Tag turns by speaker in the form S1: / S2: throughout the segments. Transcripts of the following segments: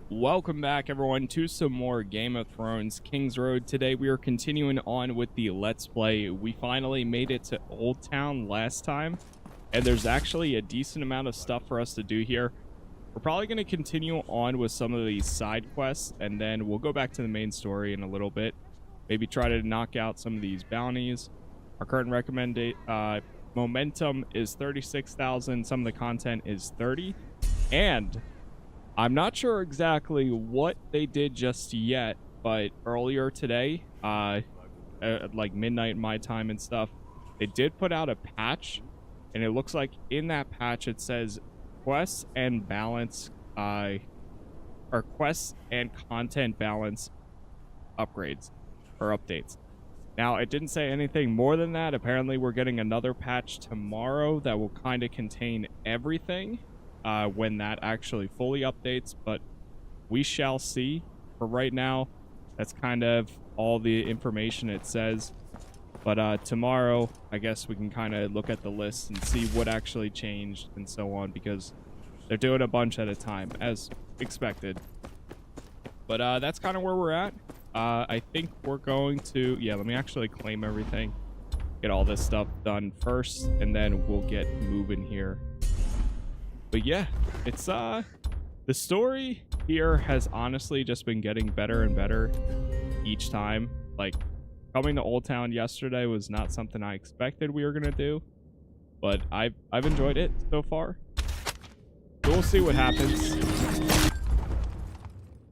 S1: Welcome back, everyone, to some more Game of Thrones Kingsroad. Today we are continuing on with the Let's Play. We finally made it to Oldtown last time, and there's actually a decent amount of stuff for us to do here. We're probably going to continue on with some of these side quests, and then we'll go back to the main story in a little bit. Maybe try to knock out some of these bounties. Our current momentum is 36,000. Some of the content is 30, and I'm not sure exactly what they did just yet, but earlier today, at like midnight my time and stuff, they did put out a patch, and it looks like in that patch it says quests and balance, or quests and content balance upgrades or updates. Now, it didn't say anything more than that. Apparently, we're getting another patch tomorrow that will kind of contain everything. When that actually fully updates, but we shall see. For right now, that's kind of all the information it says. But tomorrow, I guess we can kind of look at the list and see what actually changed and so on, because they're doing a bunch at a time, as expected. But that's kind of where we're at. I think we're going to... Yeah, let me actually claim everything. Get all this stuff done first, and then we'll get moving here. But yeah, it's the story here has honestly just been getting better and better each time. Like, coming to Oldtown yesterday was not something I expected we were gonna do, but I've enjoyed it so far. So we'll see what happens.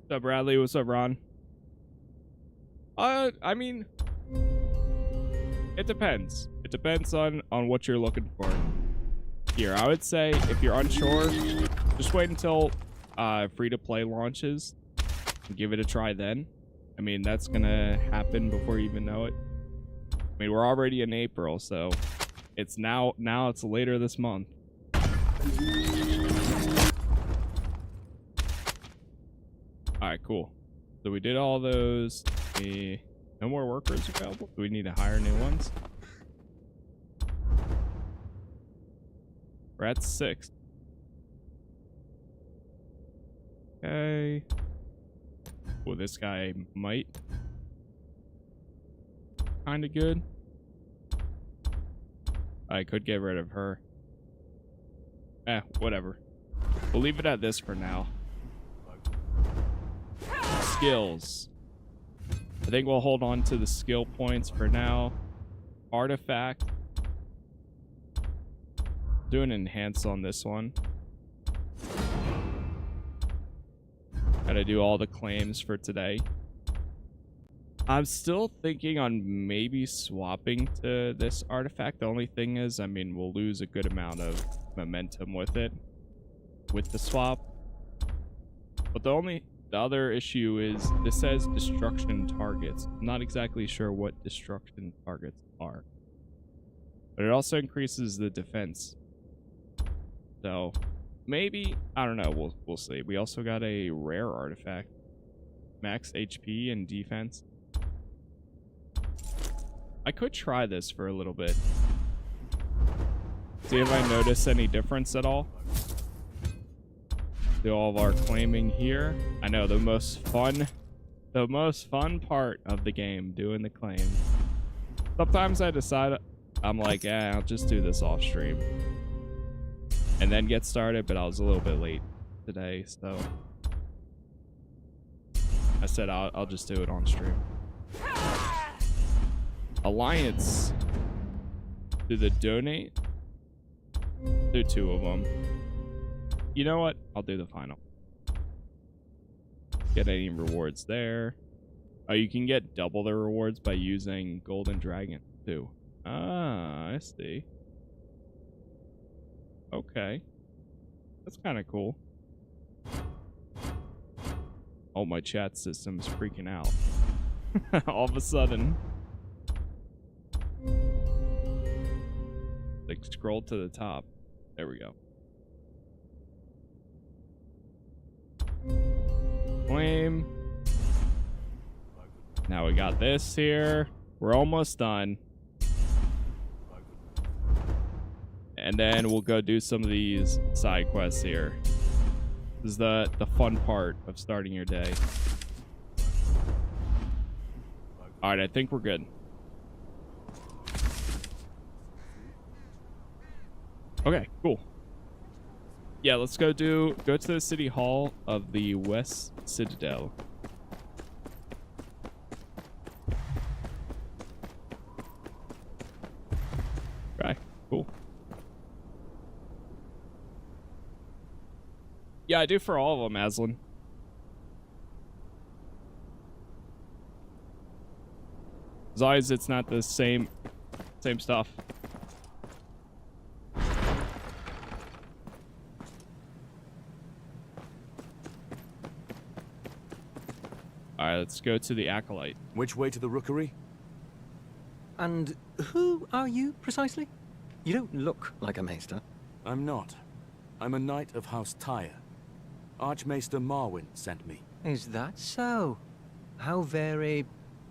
S1: What's up, Bradley? What's up, Ron? I mean, it depends. It depends on what you're looking for. Here, I would say if you're unsure, just wait until free-to-play launches and give it a try then. I mean, that's gonna happen before you even know it. I mean, we're already in April, so it's now it's later this month. Alright, cool. So we did all those. No more workers available? Do we need to hire new ones? We're at 6. Okay. Well, this guy might. Kinda good. I could get rid of her. Whatever. We'll leave it at this for now. Skills. I think we'll hold on to the skill points for now. Artifact. Do an enhance on this one. Gotta do all the claims for today. I'm still thinking on maybe swapping to this artifact. The only thing is, I mean, we'll lose a good amount of momentum with it, with the swap. But the other issue is this says destruction targets. I'm not exactly sure what destruction targets are, but it also increases the defense. So maybe, I don't know, we'll see. We also got a rare artifact. Max HP and defense. I could try this for a little bit. See if I notice any difference at all. Do all of our claiming here. I know the most fun part of the game, doing the claim. Sometimes I decide, I'm like, I'll just do this off stream and then get started, but I was a little bit late today, so I said I'll just do it on stream. Alliance. Do the donate? Do 2 of them. You know what? I'll do the final. Get any rewards there. Oh, you can get double the rewards by using Golden Dragon too. Ah, I see. Okay. That's kind of cool. Oh, my chat system's freaking out. All of a sudden. Like, scroll to the top. There we go. Claim. Now we got this here. We're almost done. And then we'll go do some of these side quests here. This is the fun part of starting your day. All right, I think we're good. Okay, cool. Yeah, let's go to the city hall of the West Citadel. Okay, cool. Yeah, I do for all of them, Aslan. As long as it's not the same stuff. All right, let's go to the Acolyte.
S2: Which way to the rookery?
S3: And who are you, precisely? You don't look like a maester.
S2: I'm not. I'm a knight of House Tyre. Archmaester Marwyn sent me.
S3: Is that so? How very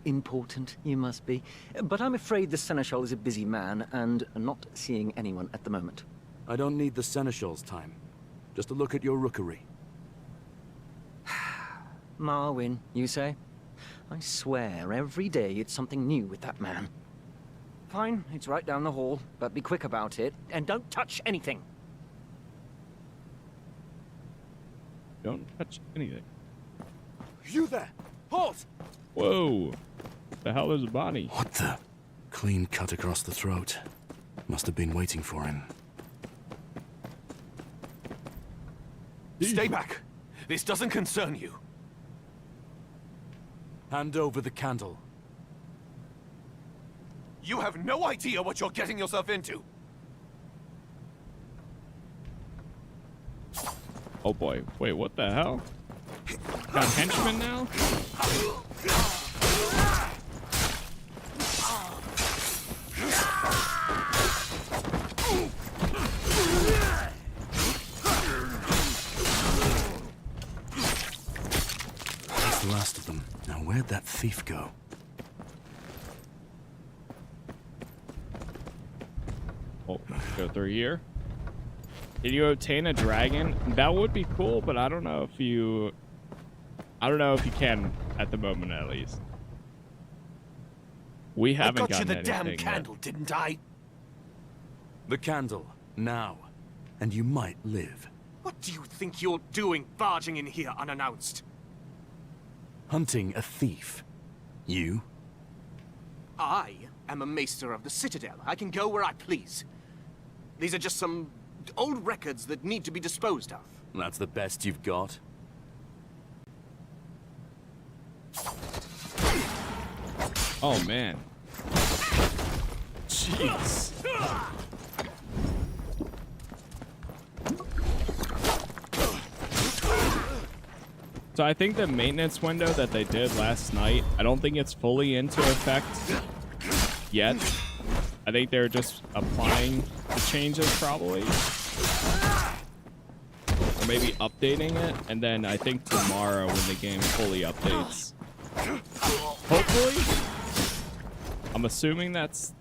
S3: important you must be. But I'm afraid the Seneschal is a busy man and not seeing anyone at the moment.
S2: I don't need the Seneschal's time. Just a look at your rookery.
S3: Marwyn, you say? I swear every day it's something new with that man. Fine, it's right down the hall, but be quick about it, and don't touch anything.
S1: Don't touch anything.
S2: You there! Halt!
S1: Whoa! The hell is a body?
S2: What the? Clean cut across the throat. Must have been waiting for him.
S4: Stay back! This doesn't concern you.
S2: Hand over the candle.
S4: You have no idea what you're getting yourself into.
S1: Oh boy. Wait, what the hell? Got henchmen now?
S2: That's the last of them. Now where'd that thief go?
S1: Oh, go through here. Did you obtain a dragon? That would be cool, but I don't know if you can at the moment, at least. We haven't
S4: I got you
S1: gotten
S4: the damn
S1: anything
S4: candle, didn't I?
S2: The candle. Now. And you might live.
S4: What do you think you're doing, barging in here unannounced?
S2: Hunting a thief. You?
S4: I am a maester of the Citadel. I can go where I please. These are just some old records that need to be disposed of.
S2: That's the best you've got?
S1: Oh, man. Jeez. So I think the maintenance window that they did last night, I don't think it's fully into effect yet. I think they're just applying the changes probably. Or maybe updating it. And then I think tomorrow when the game fully updates. Hopefully. I'm assuming that's...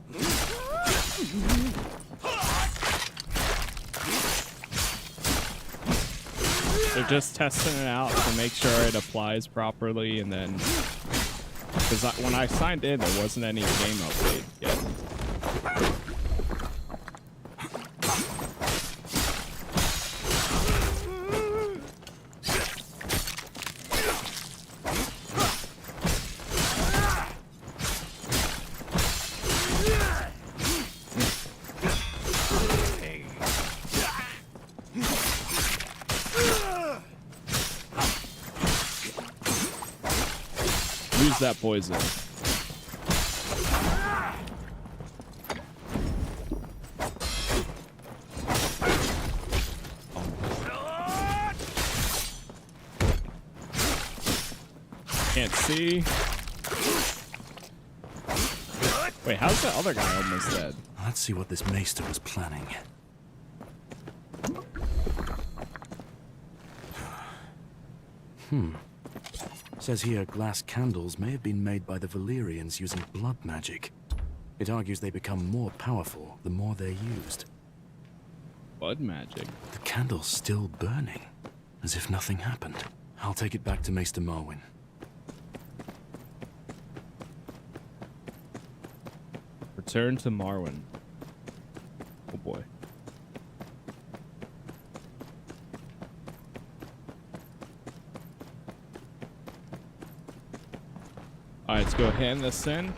S1: They're just testing it out to make sure it applies properly, and then... Because when I signed in, there wasn't any game update yet. Use that poison. Can't see. Wait, how's the other guy almost dead?
S2: Let's see what this maester was planning. Says here glass candles may have been made by the Valyrians using blood magic. It argues they become more powerful the more they're used.
S1: Blood magic.
S2: The candle's still burning. as if nothing happened. I'll take it back to Maester Marwyn.
S1: Return to Marwyn. Oh boy. Alright, let's go hand this in.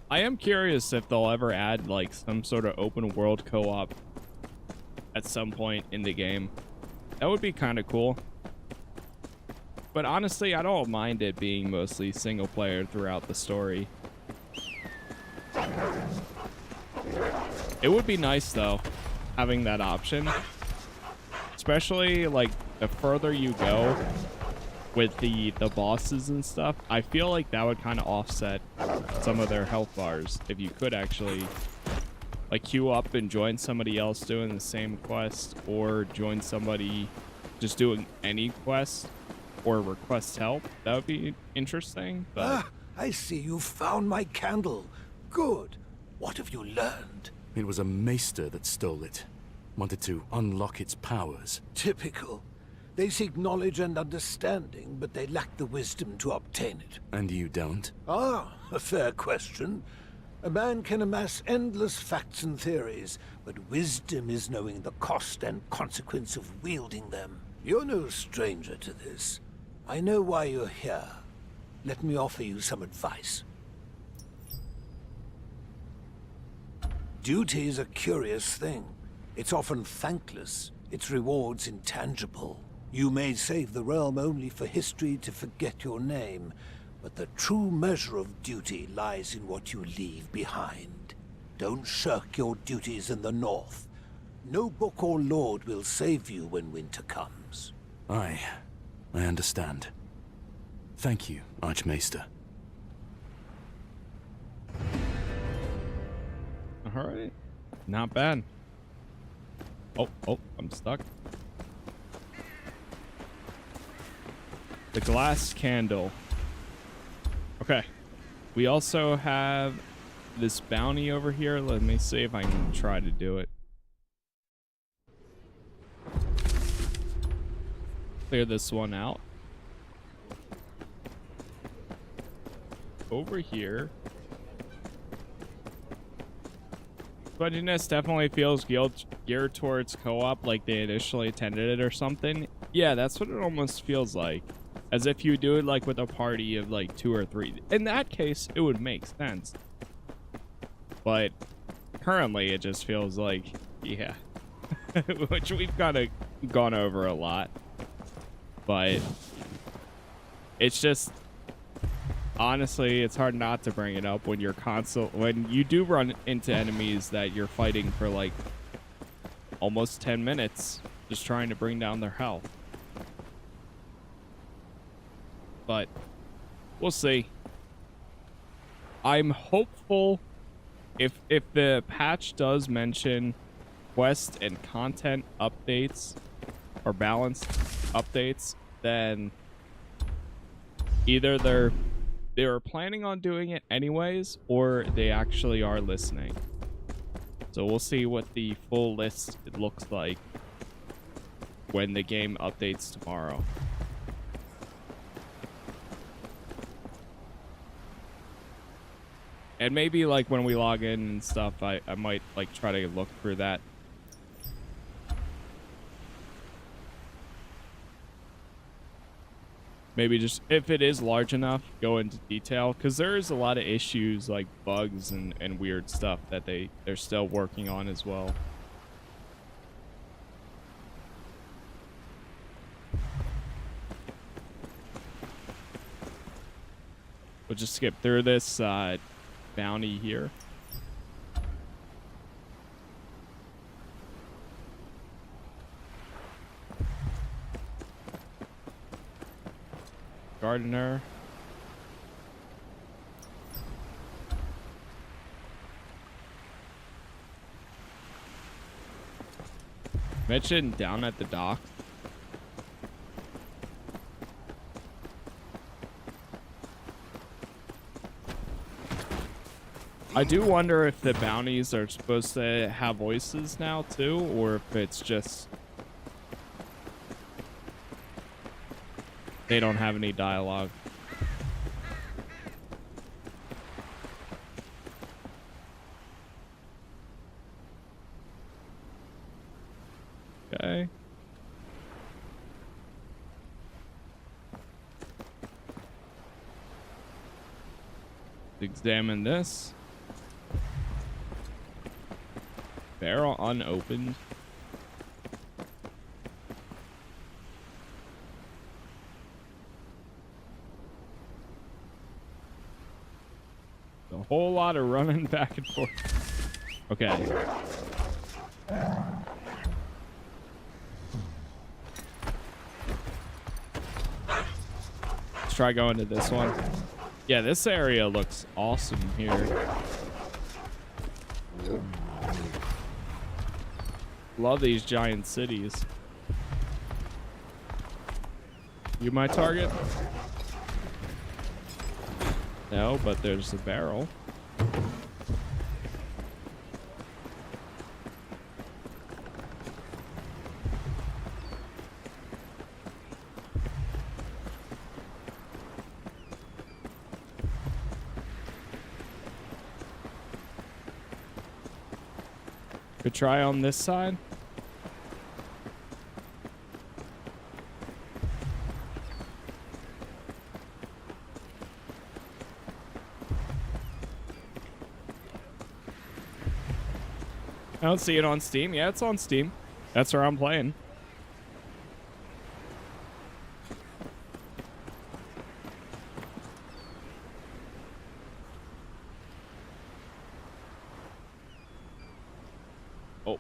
S1: I am curious if they'll ever add like some sort of open world co-op at some point in the game. That would be kind of cool. But honestly, I don't mind it being mostly single player throughout the story. It would be nice though, having that option. Especially like the further you go with the bosses and stuff, I feel like that would kind of offset some of their health bars if you could actually like queue up and join somebody else doing the same quest, or join somebody just doing any quest or request help. That would be interesting. But
S5: I see you found my candle. Good. What have you learned?
S2: It was a maester that stole it. Wanted to unlock its powers.
S5: Typical. They seek knowledge and understanding, but they lack the wisdom to obtain it.
S2: And you don't?
S5: Ah, a fair question. A man can amass endless facts and theories, but wisdom is knowing the cost and consequence of wielding them. You're no stranger to this. I know why you're here. Let me offer you some advice. Duty is a curious thing. It's often thankless, its rewards intangible. You may save the realm only for history to forget your name, but the true measure of duty lies in what you leave behind. Don't shirk your duties in the north. No book or lord will save you when winter comes.
S2: I understand. Thank you, Archmaester.
S1: alright. Not bad. Oh, I'm stuck. The glass candle. Okay. We also have this bounty over here. Let me see if I can try to do it. Clear this one out. Over here. Sponginess definitely feels geared towards co-op, like they initially intended it or something. Yeah, that's what it almost feels like. As if you do it like with a party of like 2 or 3. In that case, it would make sense. But currently, it just feels like, yeah. Which we've kind of gone over a lot. But it's just, honestly, it's hard not to bring it up when you're when you do run into enemies that you're fighting for like almost 10 minutes just trying to bring down their health. But we'll see. I'm hopeful if the patch does mention quest and content updates or balanced updates, then either they were planning on doing it anyways, or they actually are listening. So we'll see what the full list looks like when the game updates tomorrow. And maybe like when we log in and stuff, I might like try to look through that. Maybe just, if it is large enough, go into detail. Because there is a lot of issues like bugs and weird stuff that they're still working on as well. We'll just skip through this bounty here. Gardener. Mentioned down at the dock. I do wonder if the bounties are supposed to have voices now too, or if it's just they don't have any dialogue. Okay. Examine this. Barrel unopened. A whole lot of running back and forth. Okay. Let's try going to this one. Yeah, this area looks awesome here. Love these giant cities. You my target? No, but there's a barrel. Could try on this side. I don't see it on Steam. Yeah, it's on Steam. That's where I'm playing. Oh,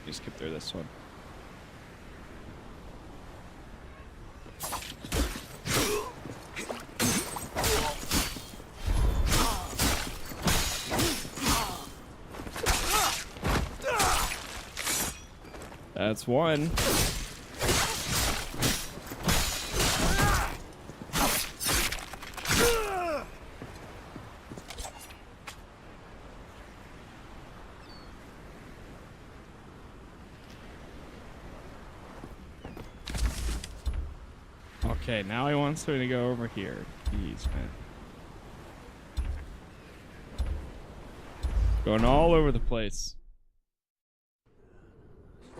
S1: just skip through this one. That's one. Okay, now he wants me to go over here. Jeez, man. Going all over the place.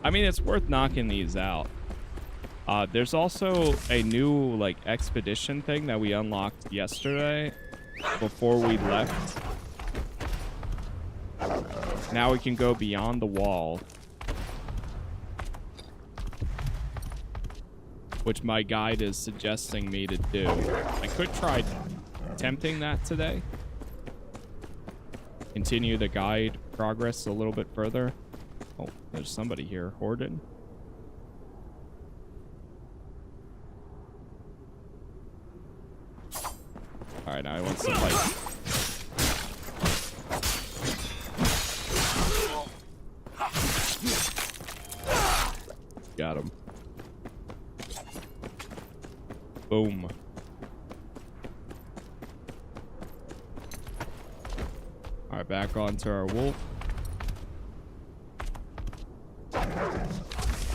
S1: I mean, it's worth knocking these out. There's also a new, like, expedition thing that we unlocked yesterday before we left. Now we can go beyond the wall, which my guide is suggesting me to do. I could try attempting that today. Continue the guide progress a little bit further. Oh, there's somebody here hoarding. All right, now he wants to fight. Got him. Boom. All right, back onto our wolf.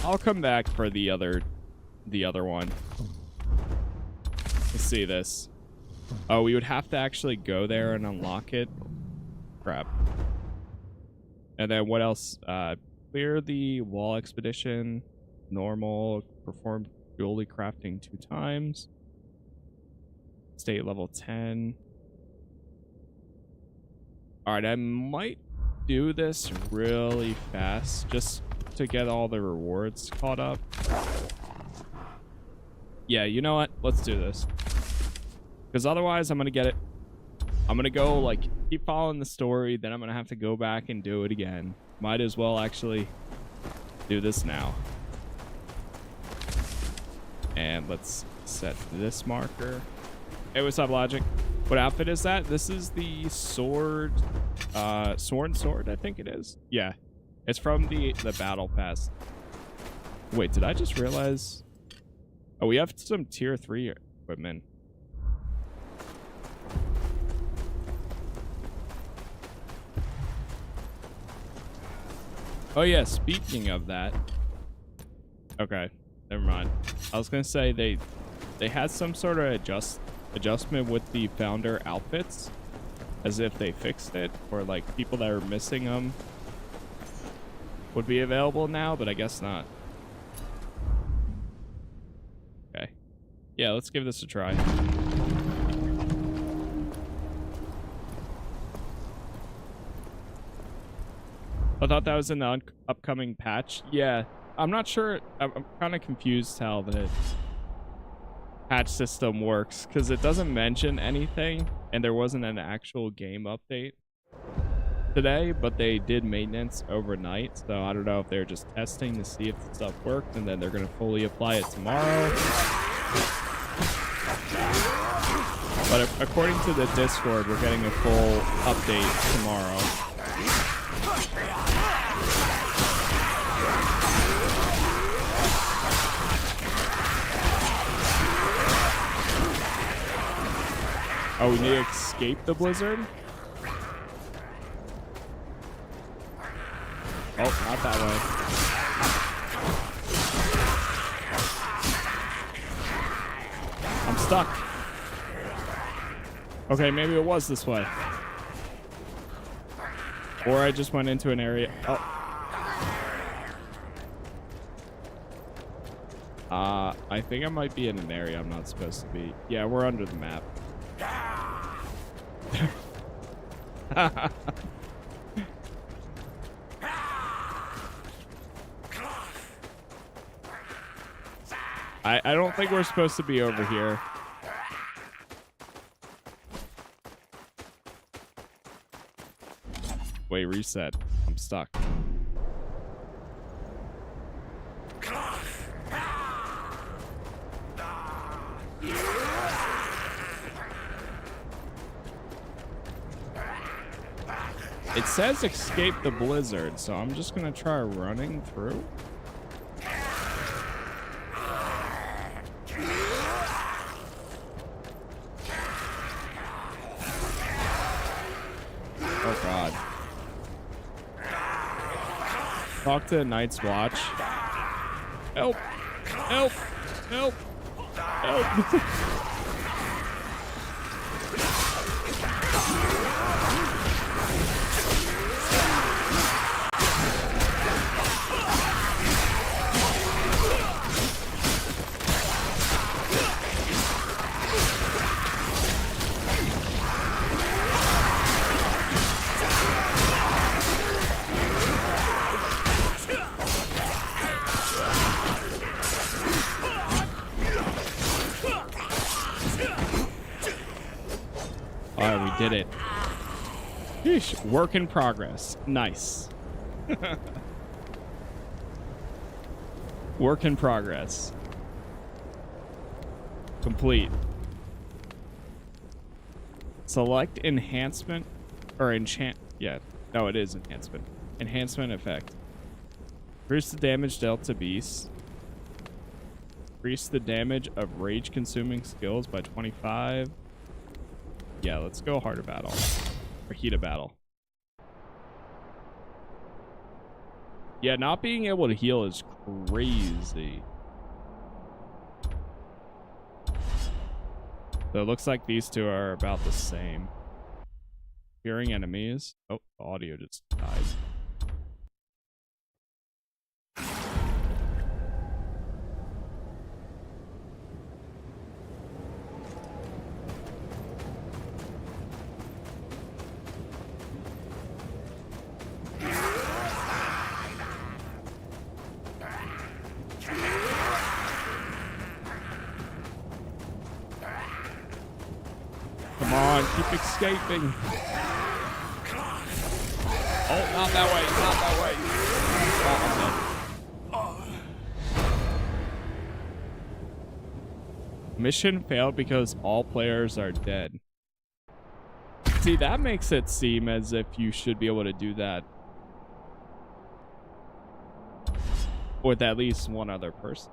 S1: I'll come back for the other one. Let's see this. Oh, we would have to actually go there and unlock it. Crap. And then what else? Clear the wall expedition. Normal. Perform jewelry crafting 2 times. State level 10. Alright, I might do this really fast just to get all the rewards caught up. Yeah, you know what? Let's do this. Because otherwise I'm going to get it. I'm going to go, like, keep following the story. Then I'm going to have to go back and do it again. Might as well actually do this now. And let's set this marker. Hey, what's up, Logic? What outfit is that? This is the sword. Sword, I think it is. Yeah. It's from the battle pass. Wait, did I just realize? Oh, we have some tier 3 equipment. Oh yeah, speaking of that. Okay, never mind. I was gonna say they had some sort of adjustment with the founder outfits, as if they fixed it, or like people that are missing them would be available now, but I guess not. Okay. Yeah, let's give this a try. I thought that was in the upcoming patch. Yeah, I'm not sure. I'm kind of confused how the patch system works, because it doesn't mention anything, and there wasn't an actual game update today, but they did maintenance overnight, so I don't know if they're just testing to see if the stuff worked, and then they're going to fully apply it tomorrow. But according to the Discord, we're getting a full update tomorrow. Oh, we need to escape the blizzard? Oh, not that way. I'm stuck. Okay, maybe it was this way. Or I just went into an area. Oh. I think I might be in an area I'm not supposed to be. Yeah, we're under the map. I don't think we're supposed to be over here. Wait, reset. I'm stuck. It says escape the blizzard, so I'm just gonna try running through. Oh god. Talk to Night's Watch. Help! Help! Help! Help! Alright, we did it. Sheesh, work in progress. Nice. Work in progress. Complete. Select enhancement or enchant. Yeah, no, it is enhancement. Enhancement effect. Increase the damage dealt to beasts. Increase the damage of rage consuming skills by 25. Yeah, let's go harder battle. Or heat of battle. Yeah, not being able to heal is crazy. So it looks like these two are about the same. Hearing enemies. Oh, the audio just died. Come on, keep escaping. Oh, not that way, not that way. Oh, I'm dead. Mission failed because all players are dead. See, that makes it seem as if you should be able to do that with at least one other person.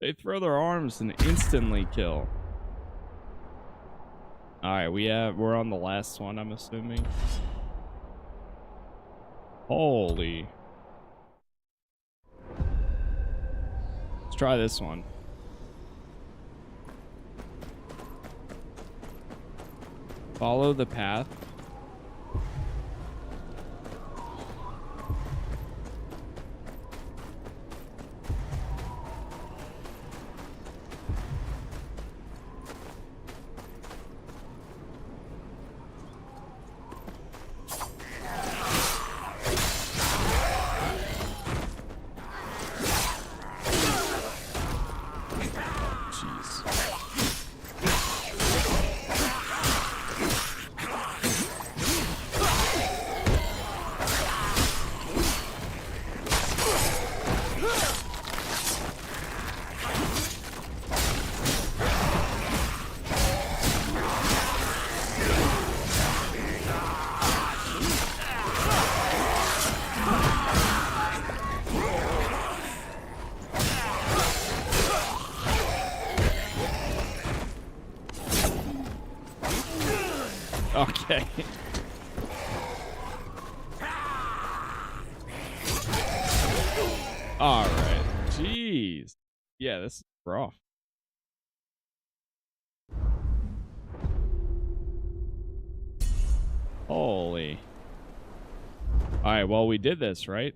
S1: They throw their arms and instantly kill. Alright, we're on the last one, I'm assuming. Holy. Let's try this one. Follow the path. Okay. All right. Jeez. Yeah, this is rough. Holy. All right, well, we did this, right?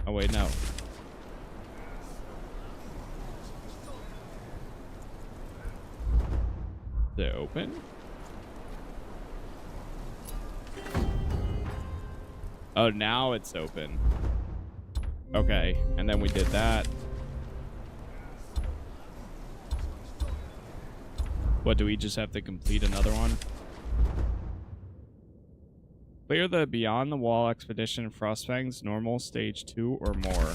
S1: Oh, wait, no. Is it open? Oh, now it's open. Okay, and then we did that. What, do we just have to complete another one? Clear the Beyond the Wall Expedition Frostfang's normal stage 2 or more.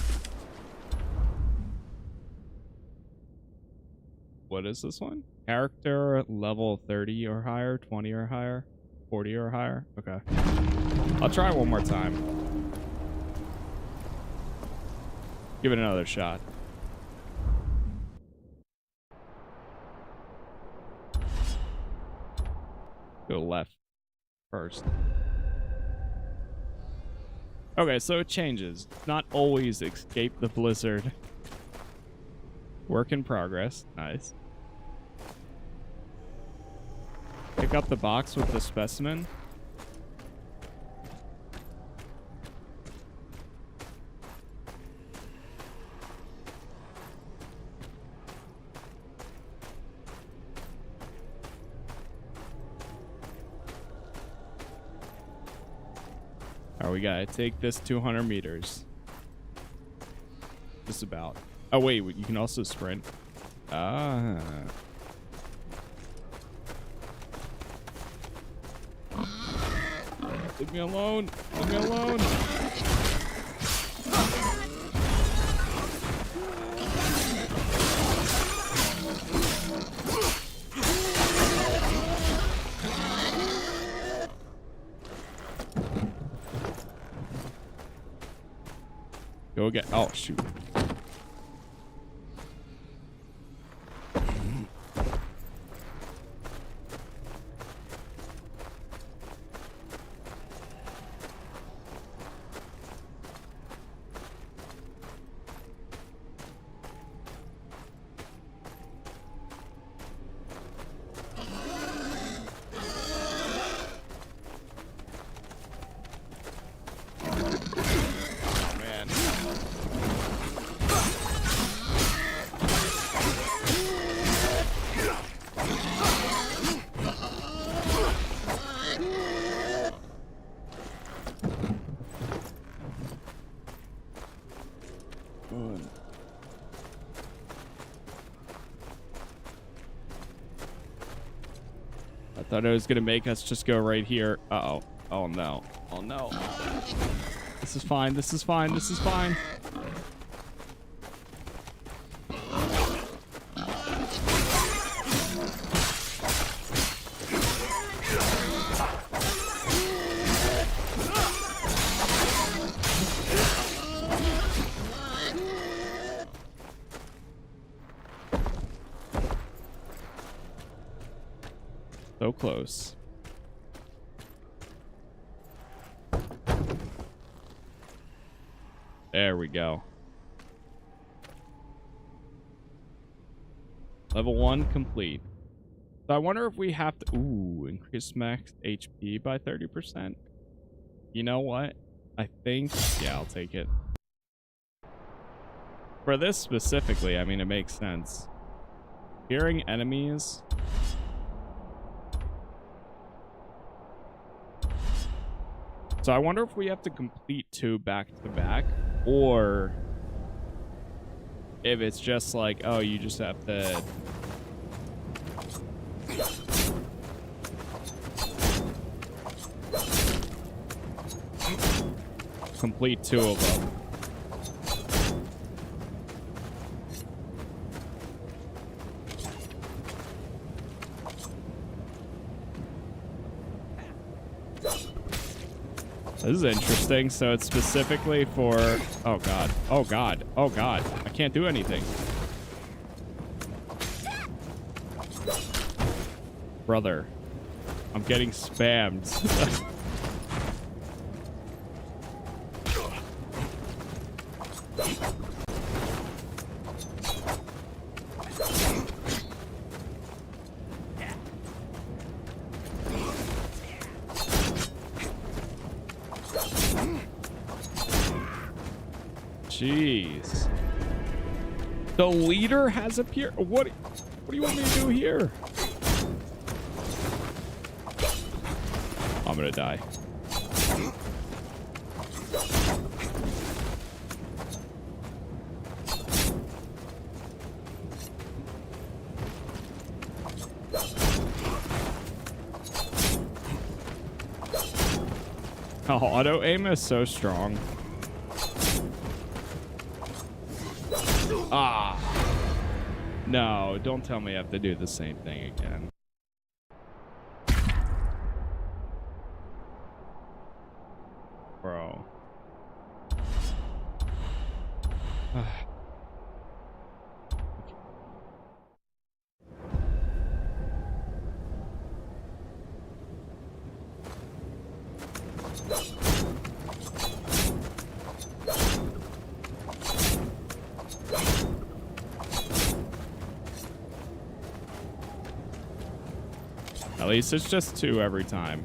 S1: What is this one? Character level 30 or higher, 20 or higher, 40 or higher. Okay. I'll try one more time. Give it another shot. Go left first. Okay, so it changes. Not always escape the blizzard. Work in progress. Nice. Pick up the box with the specimen. Alright, we gotta take this 200 meters. Just about. Oh, wait, you can also sprint. Ah. Leave me alone. Leave me alone. Go get. Oh, shoot. I thought it was gonna make us just go right here. Uh-oh. Oh no. Oh no. This is fine. This is fine. This is fine. so close. There we go. Level 1 complete. So I wonder if we have to... Ooh, increase max HP by 30%. You know what? I think... Yeah, I'll take it. For this specifically, I mean, it makes sense. Hearing enemies... So I wonder if we have to complete 2 back to back, or if it's just like, oh, you just have to complete 2 of them. This is interesting. So it's specifically for... Oh, God. Oh, God. Oh, God. I can't do anything. Brother. I'm getting spammed. Jeez. The leader has appeared. What do you want me to do here? I'm gonna die. Oh, auto aim is so strong. Ah. No, don't tell me I have to do the same thing again. Bro. At least it's just 2 every time.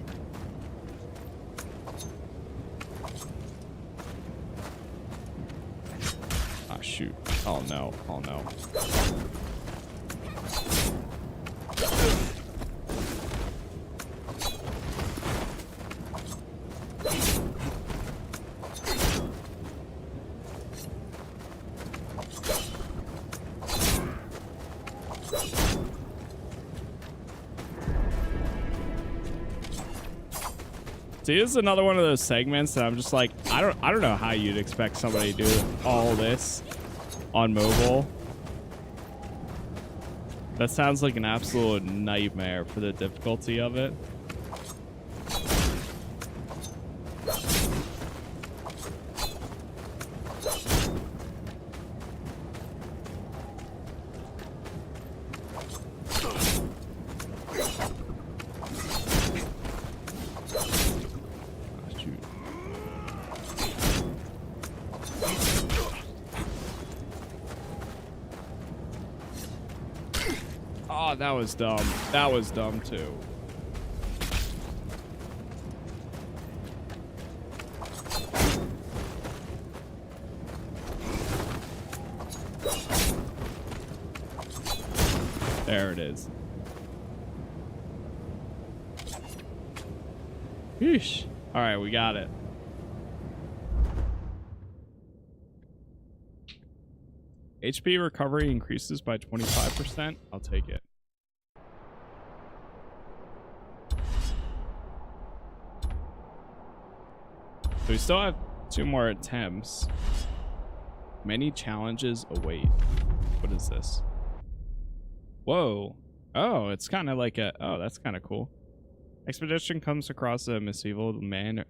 S1: Ah, shoot. Oh, no. Oh, no. See, this is another one of those segments that I'm just like, I don't know how you'd expect somebody to do all this on mobile. That sounds like an absolute nightmare for the difficulty of it. Oh, that was dumb. That was dumb too. There it is. Yeesh. All right, we got it. HP recovery increases by 25%. I'll take it. So we still have 2 more attempts. Many challenges await. What is this? Whoa. Oh, it's kind of like a... Oh, that's kind of cool. Expedition comes across a mischievous man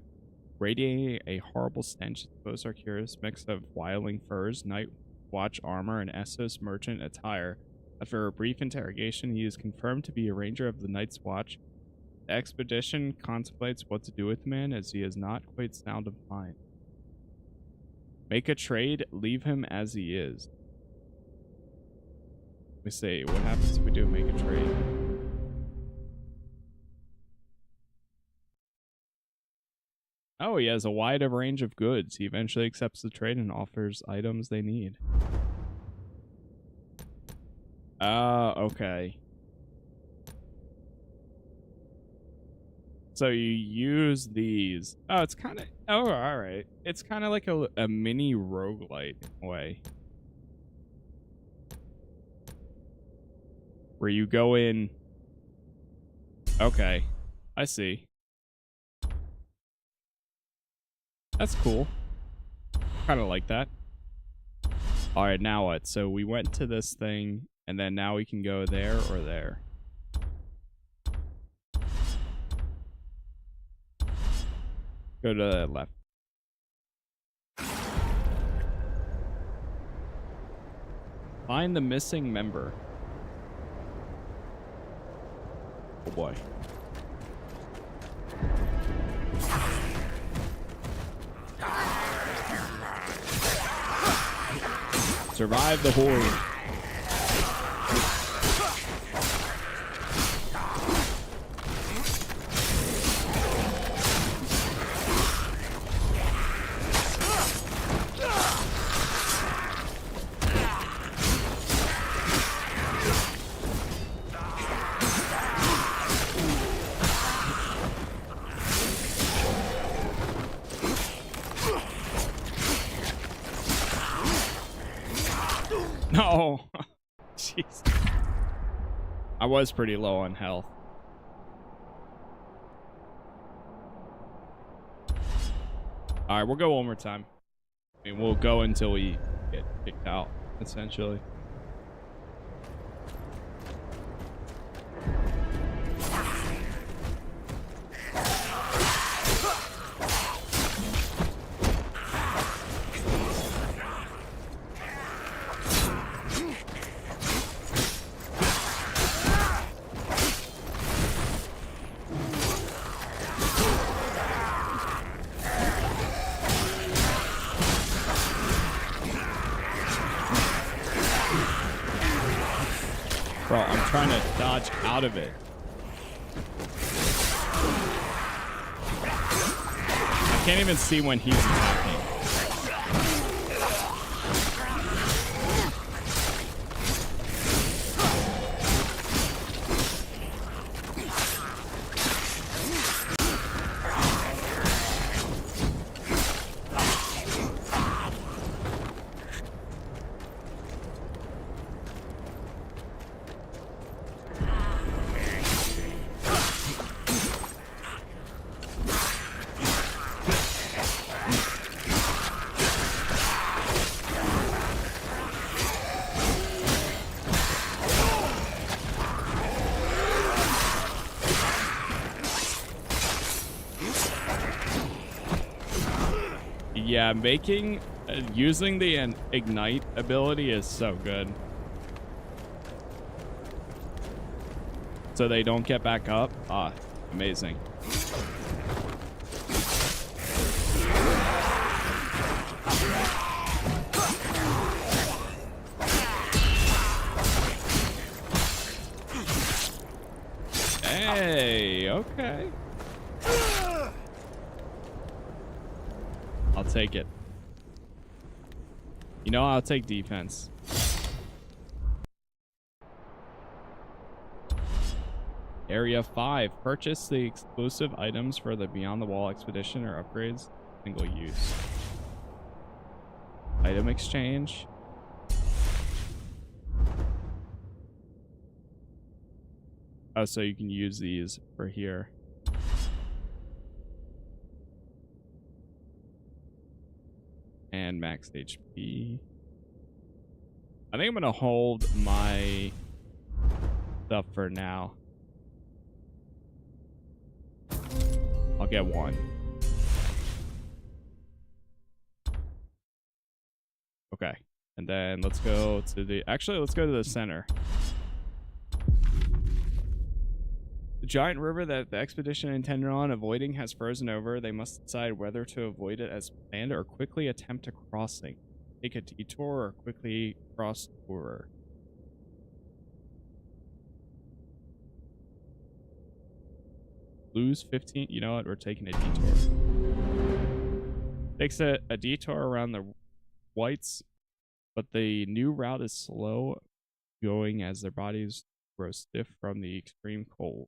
S1: radiating a horrible stench. Those are curious mix of wildling furs, night watch armor, and Essos merchant attire. After a brief interrogation, he is confirmed to be a ranger of the Night's Watch The expedition contemplates what to do with the man as he is not quite sound of mind. Make a trade, leave him as he is. Let me see, what happens if we do make a trade? Oh, he has a wide range of goods. He eventually accepts the trade and offers items they need. Okay. So you use these. Oh, it's kind of... Oh, alright. It's kind of like a mini roguelite in a way. Where you go in... Okay. I see. That's cool. Kind of like that. Alright, now what? So we went to this thing, and then now we can go there or there. Go to the left. Find the missing member. Oh boy. Survive the horde. No. Jeez. I was pretty low on health. Alright, we'll go one more time. I mean, we'll go until we get kicked out, essentially. Bro, I'm trying to dodge out of it. I can't even see when he's attacking. Yeah, using the ignite ability is so good. So they don't get back up. Ah, amazing. Hey, okay. I'll take it. You know, I'll take defense. Area 5. Purchase the exclusive items for the Beyond the Wall expedition or upgrades. Single use. Item exchange. Oh, so you can use these for here. And max HP. I think I'm gonna hold my stuff for now. I'll get one. Okay. And then let's go to the... Actually, let's go to the center. The giant river that the expedition intended on avoiding has frozen over. They must decide whether to avoid it as planned or quickly attempt a crossing. Take a detour or quickly cross over. Lose 15. You know what? We're taking a detour. Takes a detour around the whites, but the new route is slow going as their bodies grow stiff from the extreme cold.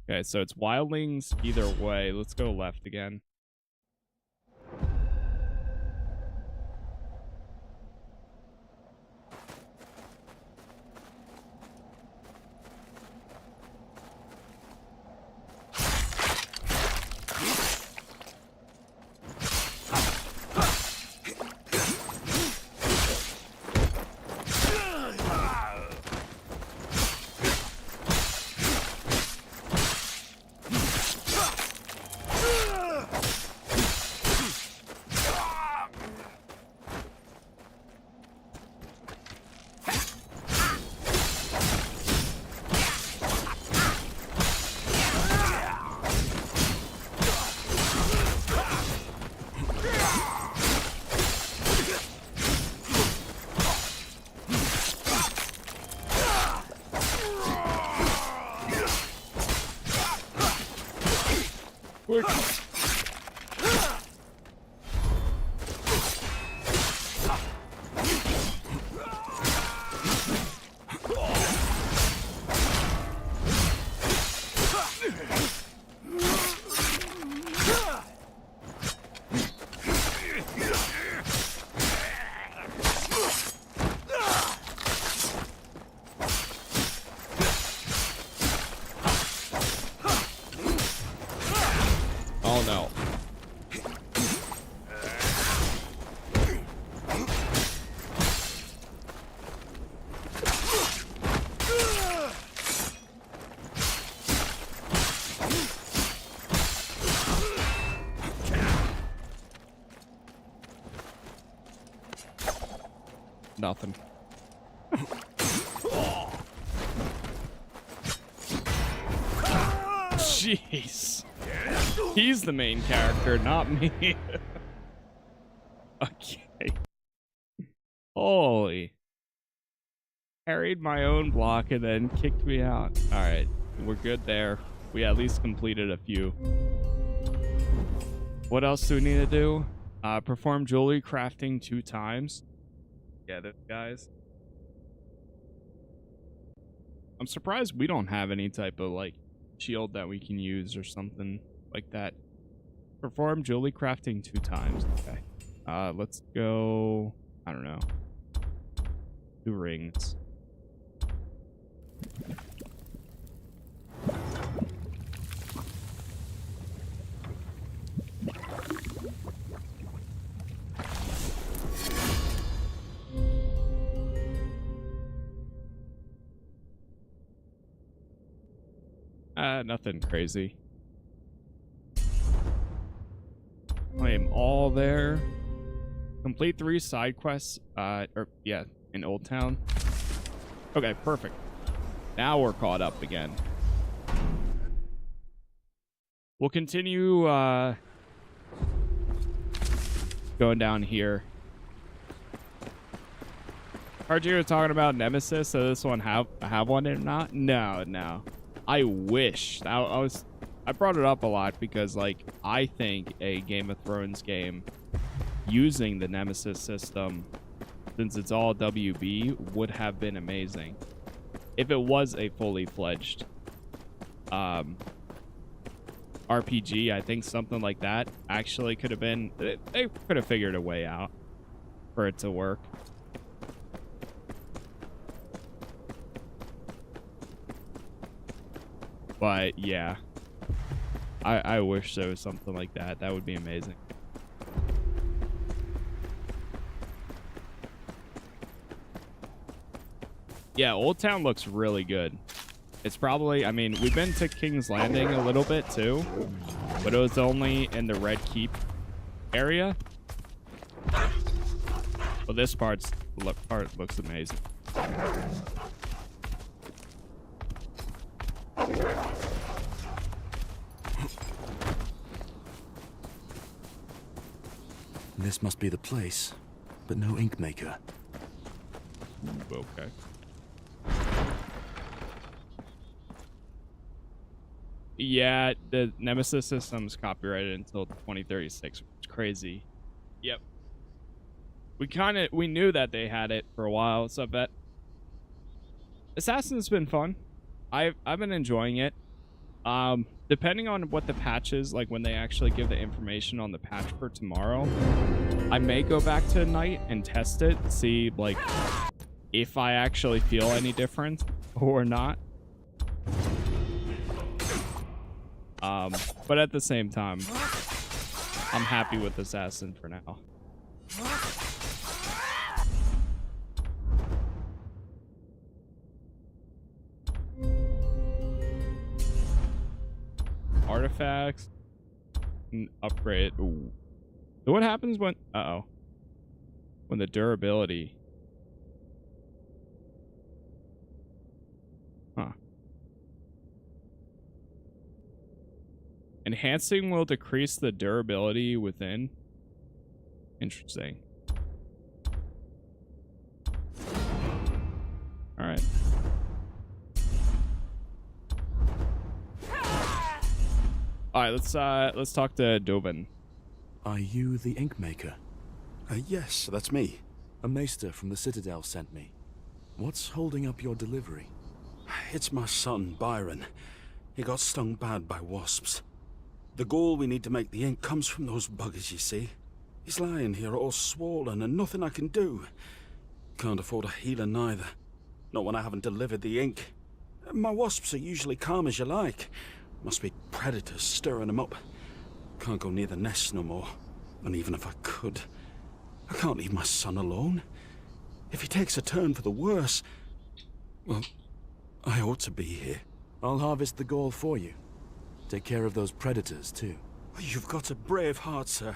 S1: Okay, so it's wildlings either way. Let's go left again. Oh no. Nothing. Jeez. He's the main character, not me. Okay. Holy. Carried my own block and then kicked me out. Alright, we're good there. We at least completed a few. What else do we need to do? Perform jewelry crafting 2 times. Get it, guys. I'm surprised we don't have any type of, like, shield that we can use or something like that. Perform jewelry crafting 2 times. Okay. Let's go, I don't know, 2 rings. Nothing crazy. I'm all there. Complete 3 side quests. In Oldtown. Okay, perfect. Now we're caught up again. We'll continue going down here. Heard you were talking about Nemesis, so this one have one or not? No. I wish. I brought it up a lot because, like, I think a Game of Thrones game using the Nemesis system, since it's all WB, would have been amazing. If it was a fully fledged RPG, I think something like that actually could have been... They could have figured a way out for it to work. But, yeah. I wish there was something like that. That would be amazing. Yeah, Oldtown looks really good. It's probably, I mean, we've been to King's Landing a little bit too, but it was only in the Red Keep area. Well, this part looks amazing.
S2: This must be the place, but no ink maker.
S1: Ooh, okay. Yeah, the Nemesis system's copyrighted until 2036, which is crazy. Yep. We knew that they had it for a while, so I bet. Assassin's been fun. I've been enjoying it. Depending on what the patch is, like when they actually give the information on the patch for tomorrow, I may go back to night and test it, see like if I actually feel any difference or not. But at the same time, I'm happy with Assassin for now. Artifacts and upgrade. Ooh. So what happens when when the durability? Huh. Enhancing will decrease the durability within. Interesting. All right. All right, let's talk to Dovin.
S2: Are you the ink maker?
S6: Yes, that's me.
S2: A maester from the Citadel sent me. What's holding up your delivery?
S6: It's my son, Byron. He got stung bad by wasps. The gall we need to make the ink comes from those buggers, you see. He's lying here all swollen and nothing I can do. Can't afford a healer neither. Not when I haven't delivered the ink. My wasps are usually calm as you like. Must be predators stirring them up. Can't go near the nest no more. And even if I could, I can't leave my son alone. If he takes a turn for the worse, well, I ought to be here.
S2: I'll harvest the gall for you. Take care of those predators, too.
S6: You've got a brave heart, sir.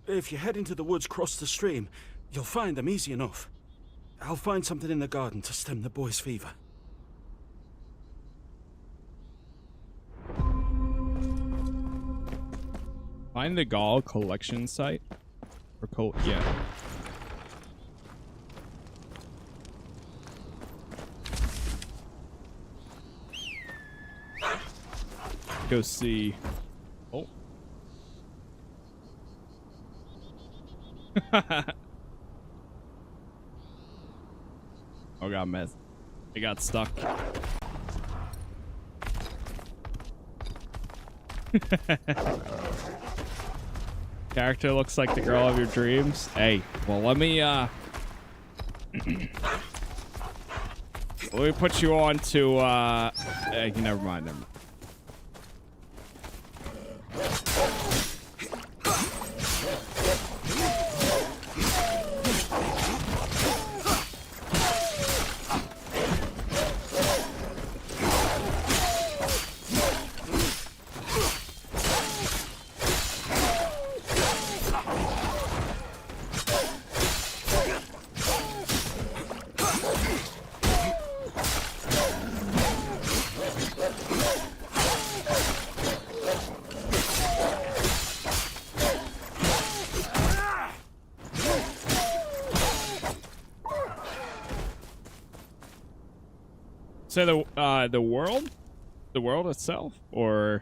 S6: If you head into the woods across the stream, you'll find them easy enough. I'll find something in the garden to stem the boy's fever.
S1: Find the gall collection site. Or yeah. Go see. Oh. Oh god, mess. It got stuck. Character looks like the girl of your dreams. Hey, well let me put you on to never mind. So the world itself, or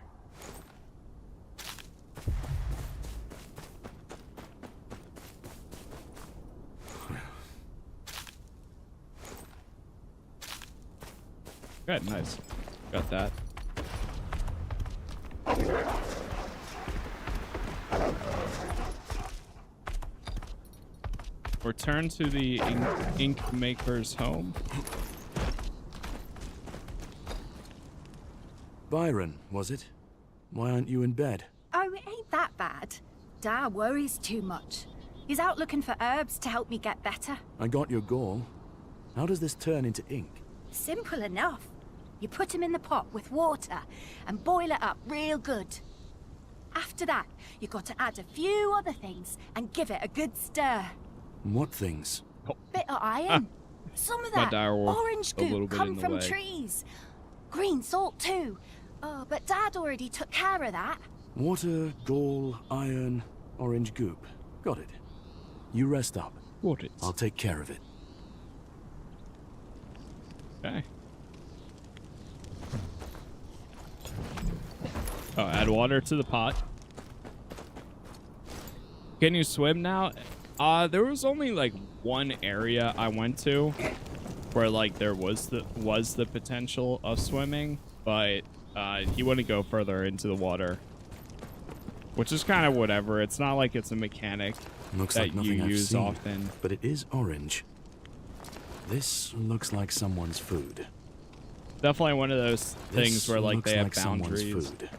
S1: good, nice, got that. Return to the ink maker's home.
S2: Byron, was it? Why aren't you in bed?
S7: Oh, it ain't that bad. Dad worries too much. He's out looking for herbs to help me get better.
S2: I got your gall. How does this turn into ink?
S7: Simple enough. You put him in the pot with water and boil it up real good. After that, you got to add a few other things and give it a good stir.
S2: What things?
S7: Bit of iron. Some of
S1: My
S7: that
S1: dire wolf
S7: orange
S1: a little
S7: goop
S1: bit
S7: come
S1: in the
S7: from
S1: way.
S7: trees. Green salt too. Oh, but Dad already took care of that.
S2: Water, gall, iron, orange goop. Got it. You rest up.
S1: What is?
S2: I'll take care of it.
S1: Okay. Oh, add water to the pot. Can you swim now? There was only like one area I went to where like there was the potential of swimming, but he wouldn't go further into the water, which is kind of whatever. It's not like it's a mechanic
S2: Looks
S1: that
S2: like nothing
S1: you
S2: I've
S1: use
S2: seen,
S1: often.
S2: but it is orange. This looks like someone's food.
S1: Definitely one of those things
S2: This
S1: where like
S2: looks
S1: they have
S2: like someone's
S1: boundaries.
S2: food.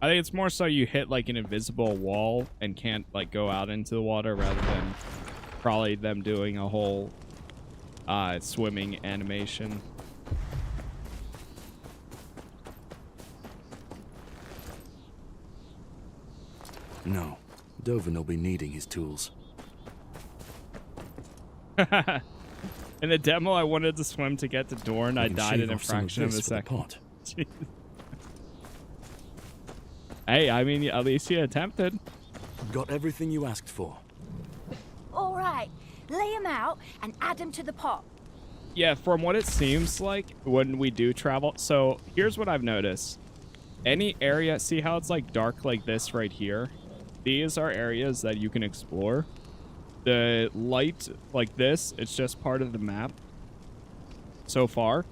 S1: I think it's more so you hit like an invisible wall and can't like go out into the water, rather than probably them doing a whole swimming animation.
S2: No, Dovin will be needing his tools.
S1: In the demo, I wanted to swim to get to Dorn. I
S2: can
S1: died
S2: shave
S1: in a
S2: off some of
S1: fraction of a
S2: this for the
S1: second.
S2: pot.
S1: Hey, I mean, at least you attempted.
S2: Got everything you asked for.
S7: All right, lay 'em out and add 'em to the pot.
S1: Yeah, from what it seems like when we do travel. So here's what I've noticed. Any area, see how it's like dark like this right here? These are areas that you can explore. The light like this, it's just part of the map so far.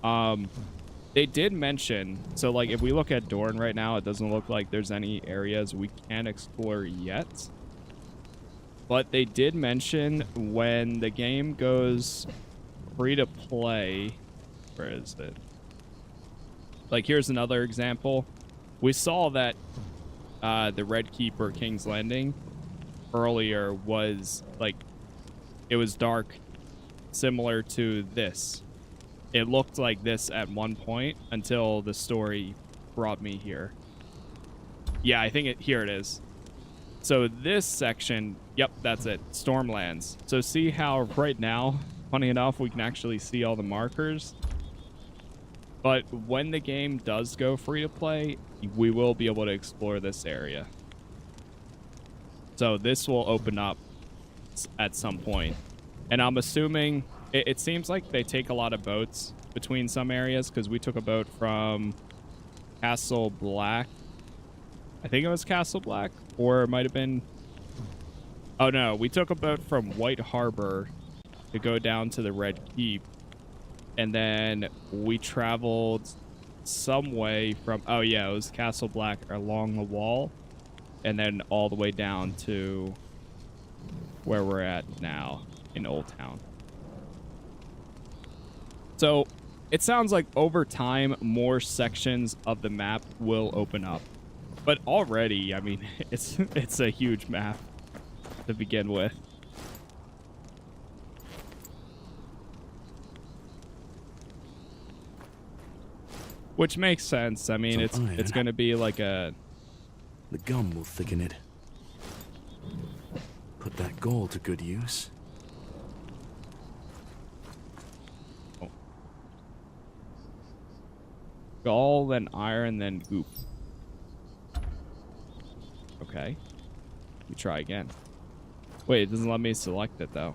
S1: They did mention, so like if we look at Dorn right now, it doesn't look like there's any areas we can explore yet. But they did mention when the game goes free to play, where is it? Like here's another example. We saw that the Red Keeper King's Landing earlier was like, it was dark, similar to this. It looked like this at one point until the story brought me here. Yeah, I think here it is. So this section, yep, that's it, Stormlands. So see how right now, funny enough, we can actually see all the markers. But when the game does go free to play, we will be able to explore this area. So this will open up at some point. And I'm assuming, it seems like they take a lot of boats between some areas, because we took a boat from Castle Black. I think it was Castle Black, or it might have been... Oh no, we took a boat from White Harbor to go down to the Red Keep. And then we traveled some way from... Oh yeah, it was Castle Black along the wall. And then all the way down to where we're at now in Oldtown. So it sounds like over time, more sections of the map will open up. But already, I mean, it's a huge map to begin with. Which makes sense. I mean, it's going to be like a...
S2: The gum will thicken it. Put that gall to good use.
S1: Oh. Gall, then iron, then goop. Okay. We try again. Wait, it doesn't let me select it, though.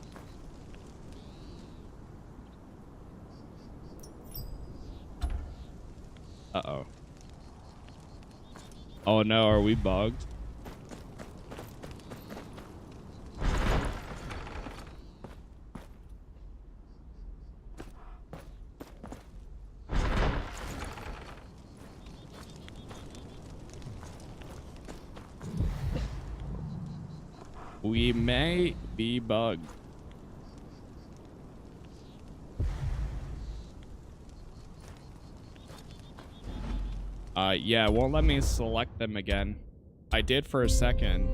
S1: Uh-oh. Oh no, are we bugged? We may be bugged. Yeah, it won't let me select them again. I did for a second.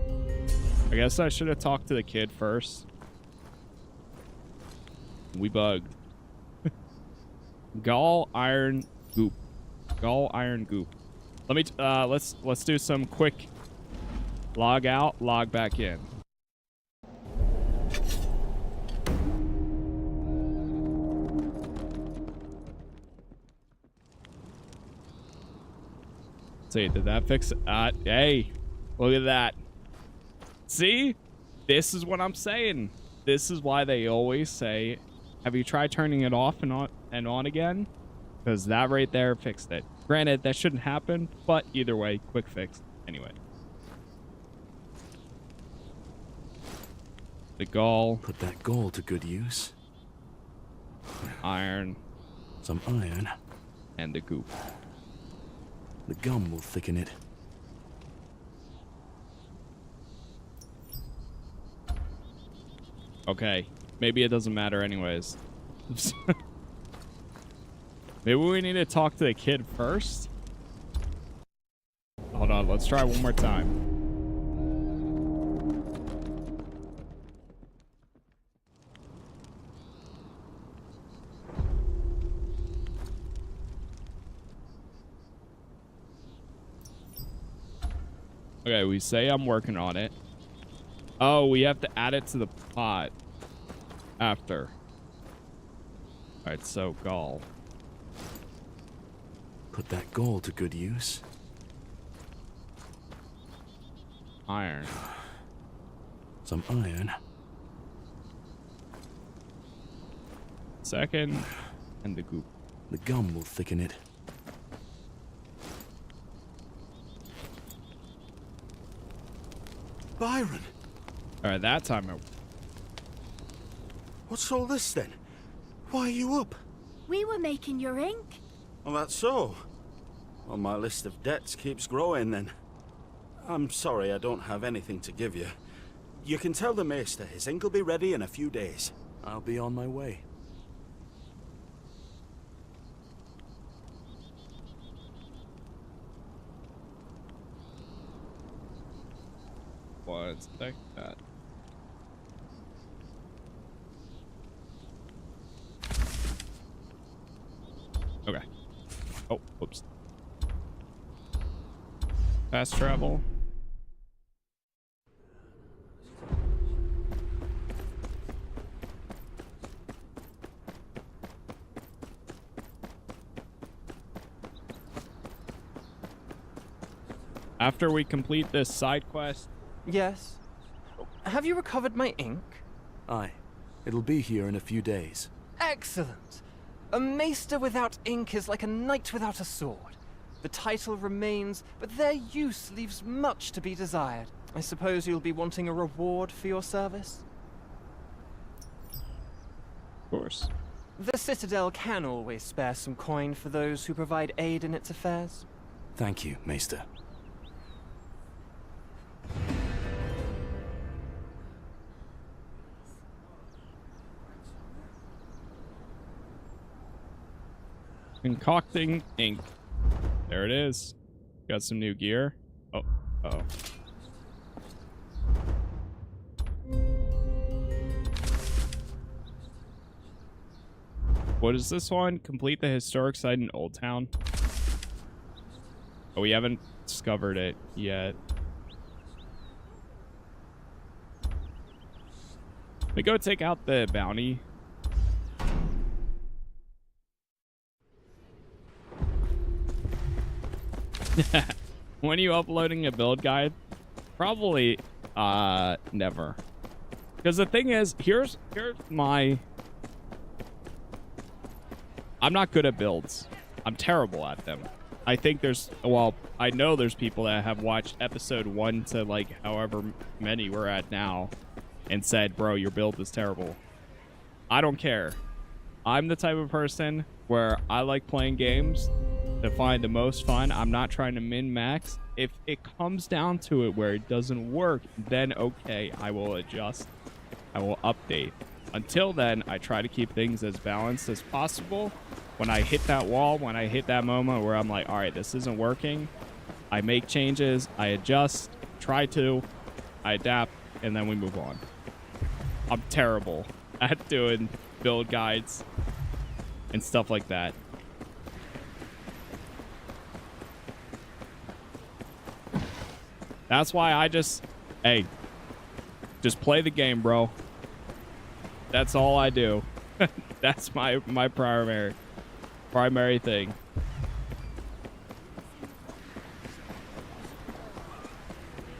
S1: I guess I should have talked to the kid first. We bugged. Gall, iron, goop. Gall, iron, goop. Let me let's do some quick log out, log back in. See, did that fix it? Hey, look at that. See? This is what I'm saying. This is why they always say, have you tried turning it off and on again? Because that right there fixed it. Granted, that shouldn't happen, but either way, quick fix. Anyway. The gall.
S2: Put that gall to good use.
S1: Iron.
S2: Some iron.
S1: And the goop.
S2: The gum will thicken it.
S1: Okay. Maybe it doesn't matter anyways. Maybe we need to talk to the kid first? Hold on, let's try one more time. Okay, we say I'm working on it. Oh, we have to add it to the pot after. Alright, so gall.
S2: Put that gall to good use.
S1: Iron.
S2: Some iron.
S1: Second. And the goop.
S2: The gum will thicken it.
S6: Byron,
S1: Alright, that time
S6: what's all this then? Why are you up?
S7: We were making your ink.
S6: Well, that's so. Well, my list of debts keeps growing then. I'm sorry I don't have anything to give you. You can tell the maester his ink will be ready in a few days.
S2: I'll be on my way.
S1: was like that. Okay. Oh, whoops. Fast travel. After we complete this side quest.
S3: Yes? Have you recovered my ink?
S2: Aye. It'll be here in a few days.
S3: Excellent! A maester without ink is like a knight without a sword. The title remains, but their use leaves much to be desired. I suppose you'll be wanting a reward for your service?
S1: Of course.
S3: The Citadel can always spare some coin for those who provide aid in its affairs.
S2: Thank you, Maester.
S1: Concocting ink. There it is. Got some new gear. Oh, uh-oh. What is this one? Complete the historic site in Oldtown. Oh, we haven't discovered it yet. We go take out the bounty. When are you uploading a build guide? Probably never. Because the thing is, here's my... I'm not good at builds. I'm terrible at them. I think there's... Well, I know there's people that have watched episode 1 to like however many we're at now and said, bro, your build is terrible. I don't care. I'm the type of person where I like playing games to find the most fun. I'm not trying to min-max. If it comes down to it where it doesn't work, then okay, I will adjust. I will update. Until then, I try to keep things as balanced as possible. When I hit that wall, when I hit that moment where I'm like, all right, this isn't working, I make changes, I adjust, I adapt, and then we move on. I'm terrible at doing build guides and stuff like that. That's why I just, hey, just play the game, bro. That's all I do. That's my primary thing.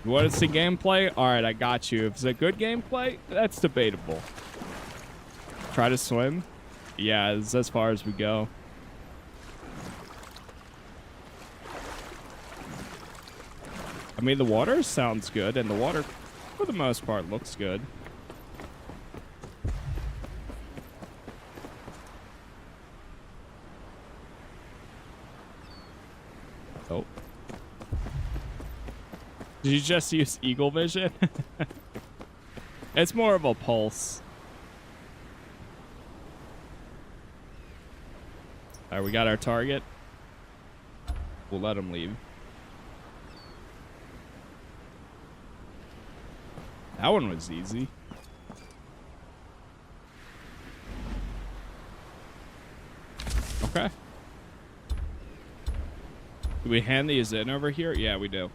S1: You want to see gameplay? All right, I got you. If it's a good gameplay, that's debatable. Try to swim? Yeah, it's as far as we go. I mean, the water sounds good, and the water, for the most part, looks good. Oh. Did you just use eagle vision? It's more of a pulse. All right, we got our target. We'll let him leave. That one was easy. Okay. Do we hand these in over here? Yeah, we do.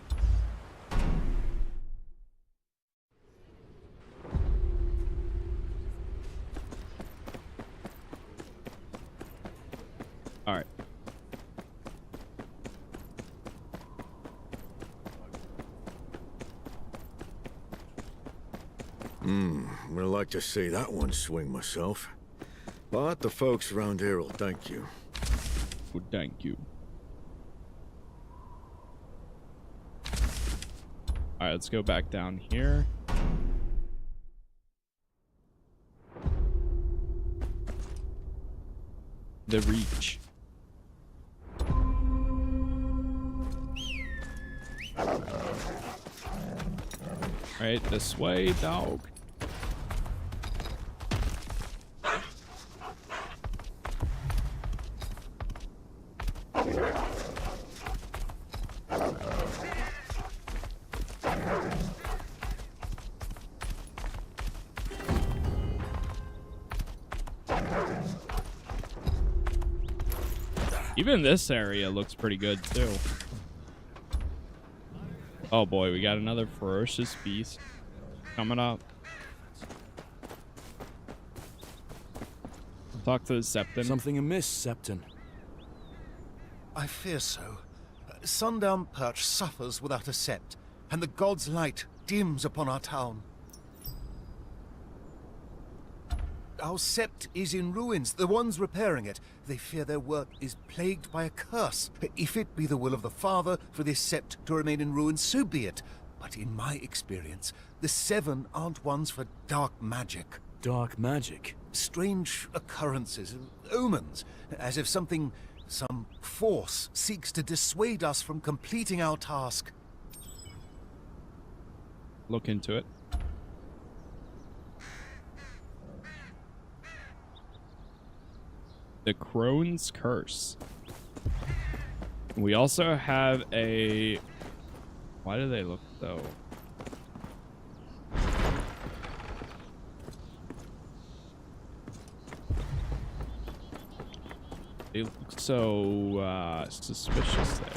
S1: All right.
S8: Would like to see that one swing myself. But the folks around here will thank you.
S1: Well, thank you. All right, let's go back down here. The reach. All right, this way, dog. Even this area looks pretty good, too. Oh boy, we got another ferocious beast coming up. Talk to the Septon.
S2: Something amiss, Septon.
S9: I fear so. Sundown Perch suffers without a sept, and the god's light dims upon our town. Our sept is in ruins. The ones repairing it, they fear their work is plagued by a curse. If it be the will of the Father for this sept to remain in ruins, so be it. But in my experience, the seven aren't ones for dark magic.
S2: Dark magic?
S9: Strange occurrences, omens, as if some force seeks to dissuade us from completing our task.
S1: Look into it. The Crone's Curse. We also have a... Why do they look though? They look so suspicious there.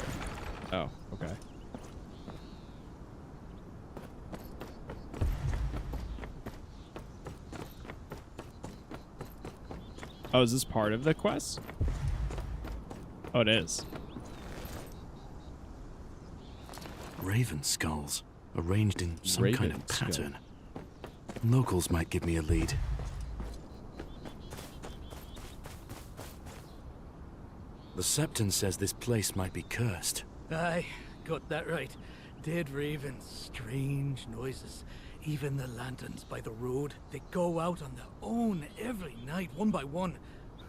S1: Oh, okay. Oh, is this part of the quest? Oh, it is.
S2: Raven skulls, arranged in some kind
S1: Raven
S2: of pattern. Locals might give me a lead. The Septon says this place might be cursed.
S10: Aye, got that right. Dead ravens, strange noises. Even the lanterns by the road, they go out on their own every night, one by one.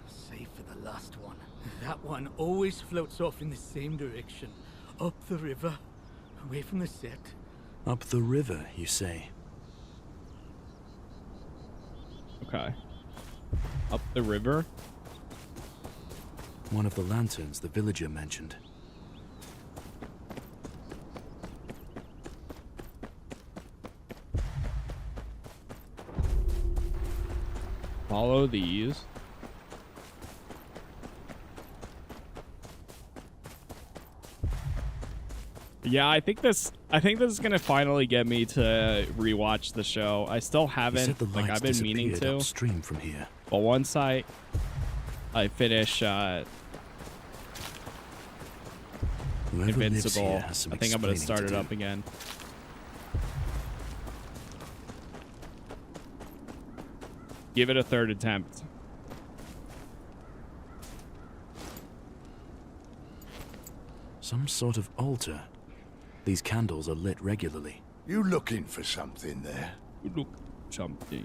S10: Save for the last one. That one always floats off in the same direction. Up the river, away from the set.
S2: Up the river, you say?
S1: Okay. Up the river?
S2: One of the lanterns the villager mentioned.
S1: Follow these. Yeah, I think this is gonna finally get me to rewatch the show. I still
S2: He
S1: haven't.
S2: said the
S1: Like,
S2: lights
S1: I've been meaning
S2: disappeared
S1: to.
S2: upstream from here.
S1: But once I finish
S2: Whoever lives
S1: Invincible,
S2: here has some
S1: I think I'm gonna
S2: explaining
S1: start
S2: to
S1: it
S2: do.
S1: up again. Give it a third attempt.
S2: Some sort of altar. These candles are lit regularly.
S11: You looking for something there?
S1: Look, something.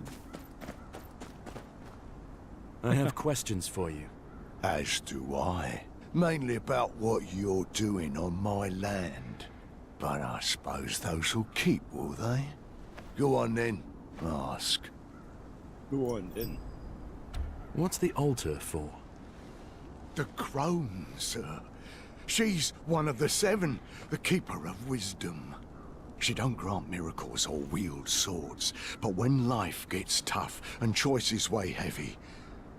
S2: I have questions for you.
S11: As do I. Mainly about what you're doing on my land. But I suppose those will keep, will they? Go on then, ask.
S1: Go on then.
S2: What's the altar for?
S11: The crone, sir. She's one of the seven, the keeper of wisdom. She don't grant miracles or wield swords, but when life gets tough and choices weigh heavy,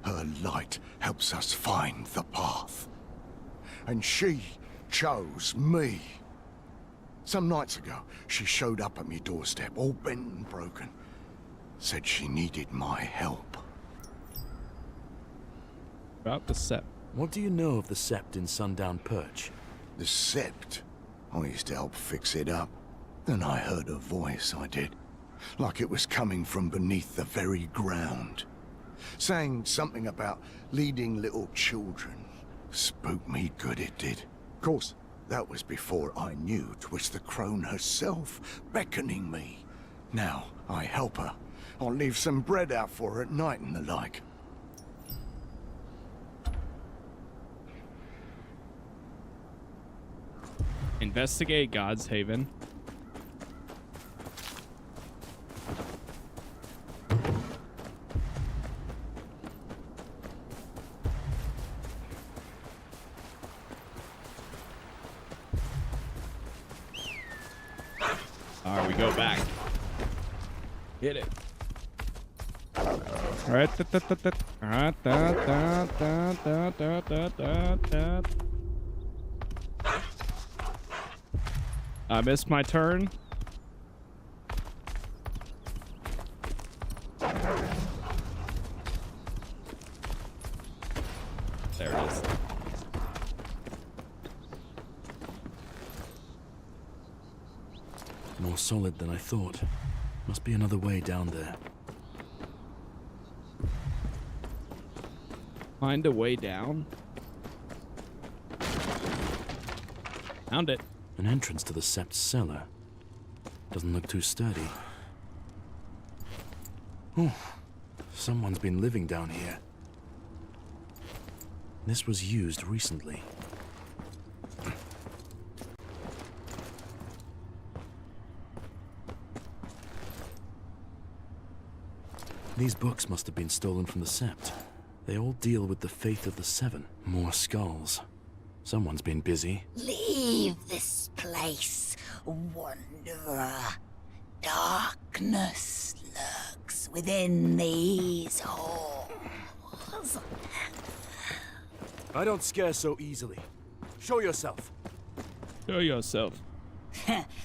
S11: her light helps us find the path. And she chose me. Some nights ago, she showed up at my doorstep, all bent and broken. Said she needed my help.
S1: About the Sept.
S2: What do you know of the Sept in Sundown Perch?
S11: The Sept? I used to help fix it up. Then I heard a voice, I did. Like it was coming from beneath the very ground. Saying something about leading little children. Spooked me good, it did. Of course, that was before I knew 'twas the crone herself beckoning me. Now, I help her. I'll leave some bread out for her at night and the like.
S1: Investigate God's Haven. All right, we go back. Hit it. All right. I missed my turn. There it is.
S2: More solid than I thought. Must be another way down there.
S1: Find a way down. Found it.
S2: An entrance to the Sept's cellar. Doesn't look too sturdy. Oh, someone's been living down here. This was used recently. These books must have been stolen from the Sept. They all deal with the faith of the Seven. More skulls. Someone's been busy.
S12: Leave this place, wanderer. Darkness lurks within these halls.
S2: I don't scare so easily. Show yourself.
S1: Show yourself.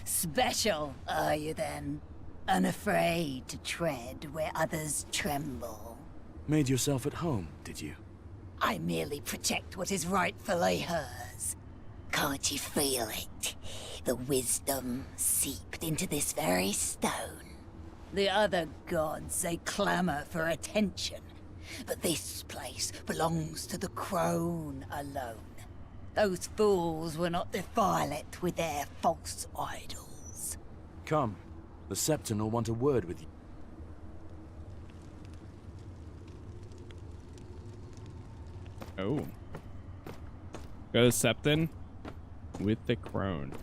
S12: Special, are you then? Unafraid to tread where others tremble.
S2: Made yourself at home, did you?
S12: I merely protect what is rightfully hers. Can't you feel it? The wisdom seeped into this very stone. The other gods, they clamor for attention. But this place belongs to the crone alone. Those fools will not defile it with their false idols.
S2: Come. The Septon will want a word with you.
S1: Oh. Go to Septon with the crone.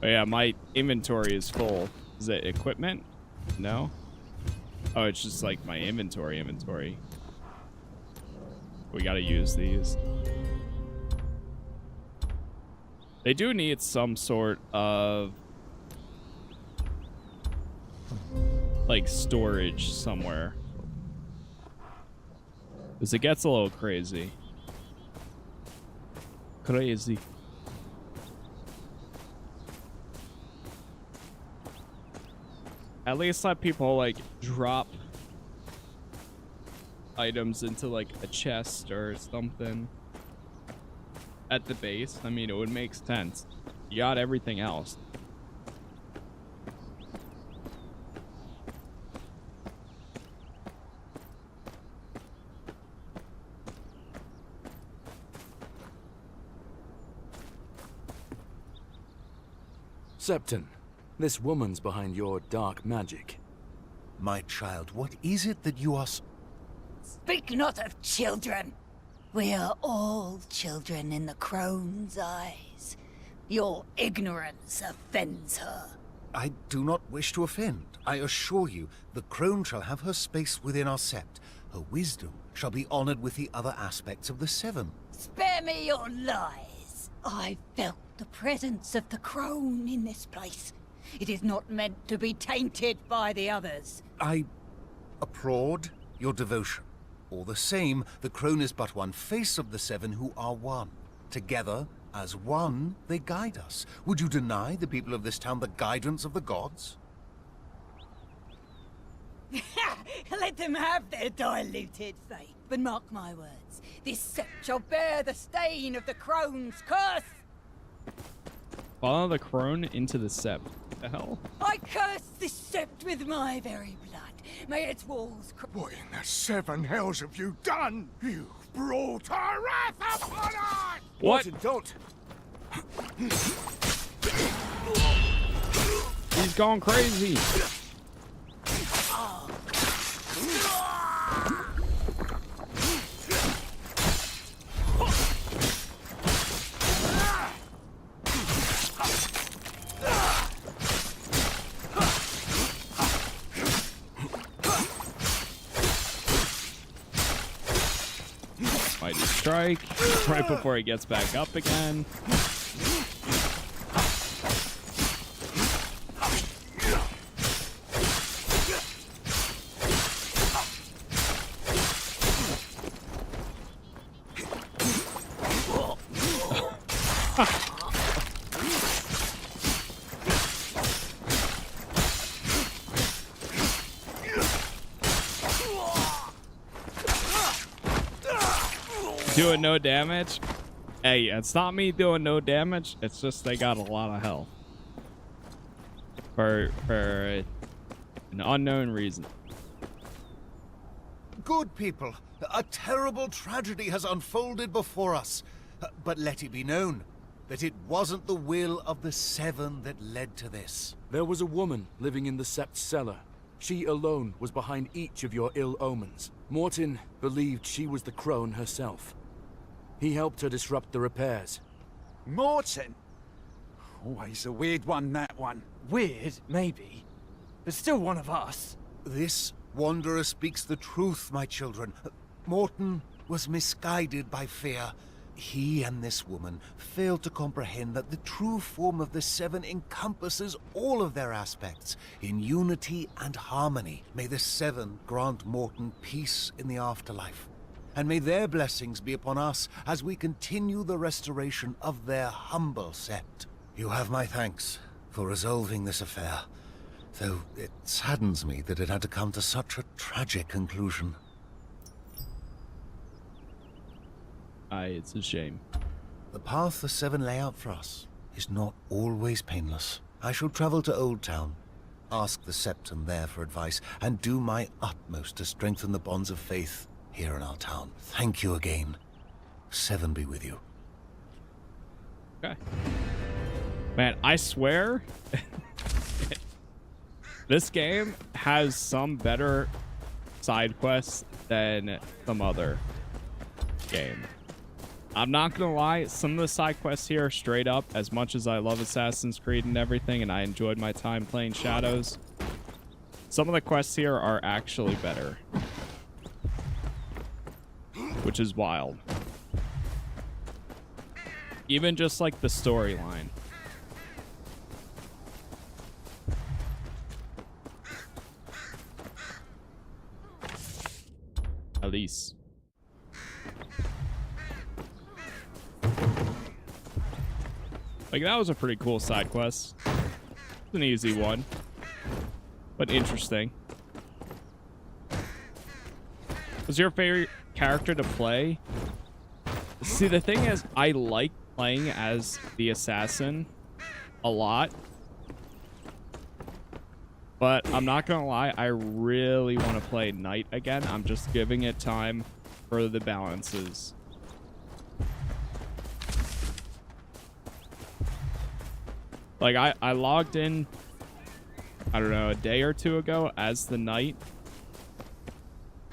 S1: Oh yeah, my inventory is full. Is it equipment? No? Oh, it's just like my inventory. We gotta use these. They do need some sort of like storage somewhere. Because it gets a little crazy. At least let people like drop items into like a chest or something at the base. I mean, it would make sense. You got everything else.
S2: Septon, this woman's behind your dark magic.
S9: My child, what is it that you are...
S12: Speak not of children. We are all children in the crone's eyes. Your ignorance offends her.
S9: I do not wish to offend. I assure you, the crone shall have her space within our sept. Her wisdom shall be honored with the other aspects of the seven.
S12: Spare me your lies. I felt the presence of the crone in this place. It is not meant to be tainted by the others.
S9: I applaud your devotion. All the same, the crone is but one face of the seven who are one. Together, as one, they guide us. Would you deny the people of this town the guidance of the gods?
S12: Let them have their diluted faith. But mark my words, this sept shall bear the stain of the crone's curse.
S1: Follow the crone into the sept. What the hell?
S12: I curse this sept with my very blood. May its walls...
S11: What in the seven hells have you done? You've brought our wrath upon us!
S1: What?
S6: Don't.
S1: He's going crazy. Mighty strike right before he gets back up again. Doing no damage. Hey, it's not me doing no damage. It's just they got a lot of health for an unknown reason.
S9: Good people, a terrible tragedy has unfolded before us. But let it be known that it wasn't the will of the seven that led to this.
S2: There was a woman living in the sept's cellar. She alone was behind each of your ill omens. Morton believed she was the crone herself. He helped her disrupt the repairs.
S13: Morton? Always a weird one, that one.
S3: Weird, maybe. But still one of us.
S9: This wanderer speaks the truth, my children. Morton was misguided by fear. He and this woman failed to comprehend that the true form of the seven encompasses all of their aspects in unity and harmony. May the seven grant Morton peace in the afterlife. And may their blessings be upon us as we continue the restoration of their humble sept. You have my thanks for resolving this affair, though it saddens me that it had to come to such a tragic conclusion.
S1: Aye, it's a shame.
S9: The path the seven lay out for us is not always painless. I shall travel to Oldtown, ask the Septon there for advice, and do my utmost to strengthen the bonds of faith here in our town. Thank you again. Seven be with you.
S1: Okay. Man, I swear, this game has some better side quests than some other game. I'm not gonna lie, some of the side quests here, straight up, as much as I love Assassin's Creed and everything, and I enjoyed my time playing Shadows, some of the quests here are actually better, which is wild. Even just like the storyline. Elise. Like, that was a pretty cool side quest. It's an easy one. but interesting. Was your favorite character to play? See, the thing is, I like playing as the assassin a lot. But I'm not gonna lie, I really want to play Knight again. I'm just giving it time for the balances. Like, I logged in, I don't know, a day or two ago as the Knight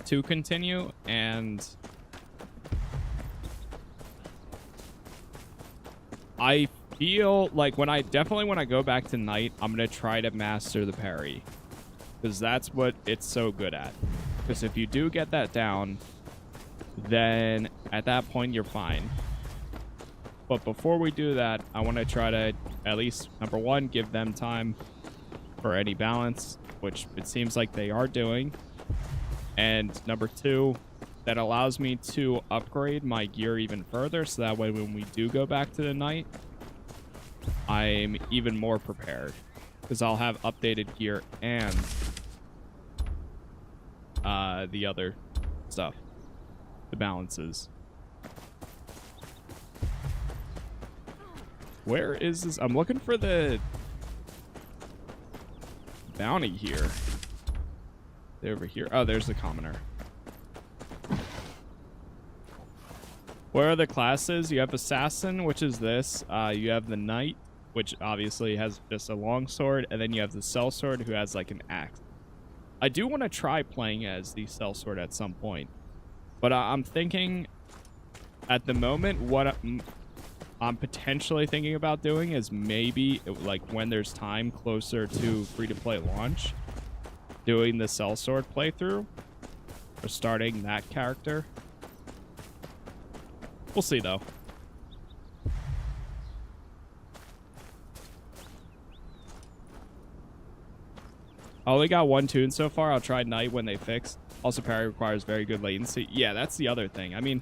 S1: to continue, and I feel like when I go back to Knight, I'm gonna try to master the parry, because that's what it's so good at. Because if you do get that down, then at that point you're fine. But before we do that, I want to try to at least, number one, give them time for any balance, which it seems like they are doing. And number two, that allows me to upgrade my gear even further, so that way when we do go back to the Knight, I'm even more prepared, because I'll have updated gear and the other stuff, the balances. Where is this? I'm looking for the bounty here. They're over here. Oh, there's the commoner. Where are the classes? You have assassin, which is this. You have the knight, which obviously has just a long sword, and then you have the sellsword, who has like an axe. I do want to try playing as the sellsword at some point, but I'm thinking at the moment what I'm potentially thinking about doing is maybe like when there's time closer to free-to-play launch, doing the sellsword playthrough or starting that character. We'll see though. I only got one tune so far. I'll try Knight when they fix. Also, parry requires very good latency. Yeah, that's the other thing. I mean,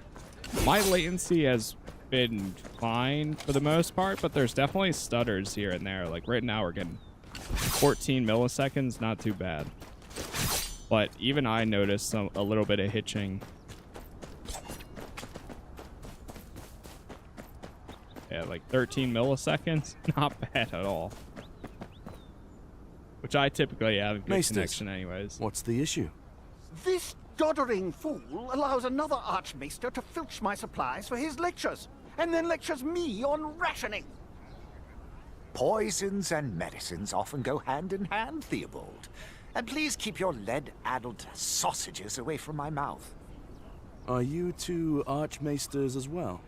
S1: my latency has been fine for the most part, but there's definitely stutters here and there. Like right now we're getting 14 milliseconds, not too bad. But even I noticed a little bit of hitching. Yeah, like 13 milliseconds. Not bad at all. Which I typically have a good connection anyways.
S2: What's the issue?
S14: This doddering fool allows another archmaester to filch my supplies for his lectures, and then lectures me on rationing.
S15: Poisons and medicines often go hand in hand, Theobald. And please keep your lead-addled sausages away from my mouth.
S2: Are you two archmaesters as well?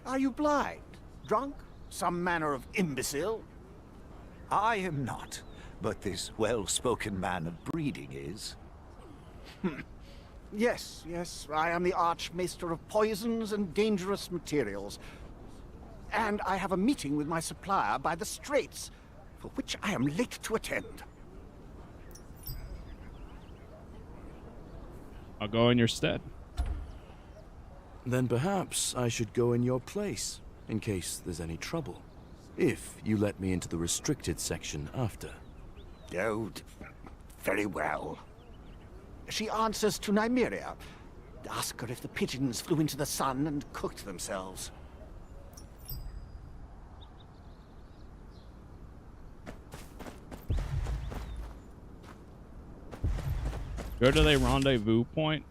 S14: Are you blind? Drunk? Some manner of imbecile?
S15: I am not, but this well-spoken man of breeding is.
S14: Yes, I am the Archmaester of Poisons and Dangerous Materials. And I have a meeting with my supplier by the Straits, for which I am late to attend.
S1: I'll go in your stead.
S2: Then perhaps I should go in your place, in case there's any trouble. If you let me into the restricted section after.
S14: Oh, very well. She answers to Nymeria. Ask her if the pigeons flew into the sun and cooked themselves.
S1: Go to the rendezvous point.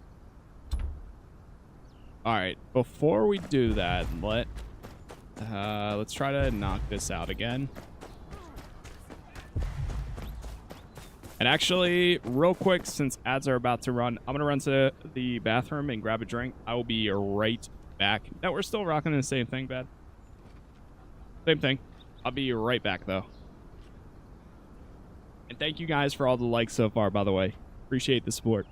S1: All right, before we do that, let's try to knock this out again. And actually, real quick, since ads are about to run, I'm gonna run to the bathroom and grab a drink. I will be right back. No, we're still rocking the same thing, Bad. Same thing. I'll be right back, though. And thank you guys for all the likes so far, by the way. Appreciate the support.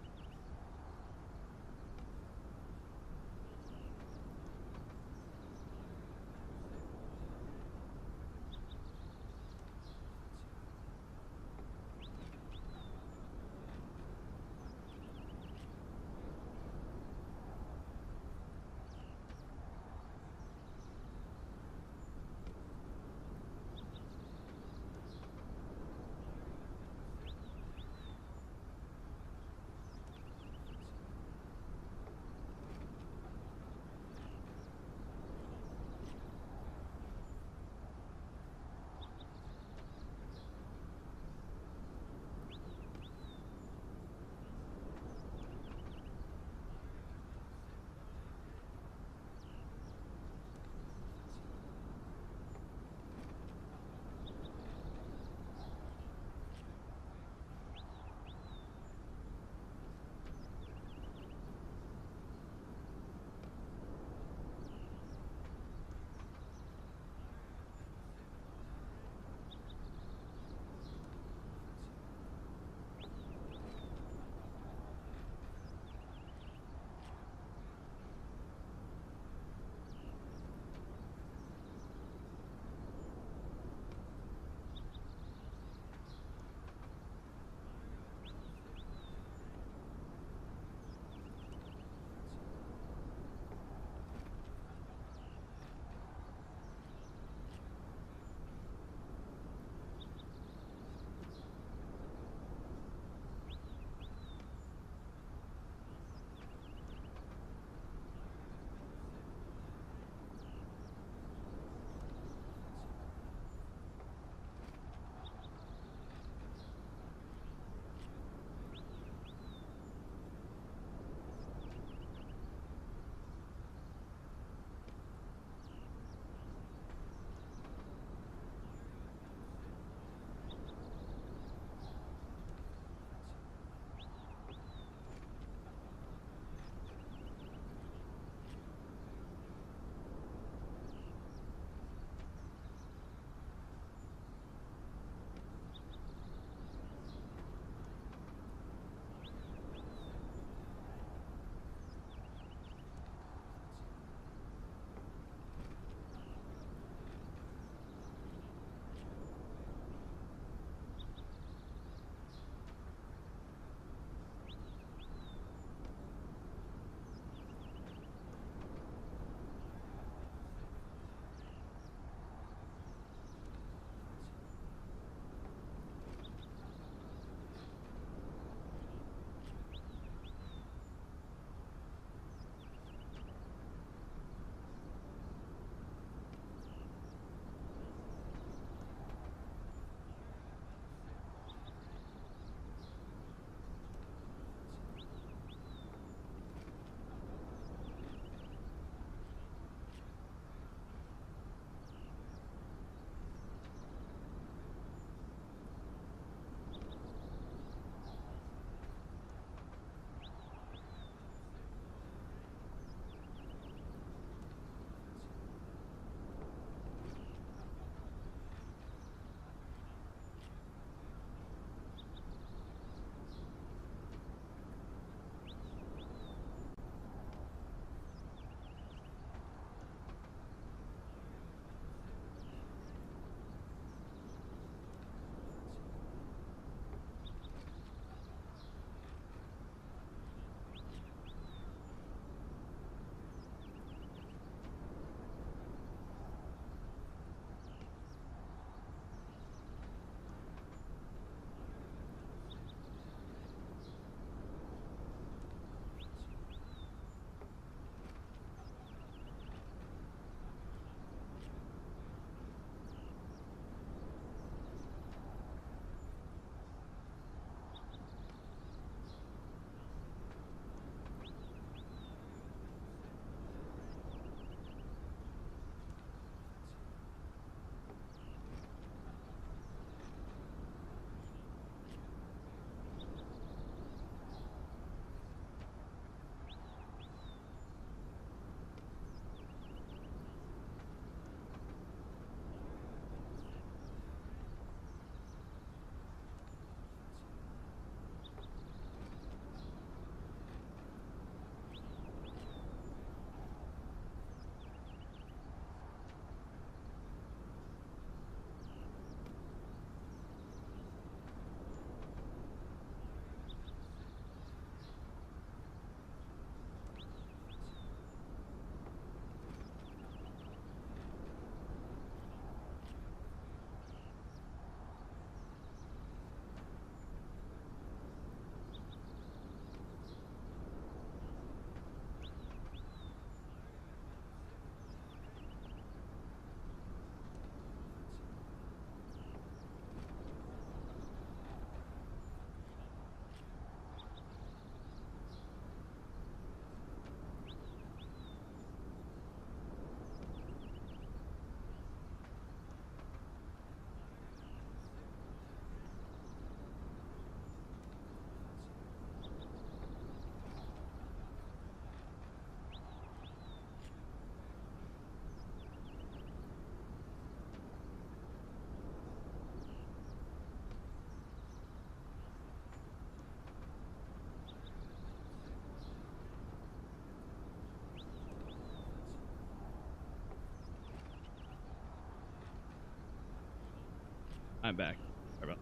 S1: I'm back. Sorry about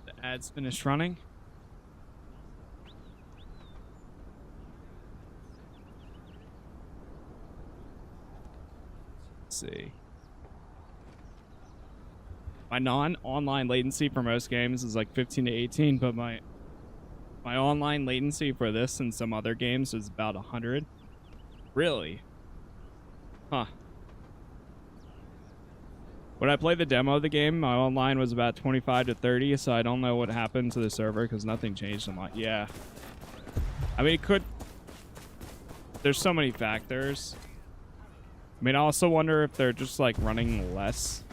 S1: that. The ads finished running. Let's see. My non-online latency for most games is like 15 to 18, but my online latency for this and some other games is about 100. Really? Huh. When I played the demo of the game, my online was about 25 to 30, so I don't know what happened to the server because nothing changed a lot. Yeah. I mean, it could... There's so many factors. I mean, I also wonder if they're just, like, running less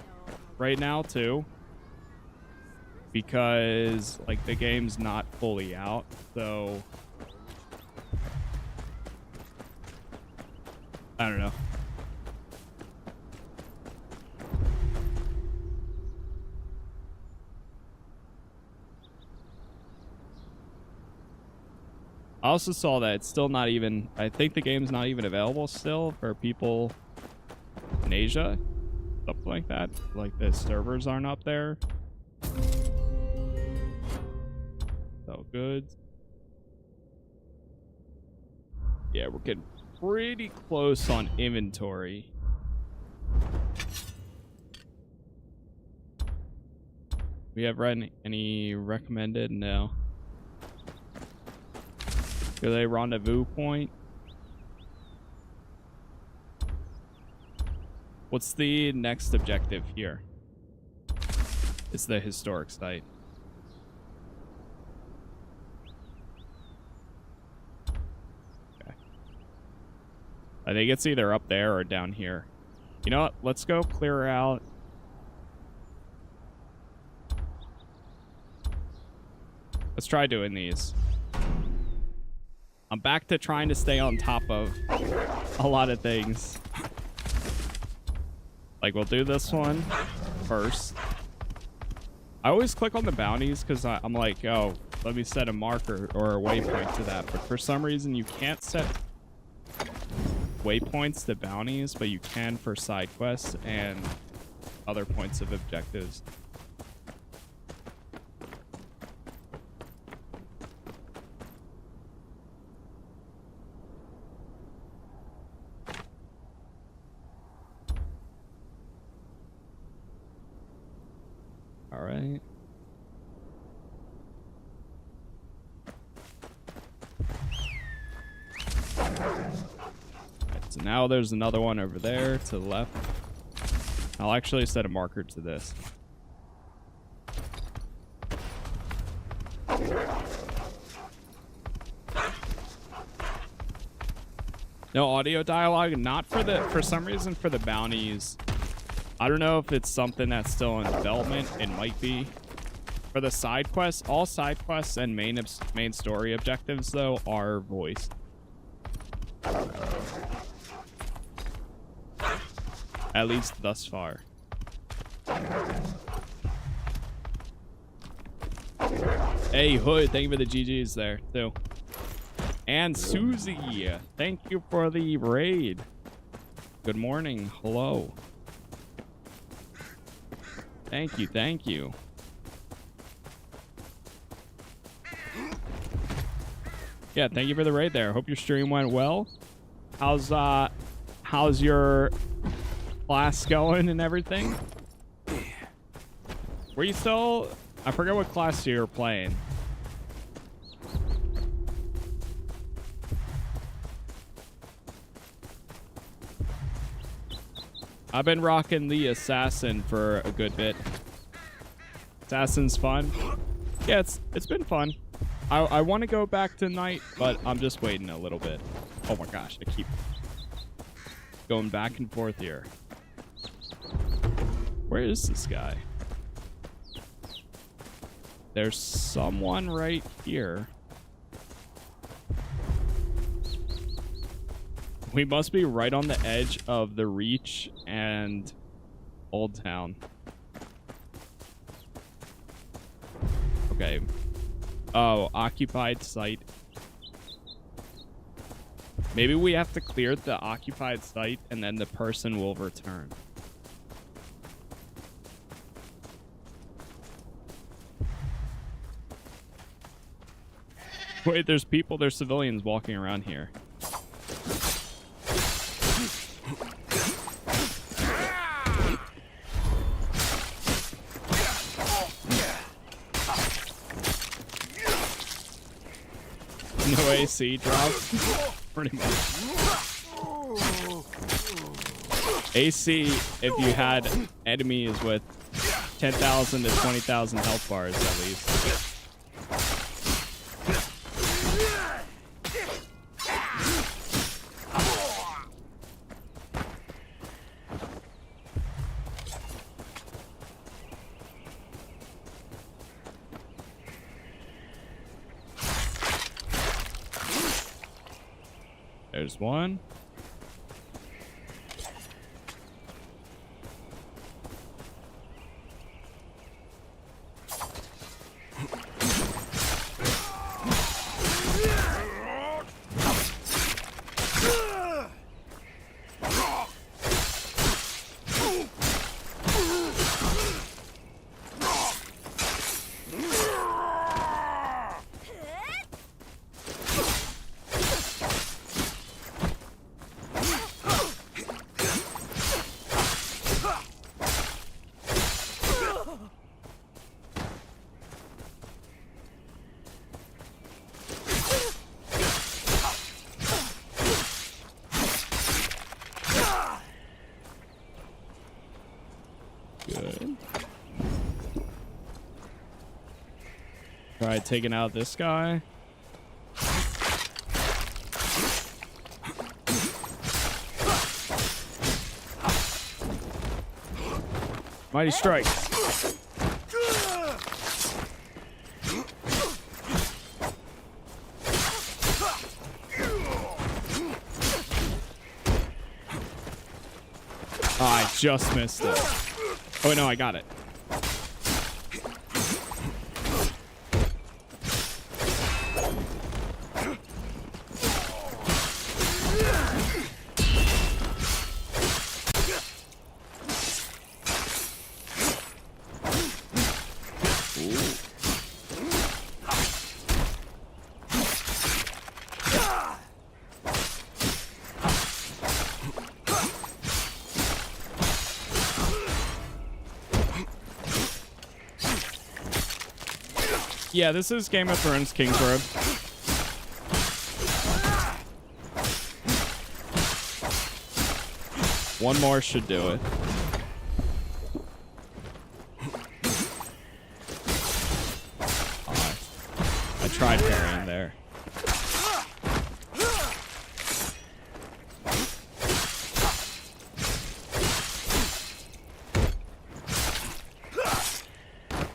S1: right now, too. Because, like, the game's not fully out, so... I don't know. I also saw that it's still not even... I think the game's not even available still for people in Asia. Something like that. Like, the servers aren't up there. So good. Yeah, we're getting pretty close on inventory. We have any recommended? No. Go to a rendezvous point. What's the next objective here? It's the historic site. Okay. I think it's either up there or down here. You know what? Let's go clear out. Let's try doing these. I'm back to trying to stay on top of a lot of things. Like, we'll do this one first. I always click on the bounties because I'm like, oh, let me set a marker or a waypoint to that. But for some reason, you can't set waypoints to bounties, but you can for side quests and other points of objectives. All right. So now there's another one over there to the left. I'll actually set a marker to this. No audio dialogue, not for the, for some reason for the bounties. I don't know if it's something that's still in development. It might be. For the side quests, all side quests and main story objectives, though, are voiced. At least thus far. Hey, Hood, thank you for the GGs there, too. And Susie, thank you for the raid. Good morning. Hello. Thank you, thank you. Yeah, thank you for the raid there. Hope your stream went well. How's your class going and everything? Were you still... I forget what class you were playing. I've been rocking the Assassin for a good bit. Assassin's fun. Yeah, it's been fun. I want to go back to Knight, but I'm just waiting a little bit. Oh my gosh, I keep going back and forth here. Where is this guy? There's someone right here. We must be right on the edge of the Reach and Oldtown. Okay. Oh, occupied site. Maybe we have to clear the occupied site and then the person will return. Wait, there's civilians walking around here. No AC drops. Pretty much. AC, if you had enemies with 10,000 to 20,000 health bars at least. There's one. Good. Try taking out this guy. Mighty strike. Oh, I just missed it. Oh, no, I got it. Yeah, this is Game of Thrones Kingsroad. One more should do it. I tried parrying there.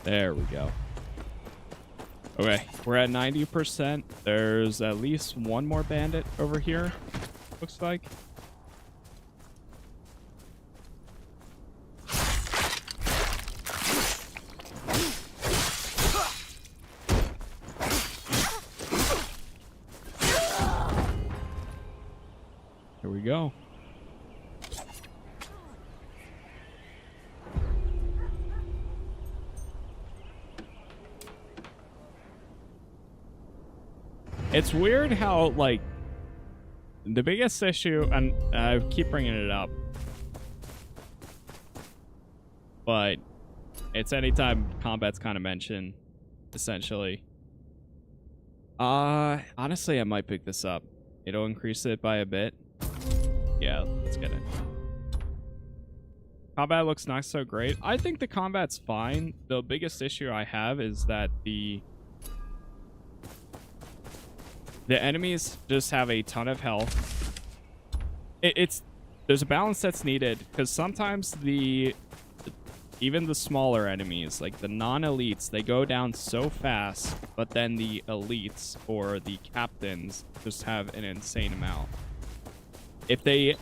S1: There we go. Okay, we're at 90%. There's at least one more bandit over here, looks like. Here we go. It's weird how, like, the biggest issue, and I keep bringing it up, but it's anytime combat's kind of mentioned, essentially. Honestly, I might pick this up. It'll increase it by a bit. Yeah, let's get it. Combat looks not so great. I think the combat's fine. The biggest issue I have is that the enemies just have a ton of health. There's a balance that's needed, because sometimes even the smaller enemies, like the non-elites, they go down so fast, but then the elites or the captains just have an insane amount. If they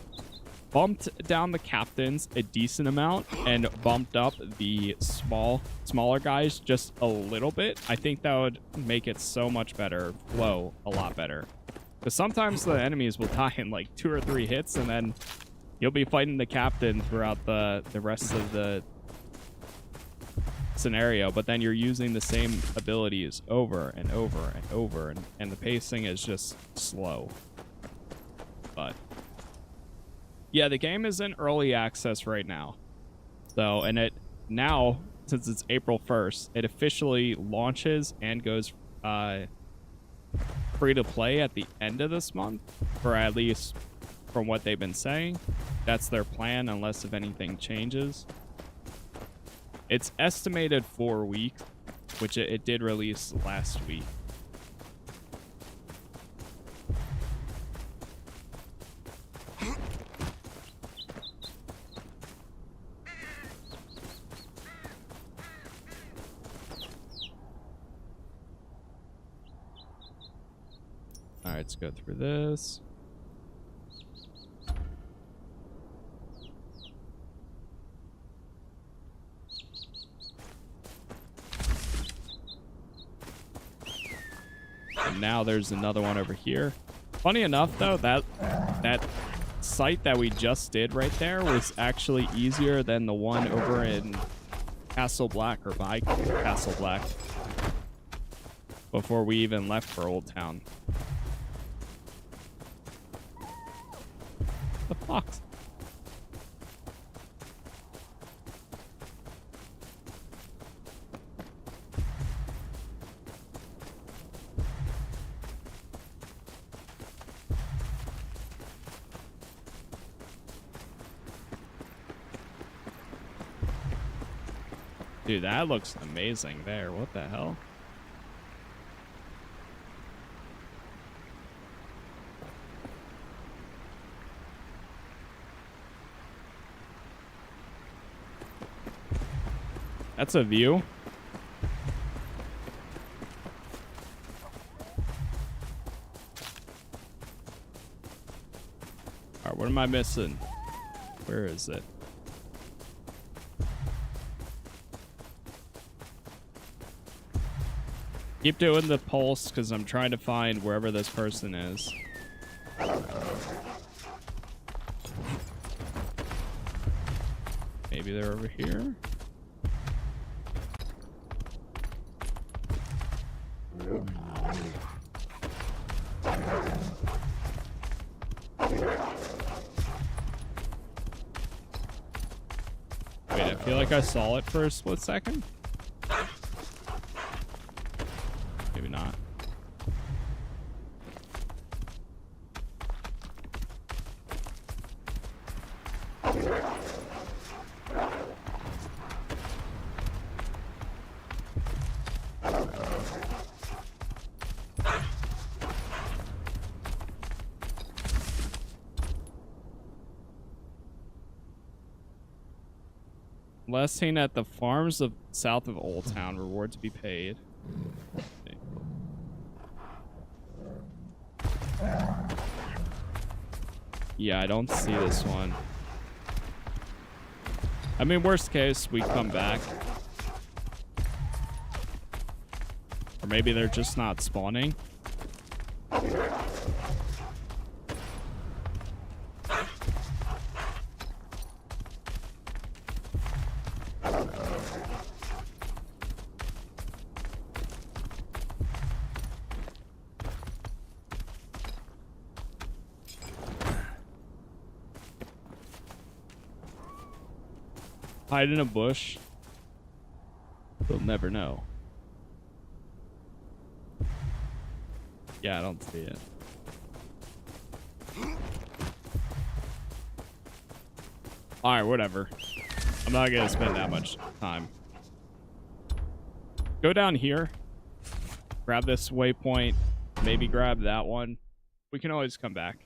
S1: bumped down the captains a decent amount and bumped up the smaller guys just a little bit, I think that would make it so much better, flow a lot better. Because sometimes the enemies will die in like 2 or 3 hits, and then you'll be fighting the captain throughout the rest of the scenario, but then you're using the same abilities over and over and over, and the pacing is just slow. But yeah, the game is in early access right now. So, and it now, since it's April 1st, it officially launches and goes free to play at the end of this month, or at least from what they've been saying. That's their plan, unless if anything changes. It's estimated 4 weeks, which it did release last week. All right, let's go through this. And now there's another one over here. Funny enough, though, that site that we just did right there was actually easier than the one over in Castle Black, or by Castle Black, before we even left for Oldtown. The fox. Dude, that looks amazing there. What the hell? That's a view. All right, what am I missing? Where is it? Keep doing the pulse because I'm trying to find wherever this person is. Maybe they're over here. Wait, I feel like I saw it for a split second. Maybe not. Last seen at the farms of south of Oldtown. Reward to be paid. Yeah, I don't see this one. I mean, worst case, we come back. Or maybe they're just not spawning. Hide in a bush. They'll never know. Yeah, I don't see it. Alright, whatever. I'm not gonna spend that much time. Go down here. Grab this waypoint. Maybe grab that one. We can always come back.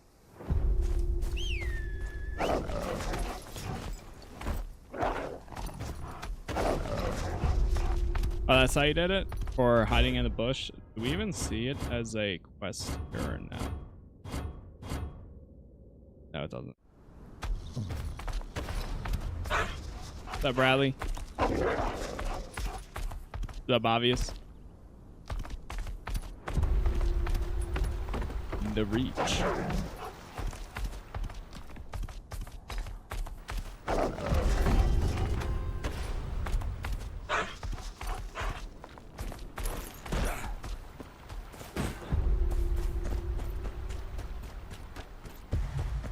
S1: Oh, that's how you did it? For hiding in the bush? Do we even see it as a quest or no? No, it doesn't. What's up, Bradley? What's up, Obvious? within the reach.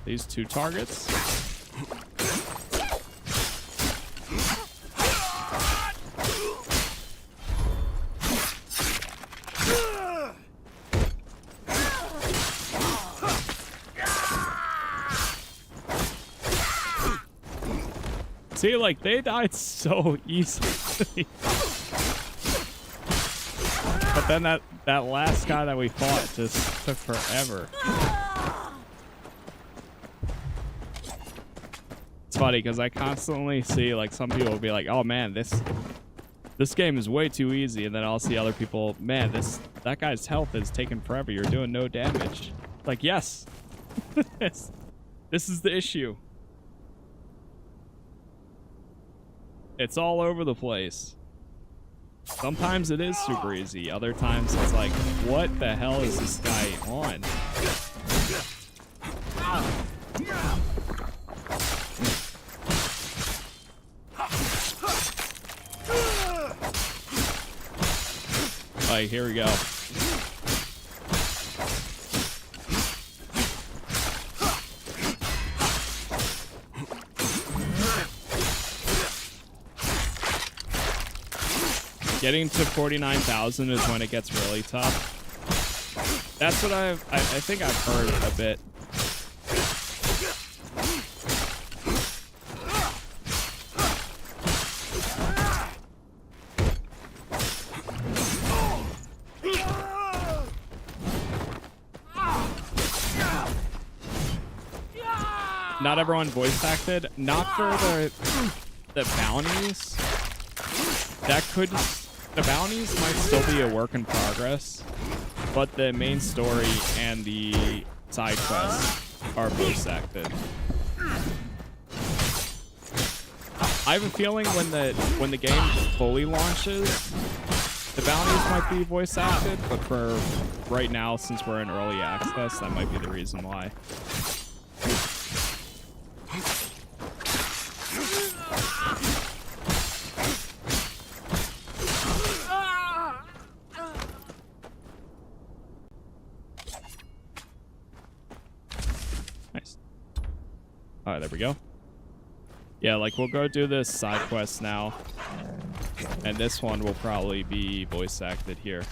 S1: These 2 targets. See, like, they died so easily. But then that last guy that we fought just took forever. It's funny because I constantly see, like, some people will be like, oh man, this game is way too easy, and then I'll see other people, man, that guy's health is taking forever, you're doing no damage. Like, yes. this is the issue. It's all over the place. Sometimes it is super easy. Other times it's like, what the hell is this guy on? Alright, here we go. Getting to 49,000 is when it gets really tough. That's what I think I've heard a bit. Not everyone voice acted. Not for the bounties. The bounties might still be a work in progress, but the main story and the side quests are voice acted. I have a feeling when the game fully launches, the bounties might be voice acted, but for right now, since we're in early access, that might be the reason why. All right, there we go. Yeah, like, we'll go do this side quest now. And this one will probably be voice acted here.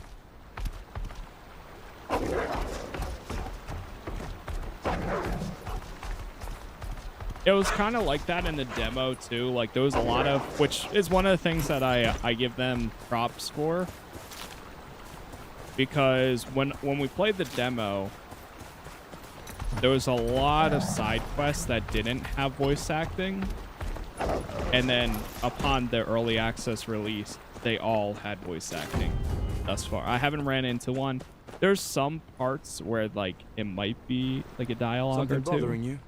S1: It was kind of like that in the demo, too. Like, there was a lot of... Which is one of the things that I give them props for. Because when we played the demo... There was a lot of side quests that didn't have voice acting. And then upon the early access release, they all had voice acting thus far. I haven't ran into one. There's some parts where, like, it might be like a dialogue or two.
S2: Something bothering you?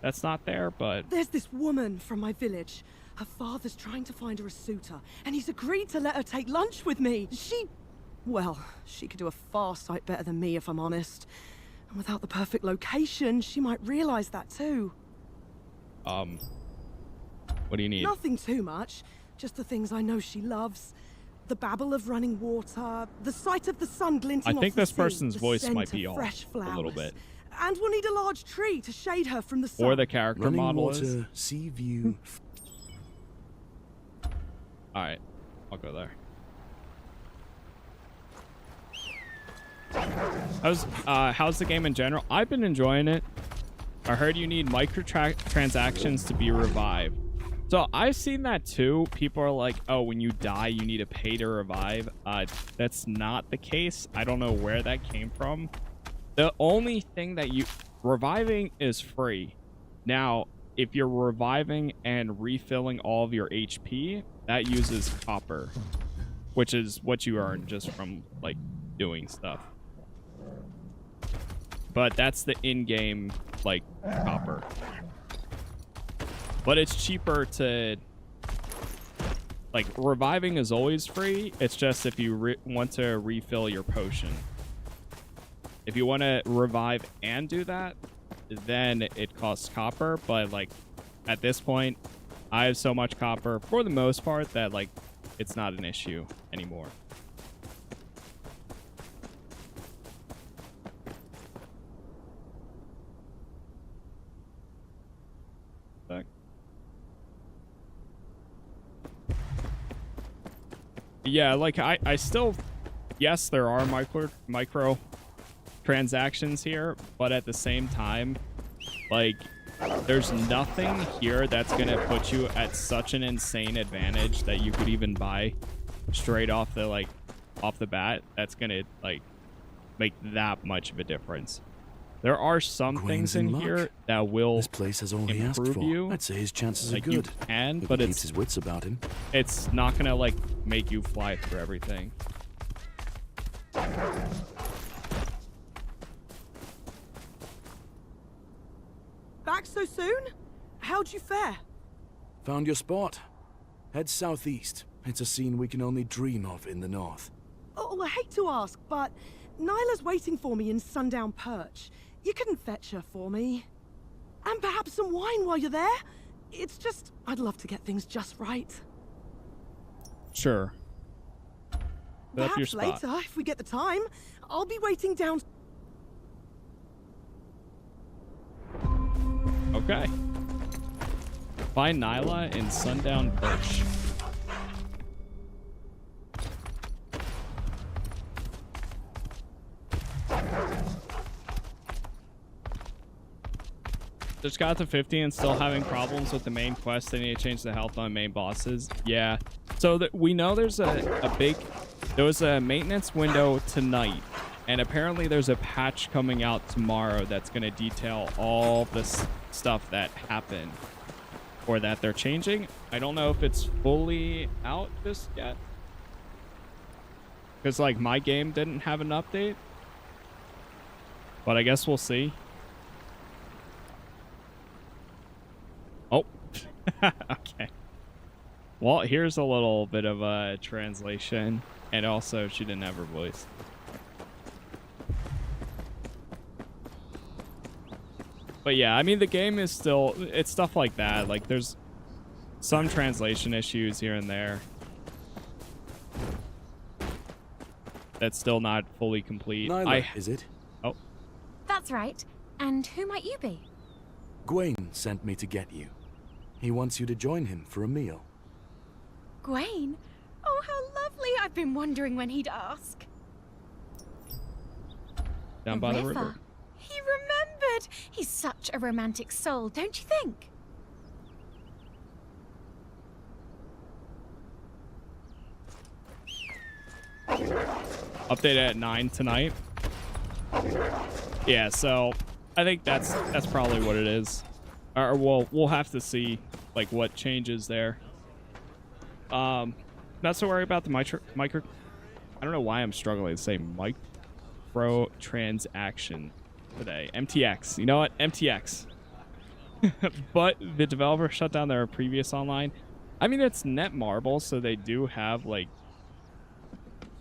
S1: That's not there, but...
S16: There's this woman from my village. Her father's trying to find her a suitor, and he's agreed to let her take lunch with me. Well, she could do a far sight better than me, if I'm honest. And without the perfect location, she might realize that too.
S1: What do you need?
S16: Nothing too much. Just the things I know she loves. The babble of running water, the sight of the sun glinting off
S1: I think
S16: the
S1: this
S16: sea,
S1: person's
S16: the
S1: voice
S16: scent
S1: might be
S16: of
S1: off
S16: fresh flowers.
S1: a little bit.
S16: And we'll need a large tree to shade her from the sun.
S1: Or the character
S2: Running
S1: model
S2: water,
S1: is.
S2: sea view.
S1: All right, I'll go there. How's the game in general? I've been enjoying it. I heard you need microtransactions to be revived. So I've seen that too. People are like, oh, when you die, you need to pay to revive. That's not the case. I don't know where that came from. The only thing that reviving is free. Now, if you're reviving and refilling all of your HP, that uses copper, which is what you earn just from, like, doing stuff. But that's the in-game, like, copper. But it's cheaper to... Like, reviving is always free. It's just if you want to refill your potion. If you want to revive and do that, then it costs copper. But like at this point, I have so much copper for the most part that like it's not an issue anymore. Yeah, like I still, yes, there are micro transactions here, but at the same time, like there's nothing here that's gonna put you at such an insane advantage that you could even buy straight off the bat. That's gonna like make that much of a difference. There are some things in here that will
S2: This place has all he asked
S1: improve
S2: for.
S1: you.
S2: I'd say his chances are
S1: Like,
S2: good.
S1: you can,
S2: If
S1: but
S2: he keeps
S1: it's
S2: his wits about him.
S1: It's not gonna like make you fly through everything.
S16: Back so soon? How'd you fare?
S2: Found your spot. Head southeast. It's a scene we can only dream of in the north.
S16: Oh, I hate to ask, but Nyla's waiting for me in Sundown Perch. You couldn't fetch her for me. And perhaps some wine while you're there? It's just, I'd love to get things just right.
S1: Sure. That's your
S16: Perhaps
S1: spot.
S16: later, if we get the time. I'll be waiting down...
S1: Okay. Find Nyla in Sundown Perch. Just got to 50 and still having problems with the main quest. They need to change the health on main bosses. Yeah. So we know there's there was a maintenance window tonight, and apparently there's a patch coming out tomorrow that's going to detail all this stuff that happened or that they're changing. I don't know if it's fully out just yet, because like my game didn't have an update, but I guess we'll see. Oh, okay. Well, here's a little bit of a translation, and also she didn't have her voice. But yeah, I mean, the game is still, it's stuff like that. Like, there's some translation issues here and there. That's still not fully complete.
S2: Nyla, is it?
S1: Oh.
S17: That's right. And who might you be?
S2: Gwaine sent me to get you. He wants you to join him for a meal.
S17: Gwaine? Oh, how lovely. I've been wondering when he'd ask.
S1: Down by the river.
S17: He remembered. He's such a romantic soul, don't you think?
S1: Update at 9 tonight. Yeah, so I think that's probably what it is. Or we'll have to see like what changes there. Not so worry about the micro. I don't know why I'm struggling to say micro transaction today. MTX. You know what? MTX. But the developer shut down their previous online. I mean, it's Netmarble, so they do have like,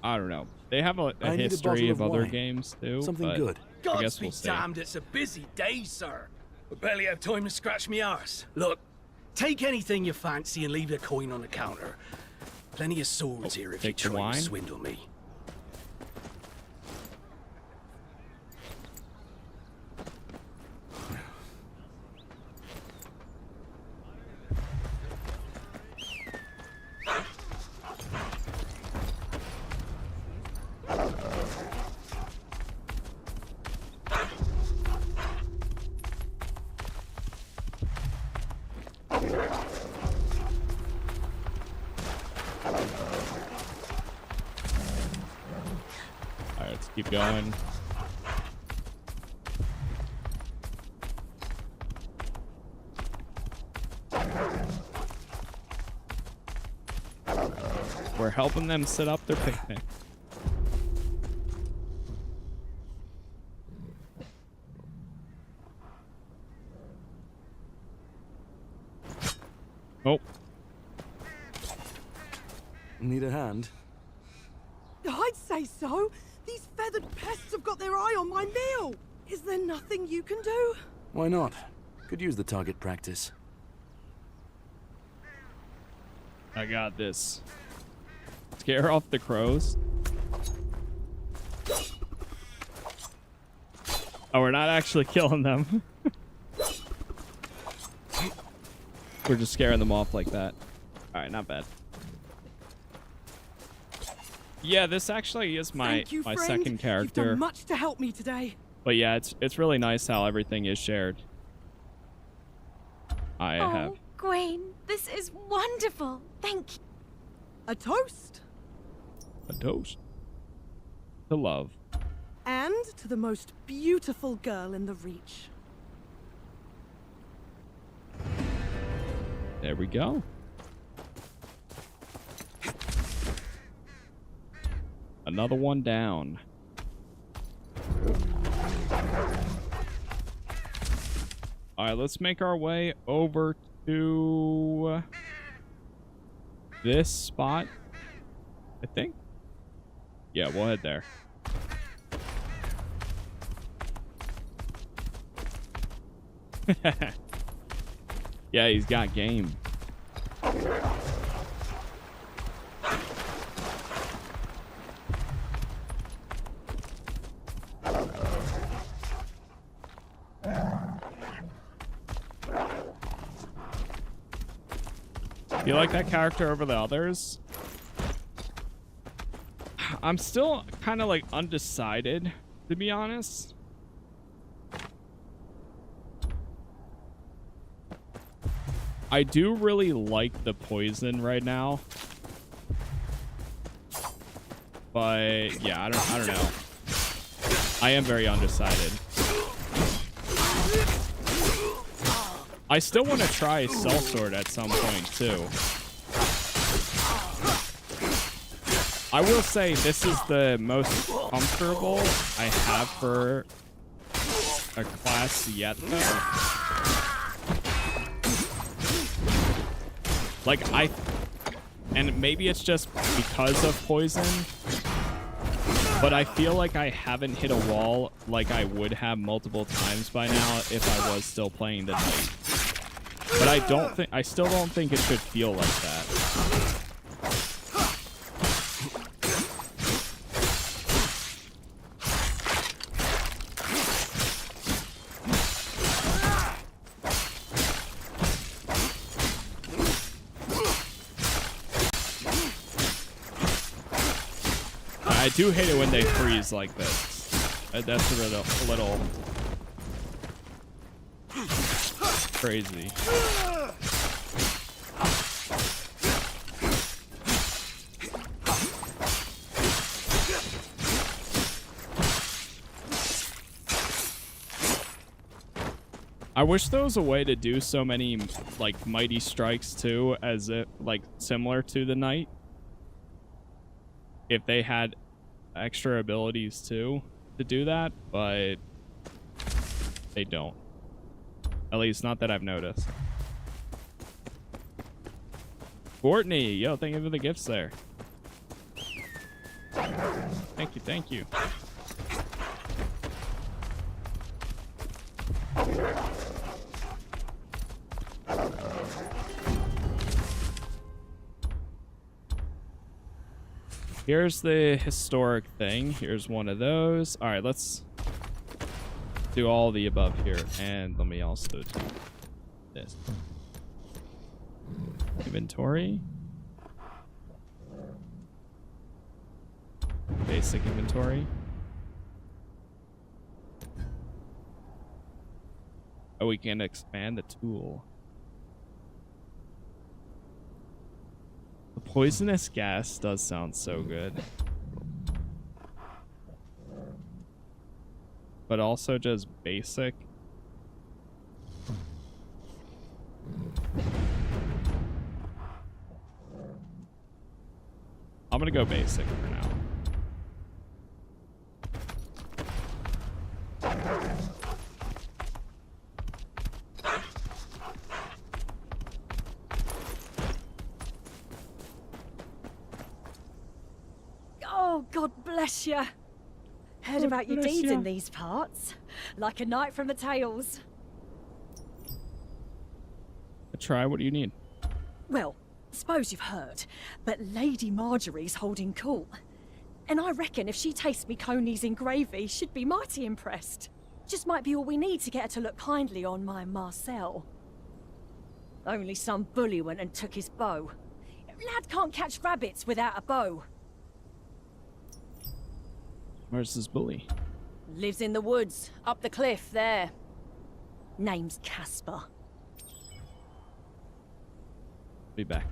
S1: I don't know. They have a history of other games too.
S2: Something
S1: but
S2: good.
S1: I guess
S10: Gods
S1: we'll
S10: be
S1: see.
S10: damned, it's a busy day, sir. We barely have time to scratch me arse. Look, take anything you fancy and leave the coin on the counter. Plenty of swords here if you
S1: take the
S10: try
S1: wine?
S10: to swindle me.
S1: Alright, let's keep going. We're helping them set up their picnic. Oh.
S2: Need a hand?
S16: I'd say so. These swear the pests have got their eye on my meal. Is there nothing you can do?
S2: Why not? Could use the target practice.
S1: I got this. Scare off the crows. Oh, we're not actually killing them. We're just scaring them off like that. All right, not bad. Yeah, this actually is my
S16: Thank you,
S1: my
S16: friend.
S1: second
S16: You've
S1: character.
S16: done much to help me today.
S1: But yeah, it's really nice how everything is shared. I have
S17: Gwen, this is wonderful. Thank you.
S16: A toast.
S1: a toast to love.
S16: And to the most beautiful girl in the Reach.
S1: There we go. Another one down. All right, let's make our way over to this spot, I think. Yeah, we'll head there. Yeah, he's got game. You like that character over the others? I'm still kind of like undecided, to be honest. I do really like the poison right now. But yeah, I don't know. I am very undecided. I still want to try Sellsword at some point too. I will say this is the most comfortable I have for a class yet though. Like and maybe it's just because of poison, but I feel like I haven't hit a wall like I would have multiple times by now if I was still playing the knight. But I still don't think it should feel like that. I do hate it when they freeze like this. That's a little crazy. I wish there was a way to do so many like mighty strikes too, as it like similar to the knight. If they had extra abilities too to do that, but they don't. At least not that I've noticed. Courtney, yo, thank you for the gifts there. Thank you, thank you. Here's the historic thing. Here's one of those. All right, let's do all the above here. And let me also do this. Inventory. Basic inventory. Oh, we can expand the tool. The poisonous gas does sound so good. But also just basic. I'm gonna go basic for now.
S18: Oh, God bless you. heard about your deeds in these parts. Like a knight from the tales.
S1: Try. What do you need?
S18: Well, suppose you've heard, but Lady Marjorie's holding court. And I reckon if she tastes me conies in gravy, she'd be mighty impressed. Just might be all we need to get her to look kindly on my Marcel. Only some bully went and took his bow. Lad can't catch rabbits without a bow.
S1: Where's this bully?
S18: Lives in the woods, up the cliff there. Name's Casper.
S1: Be back.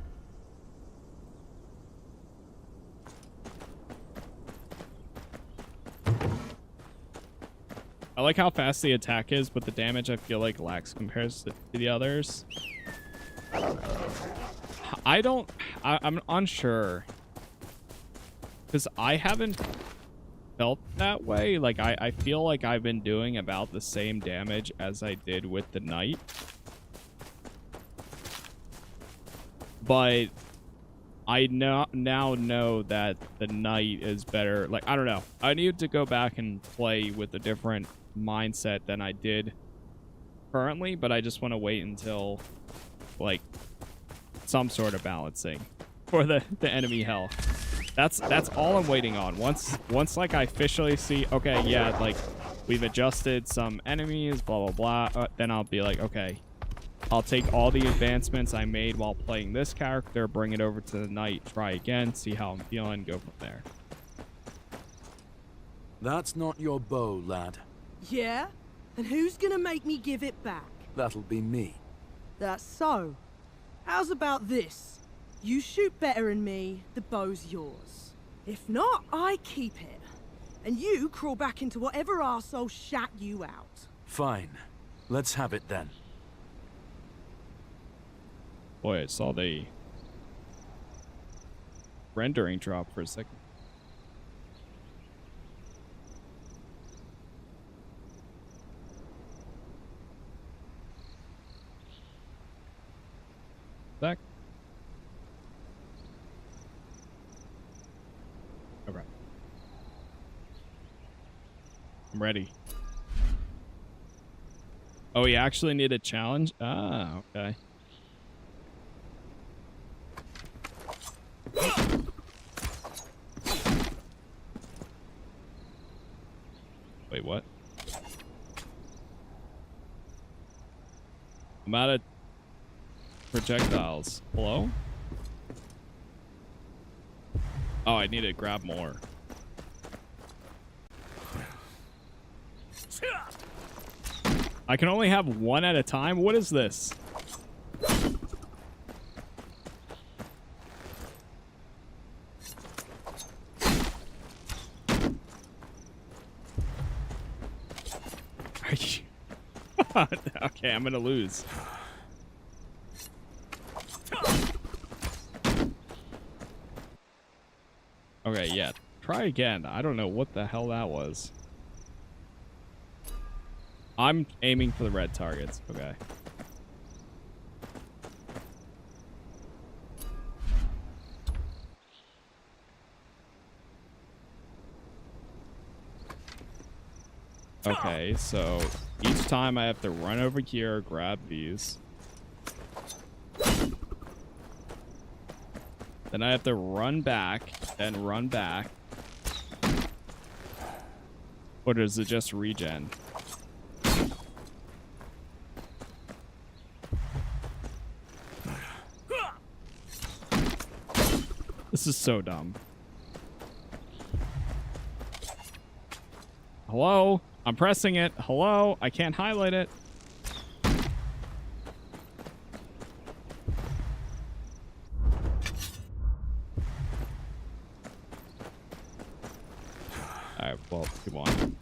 S1: I like how fast the attack is, but the damage I feel like lacks compared to the others. I'm unsure. Because I haven't felt that way. Like, I feel like I've been doing about the same damage as I did with the knight. But I now know that the knight is better. Like, I don't know. I need to go back and play with a different mindset than I did currently, but I just want to wait until, like, some sort of balancing for the enemy health. That's all I'm waiting on. Once like I officially see, okay, yeah, like we've adjusted some enemies, blah blah blah, then I'll be like, okay, I'll take all the advancements I made while playing this character, bring it over to the knight, try again, see how I'm feeling, go from there.
S2: That's not your bow, lad.
S16: Yeah? And who's gonna make me give it back?
S2: That'll be me.
S16: That's so. How's about this? You shoot better than me, the bow's yours. If not, I keep it. And you crawl back into whatever arsehole shat you out.
S2: Fine. Let's have it then.
S1: Boy, I saw the rendering drop for a second. Back. Okay. I'm ready. Oh, you actually need a challenge? Ah, okay. Wait, what? I'm out of projectiles. Hello? Oh, I need to grab more. I can only have one at a time? What is this? Okay, I'm gonna lose. Okay, yeah. Try again. I don't know what the hell that was. I'm aiming for the red targets. Okay. Okay, so each time I have to run over here, grab these. Then I have to run back, then run back. Or does it just regen? This is so dumb. Hello? I'm pressing it. Hello? I can't highlight it. Alright, well, come on.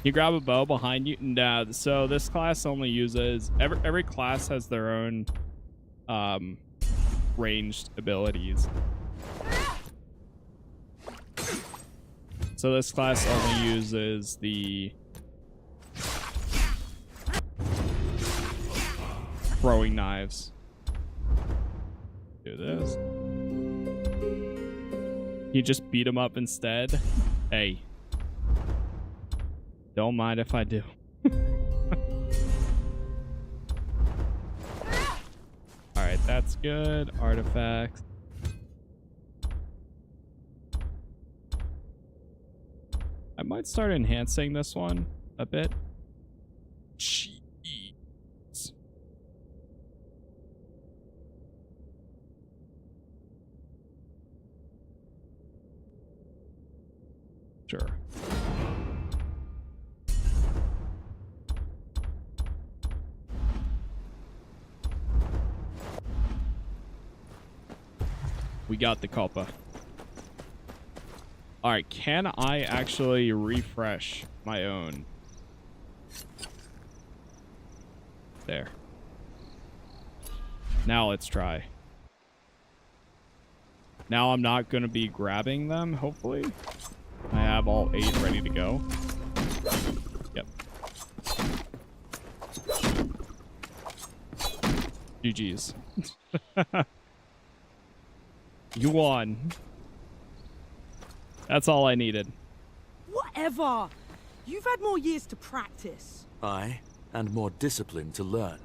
S1: You grab a bow behind you? Nah, so this class only uses... Every class has their own ranged abilities. So this class only uses the throwing knives. Do this. You just beat him up instead? Hey. Don't mind if I do. Alright, that's good. Artifacts. I might start enhancing this one a bit. Jeez. Sure. We got the Culpa. Alright, can I actually refresh my own? There. Now let's try. Now I'm not going to be grabbing them, hopefully. I have all 8 ready to go. Yep. GG's. You won. That's all I needed.
S16: Whatever. You've had more years to practice.
S2: Aye, and more discipline to learn.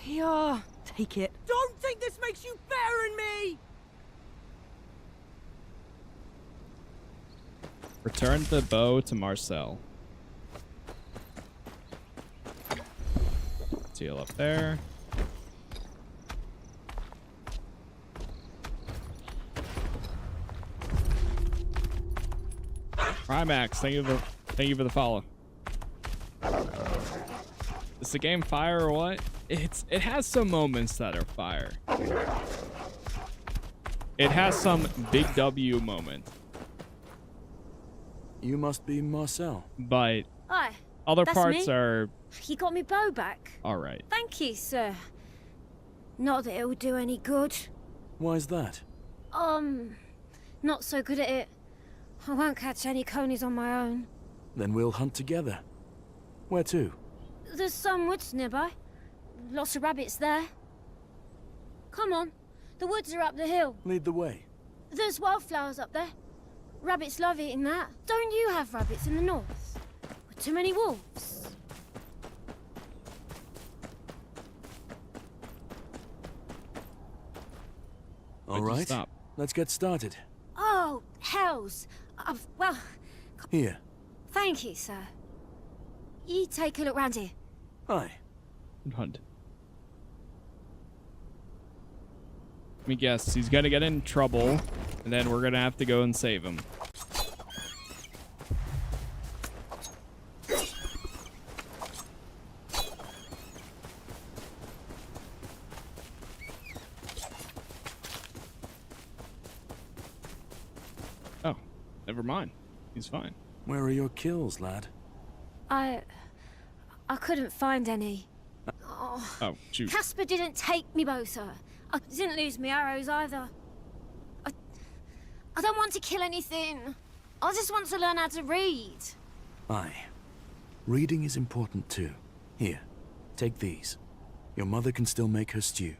S16: Yeah, take it. Don't think this makes you better than me!
S1: Return the bow to Marcel. Seal up there. Primax, thank you for the follow. Is the game fire or what? It has some moments that are fire. It has some big W moments.
S2: You must be Marcel.
S1: But
S17: Hi.
S1: other
S17: That's
S1: parts
S17: me.
S1: are
S17: You got me bow back.
S1: alright.
S17: Thank you, sir. Not that it'll do any good.
S2: Why's that?
S17: Not so good at it. I won't catch any conies on my own.
S2: Then we'll hunt together. Where to?
S17: There's some woods nearby. Lots of rabbits there. Come on. The woods are up the hill.
S2: Lead the way.
S17: There's wildflowers up there. Rabbits love eating that. Don't you have rabbits in the north? With too many wolves?
S2: All right.
S1: Stop.
S2: Let's get started.
S17: Oh, hells. Well,
S2: Here.
S17: thank you, sir. You take a look round here.
S2: Aye.
S1: Hunt. Let me guess. He's gonna get in trouble, and then we're gonna have to go and save him. Oh, never mind. He's fine.
S2: Where are your kills, lad?
S17: I couldn't find any. Oh,
S1: Oh, shoot.
S17: Casper didn't take me bow, sir. I didn't lose my arrows either. I don't want to kill anything. I just want to learn how to read.
S2: Aye. Reading is important too. Here, take these. Your mother can still make her stew.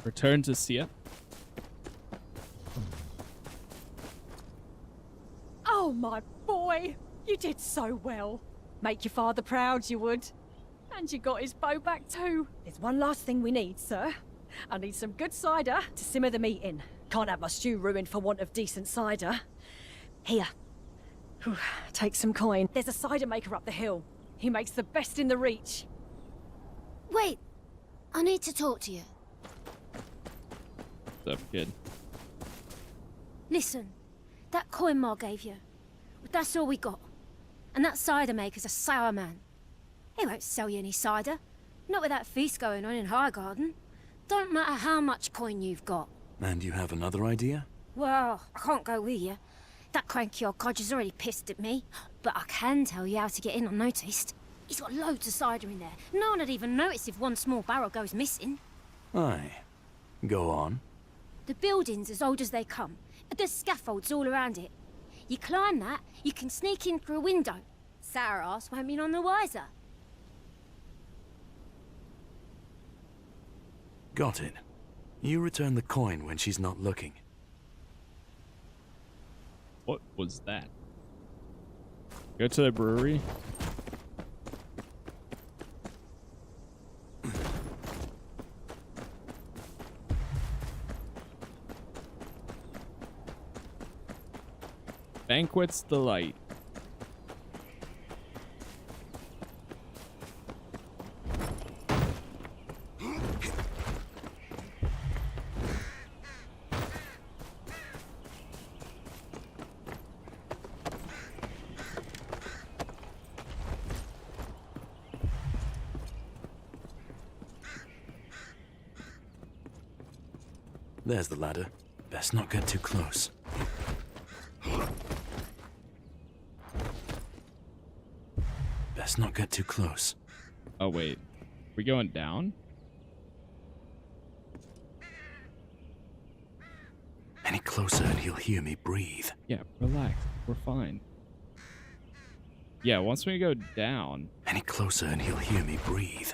S1: Return to Sia.
S18: Oh, my boy. You did so well. Make your father proud, you would. And you got his bow back too. There's one last thing we need, sir. I need some good cider to simmer the meat in. Can't have my stew ruined for want of decent cider. Here. Whew, take some coin. There's a cider maker up the hill. He makes the best in the Reach.
S17: Wait, I need to talk to you.
S1: What's up, kid?
S17: Listen, that coin Ma gave you, that's all we got. And that cider maker's a sour man. He won't sell you any cider. Not with that feast going on in Highgarden. Don't matter how much coin you've got.
S2: And you have another idea?
S17: Well, I can't go with you. That cranky old codger's already pissed at me. But I can tell you how to get in unnoticed. He's got loads of cider in there. No one would even notice if one small barrel goes missing.
S2: Aye. Go on.
S17: The building's as old as they come. There's scaffolds all around it. You climb that, you can sneak in through a window. Sour ass won't be none the wiser.
S2: Got it. You return the coin when she's not looking.
S1: What was that? Go to the brewery. Banquet's Delight.
S2: There's the ladder. Best not get too close. Best not get too close.
S1: Oh, wait. We going down?
S2: Any closer and he'll hear me breathe.
S1: Yeah, relax. We're fine. Yeah, once we go down...
S2: Any closer and he'll hear me breathe.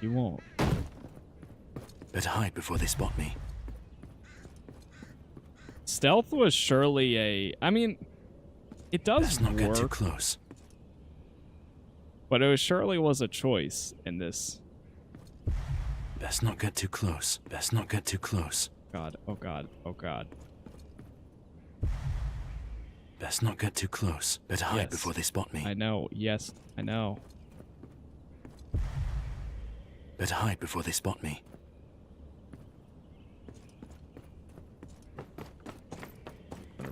S1: You won't.
S2: Better hide before they spot me.
S1: Stealth was surely a... I mean, it does
S2: Best not
S1: work.
S2: get too close.
S1: But it surely was a choice in this.
S2: Best not get too close. Best not get too close.
S1: God, oh god, oh god.
S2: Best not get too close. Better hide before they spot me.
S1: I know, yes, I know.
S2: Better hide before they spot me.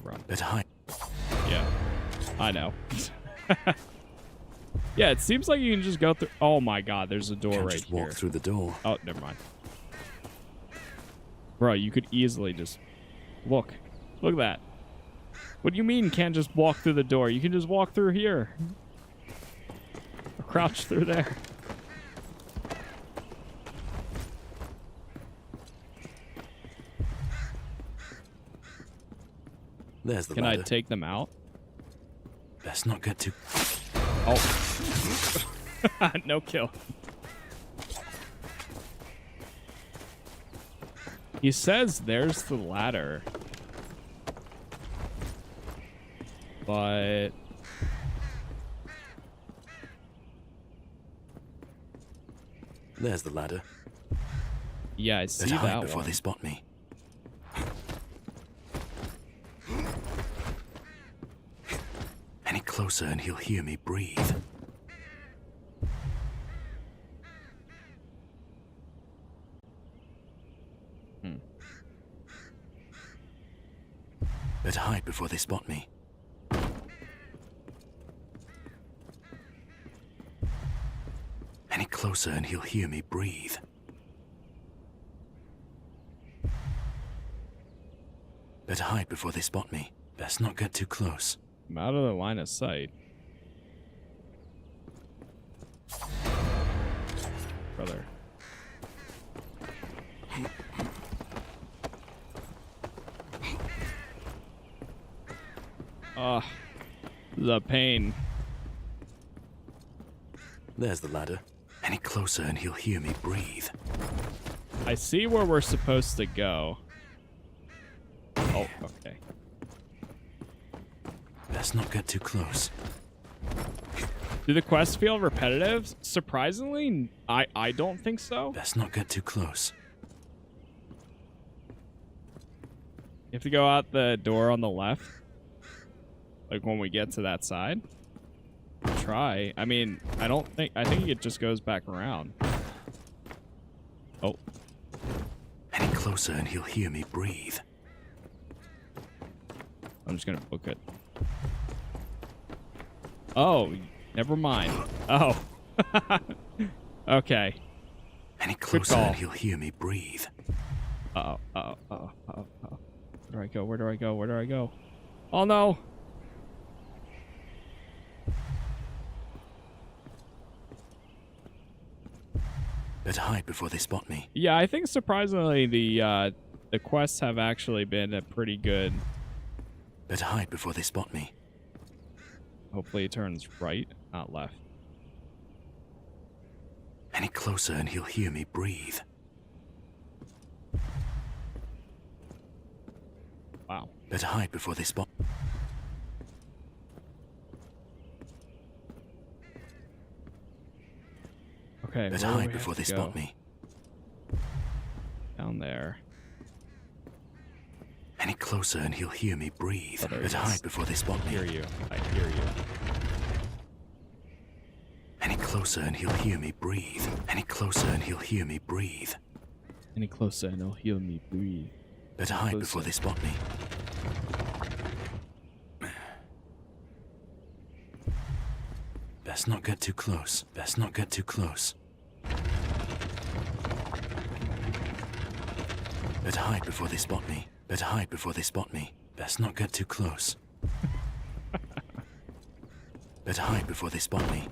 S1: Run.
S2: Better hide.
S1: Yeah, I know. Yeah, it seems like you can just go through. Oh my god, there's a door
S2: Can't
S1: right
S2: just
S1: here.
S2: walk through the door.
S1: Oh, never mind. Bro, you could easily just look. Look at that. What do you mean can't just walk through the door? You can just walk through here. Or crouch through there.
S2: There's the
S1: Can
S2: ladder.
S1: I take them out?
S2: Best not get too...
S1: Oh. No kill. He says there's the ladder. But...
S2: There's the ladder.
S1: Yeah, I see
S2: Better hide
S1: that
S2: before
S1: one.
S2: they spot me. Any closer and he'll hear me breathe. Better hide before they spot me. Any closer and he'll hear me breathe. Better hide before they spot me. Best not get too close.
S1: I'm out of the line of sight. Brother. Ugh. The pain.
S2: There's the ladder. Any closer and he'll hear me breathe.
S1: I see where we're supposed to go. Oh, okay.
S2: Best not get too close.
S1: Do the quests feel repetitive? Surprisingly, I don't think so.
S2: Best not get too close.
S1: You have to go out the door on the left. Like when we get to that side. Try. I mean, I think it just goes back around. Oh.
S2: Any closer and he'll hear me breathe.
S1: I'm just gonna book it. Oh, never mind. Oh. Okay.
S2: Any
S1: Good
S2: closer
S1: call.
S2: and he'll hear me breathe.
S1: Uh-oh, uh-oh, uh-oh, uh-oh, uh-oh. Where do I go? Where do I go? Where do I go? Oh, no.
S2: Better hide before they spot me.
S1: Yeah, I think surprisingly the quests have actually been a pretty good.
S2: Better hide before they spot me.
S1: Hopefully it turns right, not left.
S2: Any closer and he'll hear me breathe.
S1: Wow.
S2: Better hide before they spot.
S1: Okay.
S2: Better hide before they spot me.
S1: Down there.
S2: Any closer and he'll hear me breathe.
S1: Oh,
S2: Better hide before they spot me.
S1: I hear you. I hear you.
S2: Any closer and he'll hear me breathe. Any closer and he'll hear me breathe.
S1: Any closer and he'll hear me breathe.
S2: Better hide before they spot me. Best not get too close. Best not get too close. Better hide before they spot me. Better hide before they spot me. Best not get too close. Better hide before they spot me.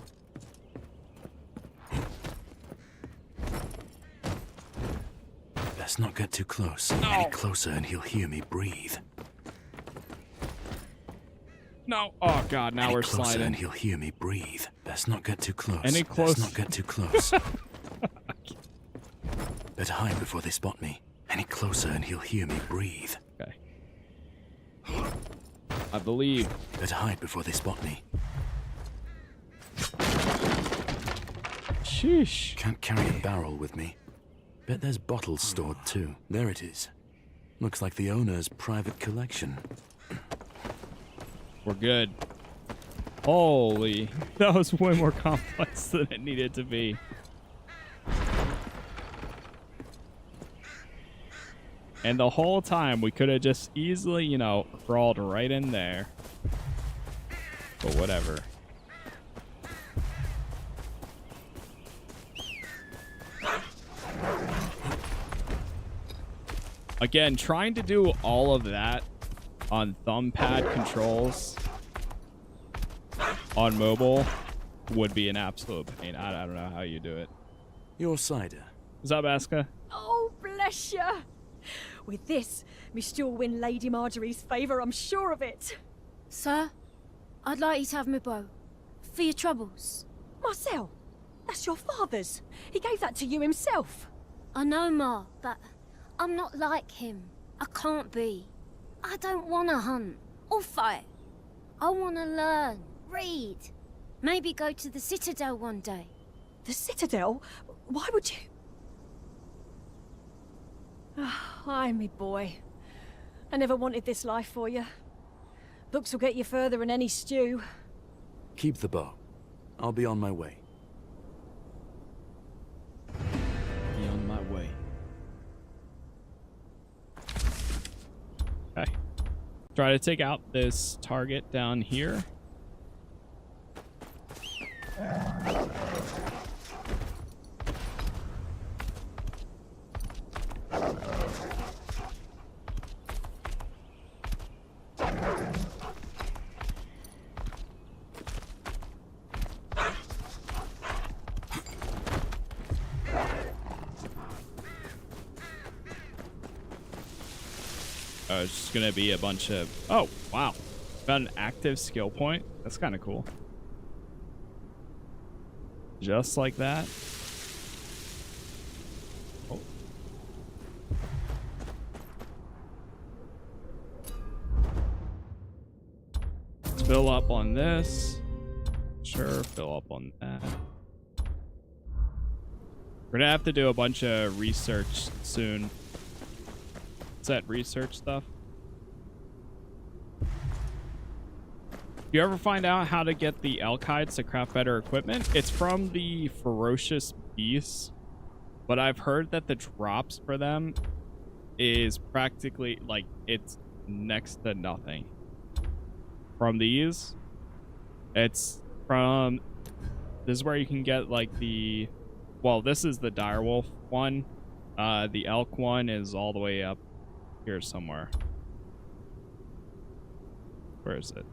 S2: Best not get too close.
S1: No.
S2: Any closer and he'll hear me breathe.
S1: No. Oh god, now
S2: Any
S1: we're
S2: closer
S1: sliding.
S2: and he'll hear me breathe. Best not get too close.
S1: Any close?
S2: Best not get too close. Better hide before they spot me. Any closer and he'll hear me breathe.
S1: Okay. I believe.
S2: Better hide before they spot me.
S1: Sheesh.
S2: Can't carry a barrel with me. Bet there's bottles stored too. There it is. Looks like the owner's private collection.
S1: We're good. Holy. That was way more complex than it needed to be. And the whole time we could have just easily, you know, crawled right in there. But whatever. Again, trying to do all of that on thumb pad controls on mobile would be an absolute pain. I don't know how you do it.
S2: Your cider.
S1: What's up, Aska?
S18: Oh, bless ya! With this, me still win Lady Marjorie's favour, I'm sure of it.
S17: Sir, I'd like you to have my bow. For your troubles.
S18: Marcel, that's your father's. He gave that to you himself.
S17: I know, Ma, but I'm not like him. I can't be. I don't want to hunt or fight. I want to learn, read. Maybe go to the Citadel one day.
S18: The Citadel? Why would you? Aye, me boy. I never wanted this life for you. Books will get you further than any stew.
S2: Keep the bow. I'll be on my way.
S1: Be on my way. Okay. Try to take out this target down here. It's just gonna be a bunch of... Oh, wow. Got an active skill point. That's kind of cool. Just like that. Oh. Let's fill up on this. Sure, fill up on that. We're gonna have to do a bunch of research soon. That research stuff. Do you ever find out how to get the elk hides to craft better equipment? It's from the ferocious beasts, but I've heard that the drops for them is practically like it's next to nothing. From these, it's from this is where you can get like the, well, this is the direwolf one. The elk one is all the way up here somewhere. Where is it?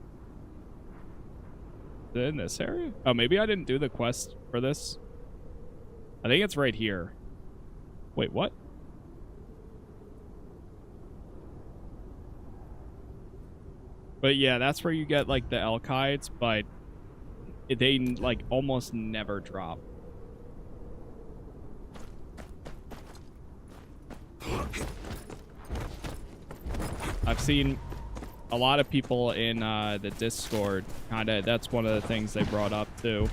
S1: Is it in this area? Oh, maybe I didn't do the quest for this. I think it's right here. Wait, what? But yeah, that's where you get like the elk hides, but they like almost never drop. I've seen a lot of people in the Discord that's one of the things they brought up too,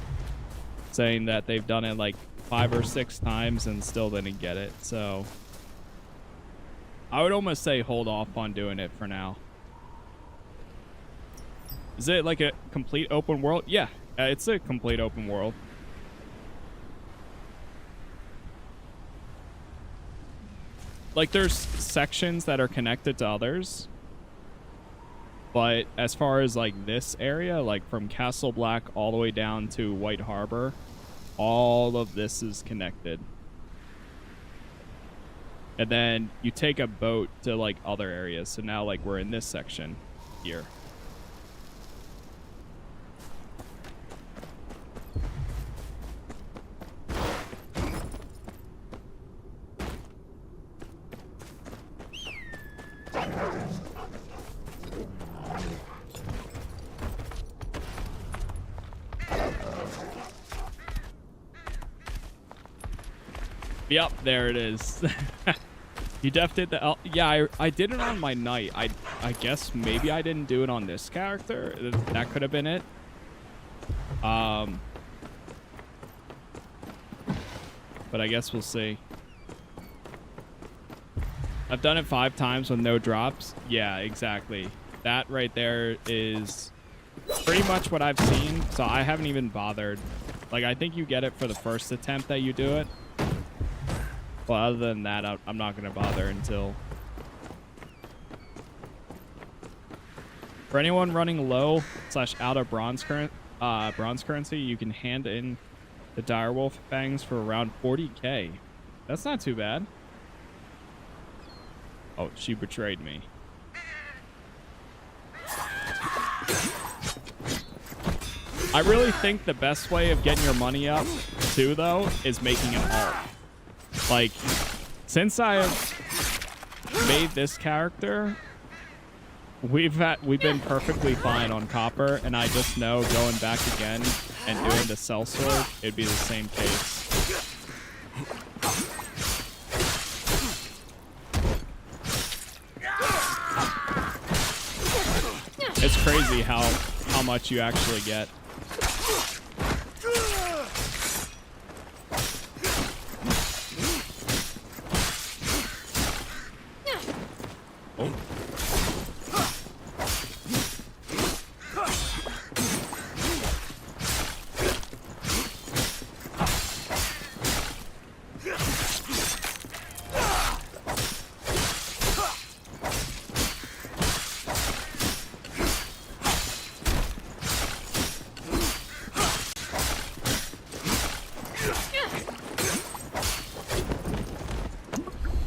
S1: saying that they've done it like 5 or 6 times and still didn't get it. So I would almost say hold off on doing it for now. Is it like a complete open world? Yeah, it's a complete open world. Like there's sections that are connected to others. But as far as like this area, like from Castle Black all the way down to White Harbor, all of this is connected. And then you take a boat to like other areas. So now like we're in this section here. Yep, there it is. You def did the yeah, I did it on my knight. I guess maybe I didn't do it on this character. That could have been it. But I guess we'll see. I've done it 5 times with no drops. Yeah, exactly. That right there is pretty much what I've seen. So I haven't even bothered. Like, I think you get it for the first attempt that you do it. But other than that, I'm not going to bother until... For anyone running low / out of bronze currency, you can hand in the direwolf fangs for around 40k. That's not too bad. Oh, she betrayed me. I really think the best way of getting your money up, too, though, is making an alt. Like, since I have made this character, we've been perfectly fine on copper, and I just know going back again and doing the sellsword, it'd be the same case. It's crazy how much you actually get.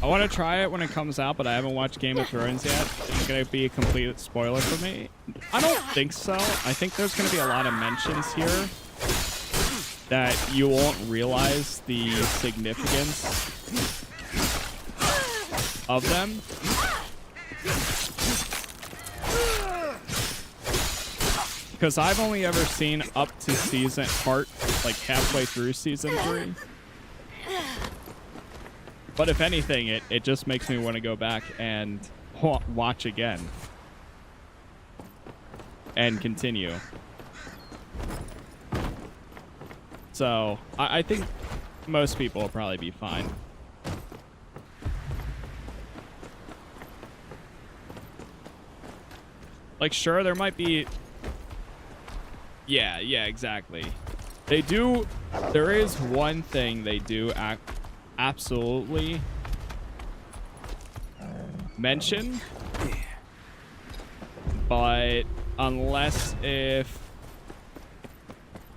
S1: I want to try it when it comes out, but I haven't watched Game of Thrones yet. It's going to be a complete spoiler for me. I don't think so. I think there's going to be a lot of mentions here that you won't realize the significance of them. Because I've only ever seen up to like halfway through season 3. But if anything, it just makes me want to go back and watch again. And continue. So, I think most people will probably be fine. Like, sure, there might be... Yeah, exactly. There is one thing they do absolutely mention, but unless if...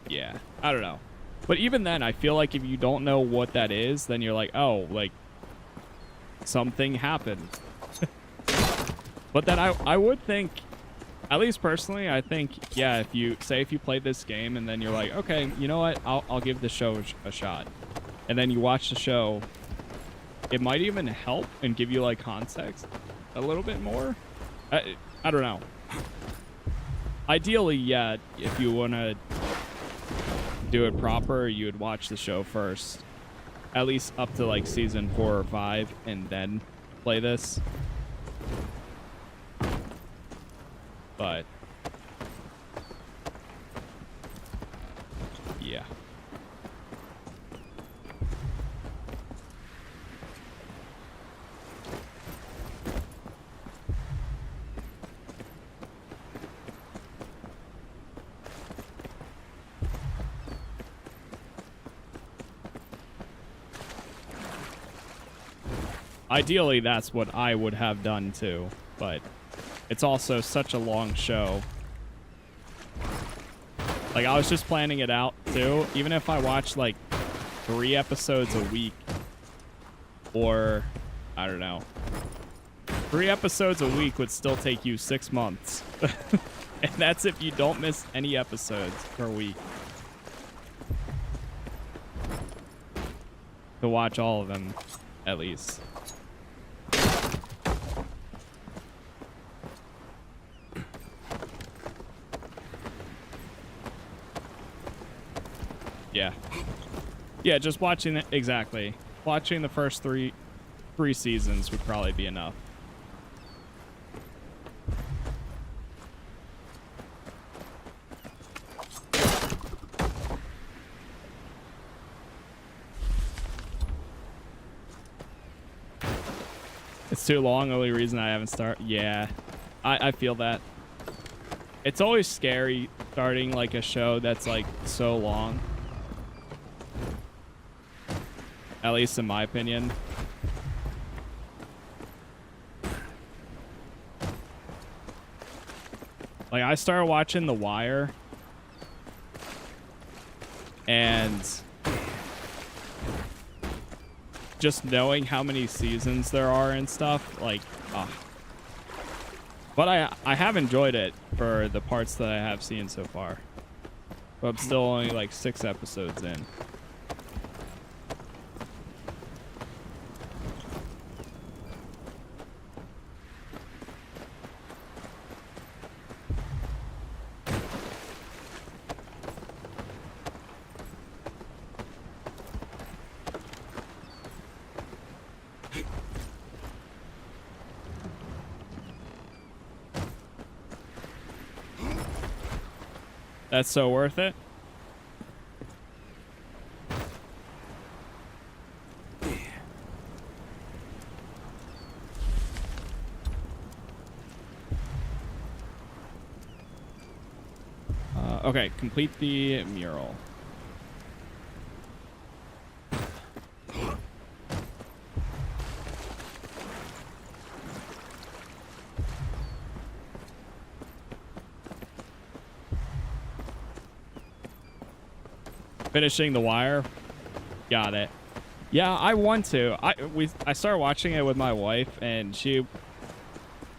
S1: Yeah, I don't know. But even then, I feel like if you don't know what that is, then you're like, oh, like, something happened. But then I would think, at least personally, I think, yeah, if you played this game and then you're like, okay, you know what, I'll give the show a shot. And then you watch the show, it might even help and give you, like, context a little bit more. I don't know. Ideally, yeah, if you want to do it proper, you would watch the show first. At least up to like season 4 or 5, and then play this. But yeah. Ideally, that's what I would have done too, but it's also such a long show. Like, I was just planning it out too. Even if I watched like 3 episodes a week, or I don't know, 3 episodes a week would still take you 6 months. And that's if you don't miss any episodes per week. To watch all of them, at least. Yeah. Yeah, just watching it, exactly. Watching the first three seasons would probably be enough. It's too long, only reason I haven't started. Yeah, I feel that. It's always scary starting like a show that's like so long. At least in my opinion. Like, I started watching The Wire, and just knowing how many seasons there are and stuff, like, but I have enjoyed it for the parts that I have seen so far. But I'm still only like 6 episodes in. That's so worth it. Okay, complete the mural. Finishing The Wire. Got it. Yeah, I want to. I started watching it with my wife, and she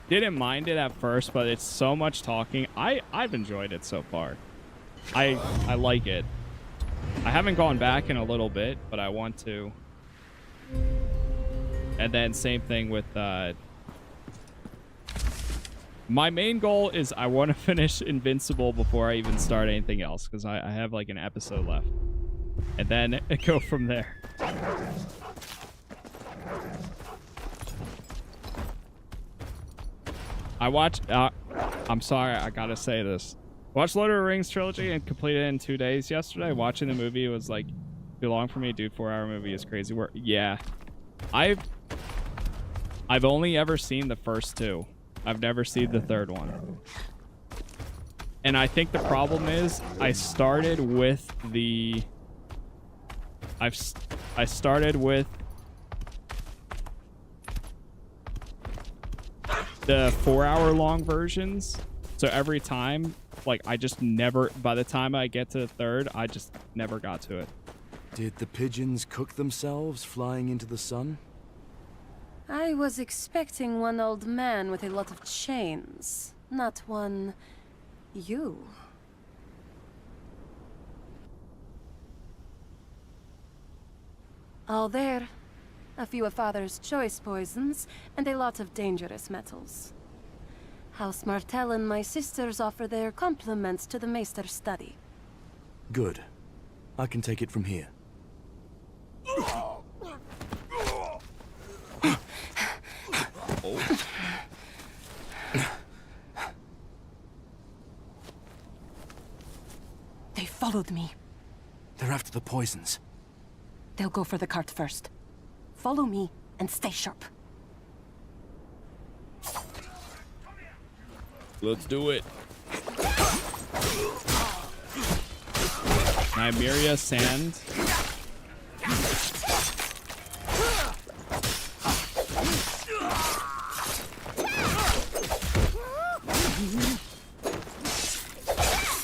S1: didn't mind it at first, but it's so much talking. I've enjoyed it so far. I like it. I haven't gone back in a little bit, but I want to. And then same thing with my main goal is I want to finish Invincible before I even start anything else, because I have like an episode left. And then go from there. I watched... I'm sorry, I gotta say this. Watched Lord of the Rings trilogy and completed it in 2 days yesterday. Watching the movie was like too long for me. Dude, 4-hour movie is crazy work. Yeah. I've only ever seen the first 2. I've never seen the 3rd one. And I think the problem is I started with the... I started with the 4-hour long versions. So every time, like, I just never... By the time I get to the 3rd, I just never got to it.
S2: Did the pigeons cook themselves flying into the sun?
S19: I was expecting one old man with a lot of chains, not one... you. All there. A few of Father's choice poisons, and a lot of dangerous metals. House Martell and my sisters offer their compliments to the Maester's study.
S2: Good. I can take it from here.
S18: They followed me.
S2: They're after the poisons.
S18: They'll go for the cart first. Follow me and stay sharp.
S1: Let's do it. Nymeria sand.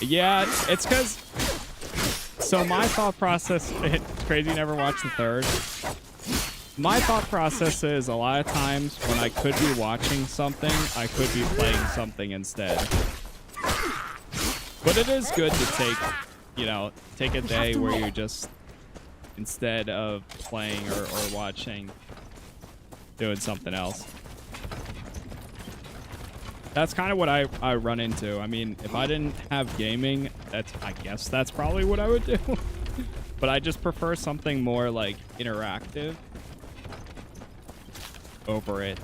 S1: Yeah, it's because... So my thought process... It's crazy you never watched the third. My thought process is a lot of times when I could be watching something, I could be playing something instead. But it is good to take, you know, take a day where you just, instead of playing or watching, doing something else. That's kind of what I run into. I mean, if I didn't have gaming, I guess that's probably what I would do. But I just prefer something more like interactive over it.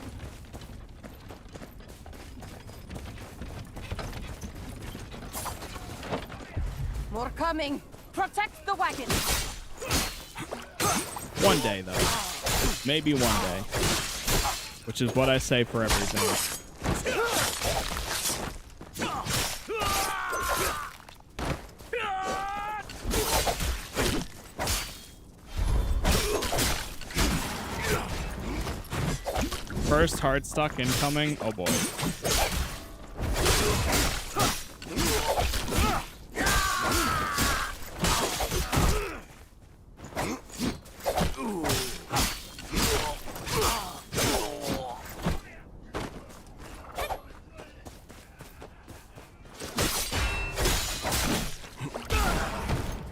S19: More coming. Protect the wagon.
S1: One day, though. Maybe one day. Which is what I say for everything. First hard stuck incoming. Oh boy.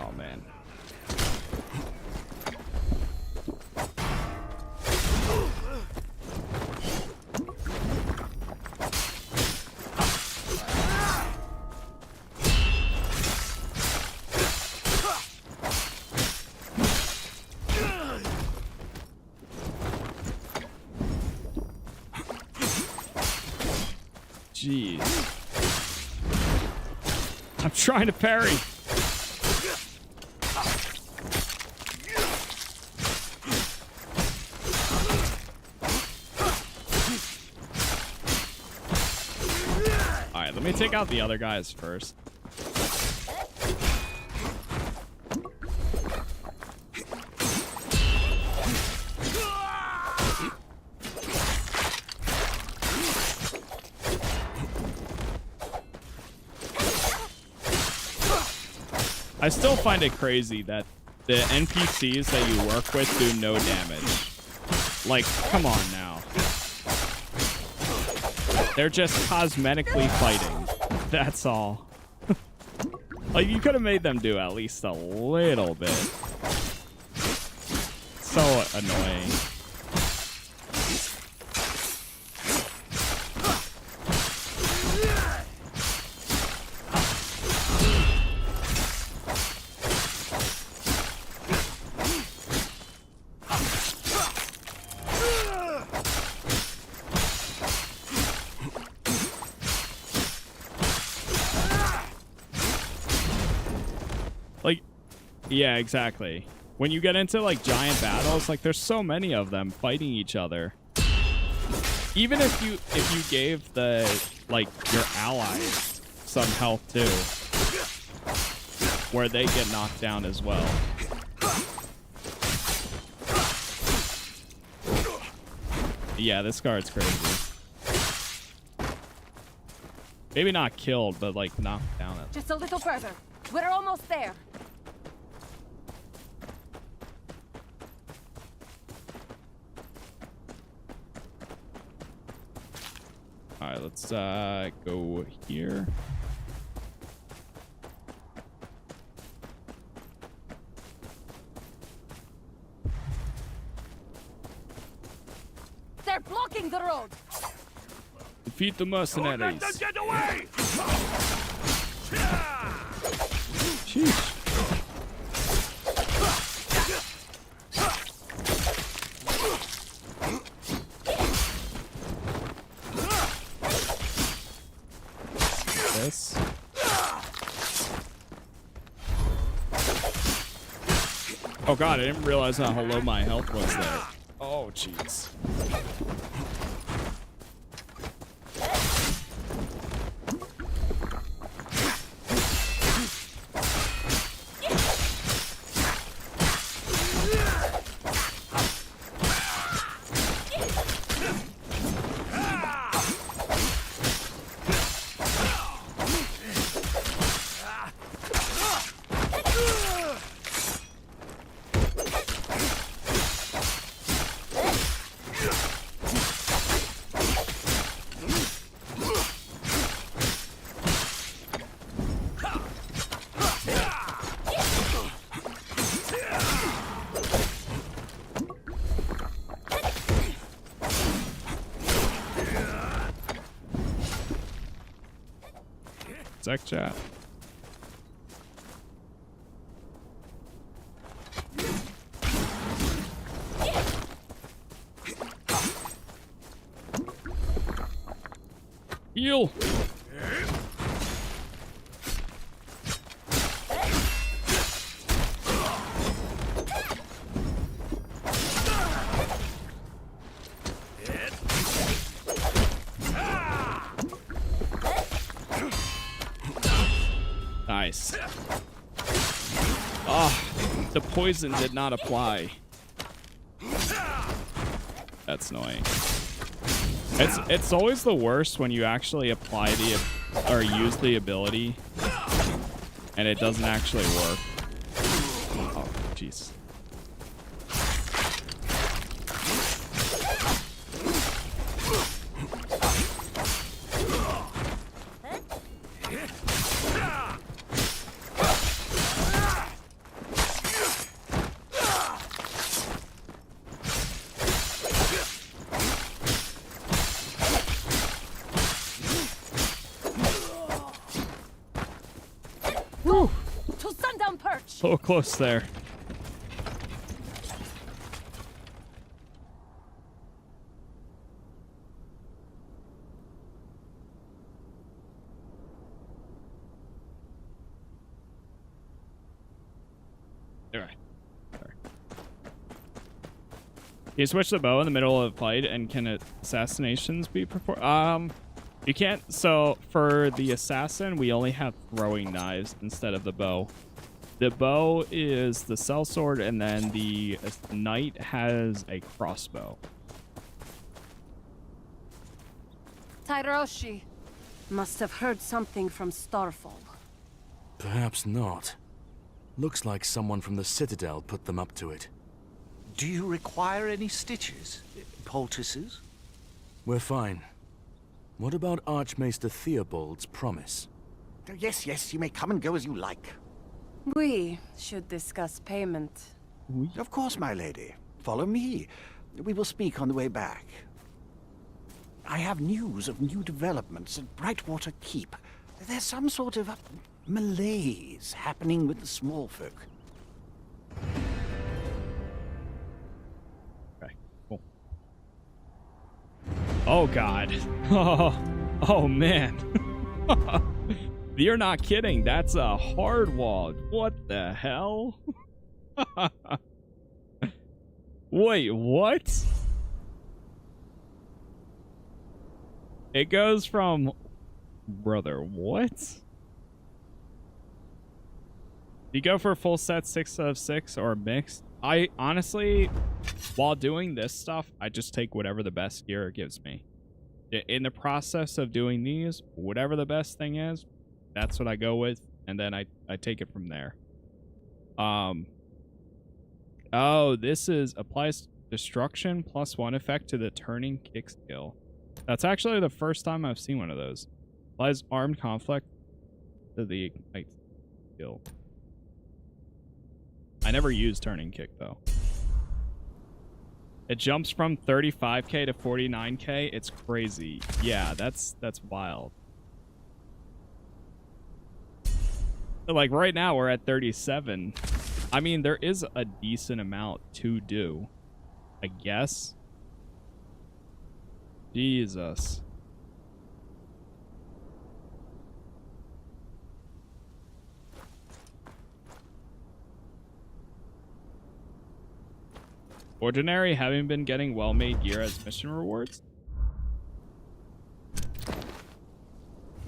S1: Oh man. Jeez. I'm trying to parry. Alright, let me take out the other guys first. I still find it crazy that the NPCs that you work with do no damage. Like, come on now. They're just cosmetically fighting. That's all. Like, you could have made them do at least a little bit. So annoying. Yeah, exactly. When you get into like giant battles, like there's so many of them fighting each other. Even if you gave the like your allies some health too, where they get knocked down as well. Yeah, this guard's crazy. Maybe not killed, but like knocked down.
S19: Just a little further. We're almost there.
S1: All right, let's go here.
S19: They're blocking the road.
S1: Defeat the mercenaries.
S6: Get away!
S1: Sheesh. This. Oh god, I didn't realize how low my health was there. Oh jeez. Sec chat. Heal. Nice. Ah, the poison did not apply. That's annoying. It's always the worst when you actually apply the or use the ability and it doesn't actually work. Oh, jeez. A little close there. All right. Sorry. You switch the bow in the middle of a fight, and can assassinations be performed? You can't. So for the assassin, we only have throwing knives instead of the bow. The bow is the sellsword, and then the knight has a crossbow.
S19: Tyroshi must have heard something from Starfall.
S2: Perhaps not. Looks like someone from the Citadel put them up to it.
S15: Do you require any stitches? Poultices?
S2: We're fine. What about Archmaester Theobald's promise?
S14: Yes, yes, you may come and go as you like.
S19: We should discuss payment.
S14: Of course, my lady. Follow me. We will speak on the way back. I have news of new developments at Brightwater Keep. There's some sort of malaise happening with the small folk.
S1: Okay, cool. Oh, God. Oh man. You're not kidding. That's a hard wall. What the hell? Wait, what? It goes from... Brother, what? You go for a full set 6 of 6 or mixed? I honestly, while doing this stuff, I just take whatever the best gear it gives me. In the process of doing these, whatever the best thing is, that's what I go with, and then I take it from there. Oh, this is applies destruction +1 effect to the turning kick skill. That's actually the first time I've seen one of those. Applies armed conflict to the ignite skill. I never used turning kick though. It jumps from 35k to 49k. It's crazy. Yeah, that's wild. But like right now we're at 37. I mean, there is a decent amount to do, I guess. Jesus. Ordinary having been getting well-made gear as mission rewards?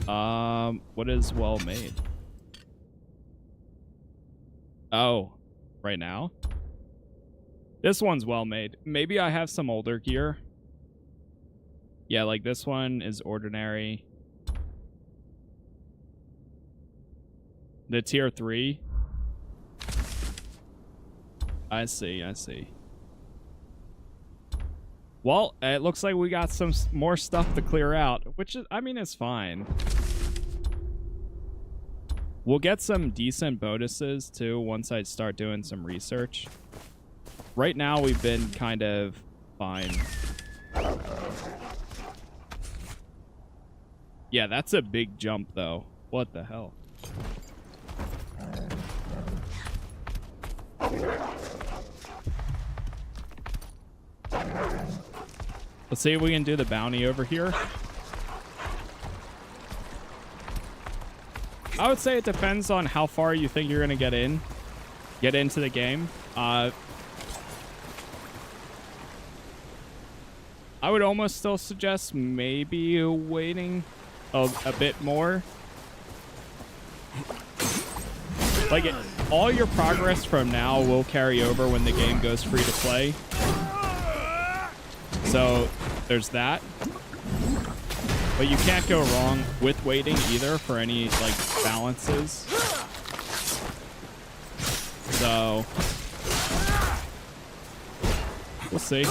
S1: What is well-made? Oh, right now? This one's well-made. Maybe I have some older gear. Yeah, like this one is ordinary. The tier 3. I see, I see. Well, it looks like we got some more stuff to clear out, which is, I mean, it's fine. We'll get some decent bonuses too once I start doing some research. Right now, we've been kind of fine. Yeah, that's a big jump though. What the hell? Let's see if we can do the bounty over here. I would say it depends on how far you think you're going to get into the game. I would almost still suggest maybe waiting a bit more. Like, all your progress from now will carry over when the game goes free to play. So there's that. But you can't go wrong with waiting either for any like balances. So we'll see.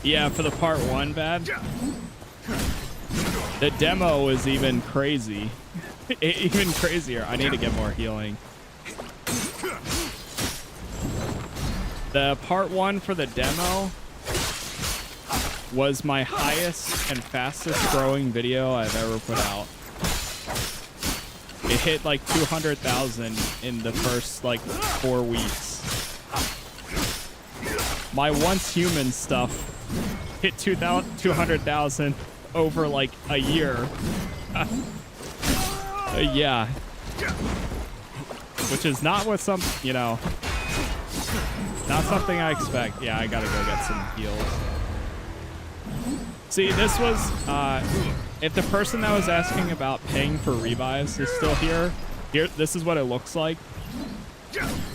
S1: Yeah, for the part 1, bad. The demo is even crazy. Even crazier. I need to get more healing. The part 1 for the demo was my highest and fastest growing video I've ever put out. It hit like 200,000 in the first like 4 weeks. My Once Human stuff hit 200,000 over like a year. Yeah. Which is not what some, you know, not something I expect. Yeah, I gotta go get some heals. See, this was, if the person that was asking about paying for revives is still here, this is what it looks like.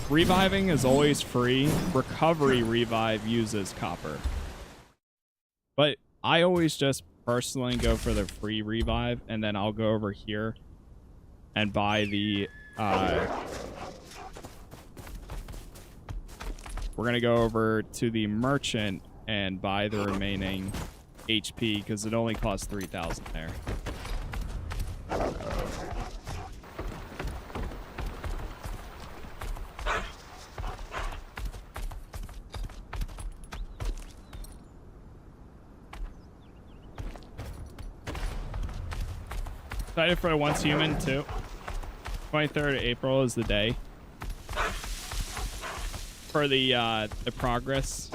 S1: Reviving is always free. Recovery revive uses copper. But I always just personally go for the free revive, and then I'll go over here and buy the we're gonna go over to the merchant and buy the remaining HP because it only costs 3,000 there. Excited for Once Human too. 23rd of April is the day for the progress.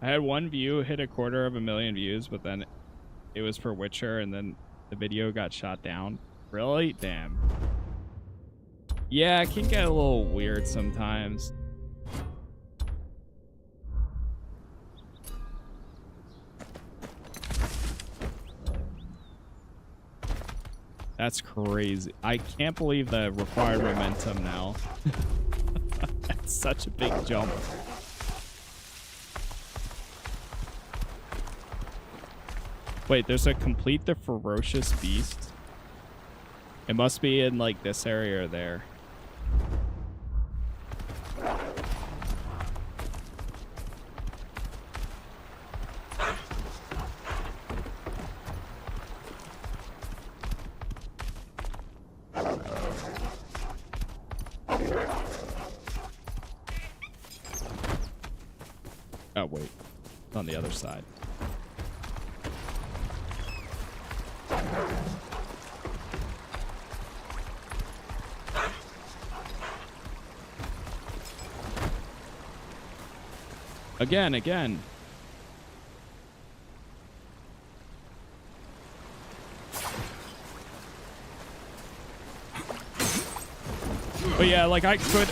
S1: I had one view hit 250,000 views, but then it was for Witcher, and then the video got shot down. Really? Damn. Yeah, it can get a little weird sometimes. That's crazy. I can't believe the required momentum now. That's such a big jump. Wait, there's a complete the ferocious beast. It must be in like this area or there. on the other side. Again. But yeah, like I could,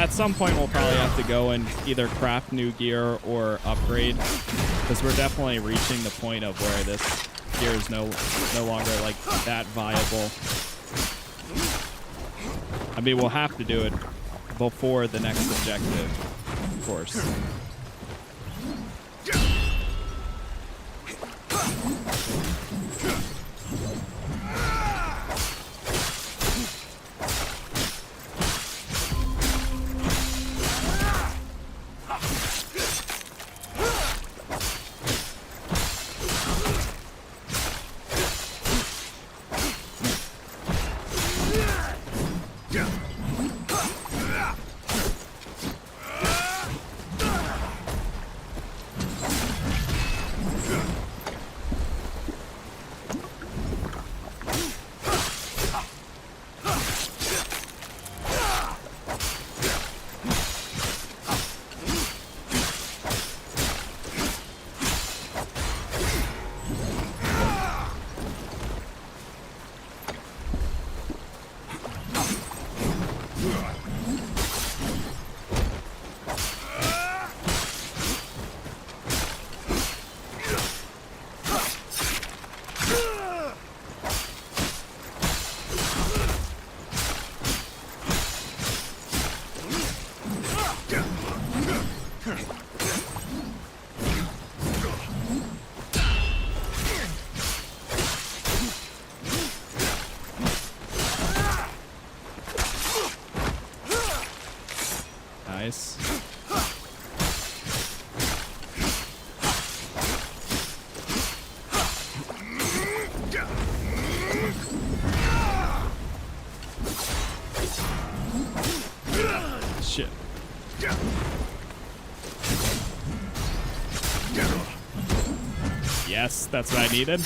S1: at some point we'll probably have to go and either craft new gear or upgrade, because we're definitely reaching the point of where this gear is no longer like that viable. I mean, we'll have to do it before the next objective, of course. Nice. Shit. Yes, that's what I needed.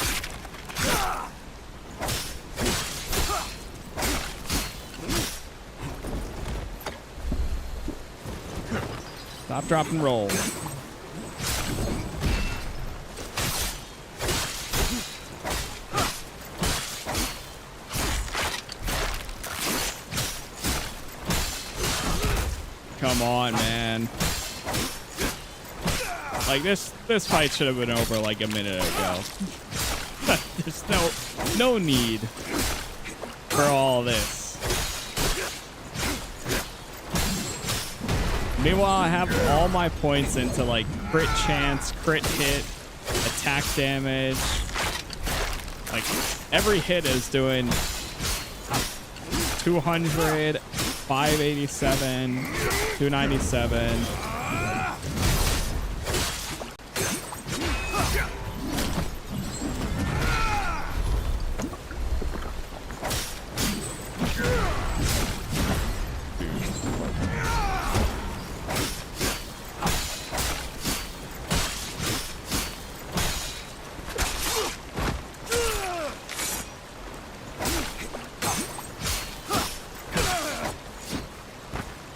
S1: Stop, drop, and roll. Come on, man. Like this fight should have been over like a minute ago. There's no need for all this. Meanwhile, I have all my points into like crit chance, crit hit, attack damage. Like every hit is doing 200, 587, 297.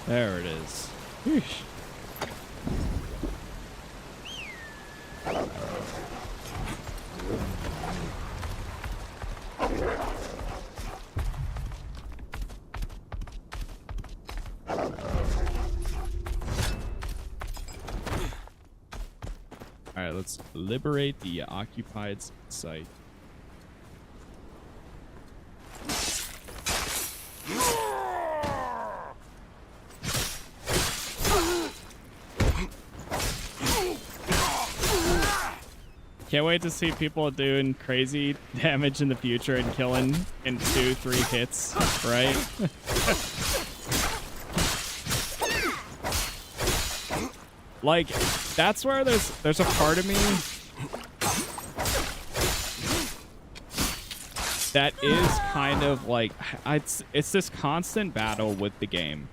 S1: There it is. Wheesh. All right, let's liberate the occupied site. Can't wait to see people doing crazy damage in the future and killing in 2-3 hits, right? Like, that's where there's a part of me that is kind of like, it's this constant battle with the game.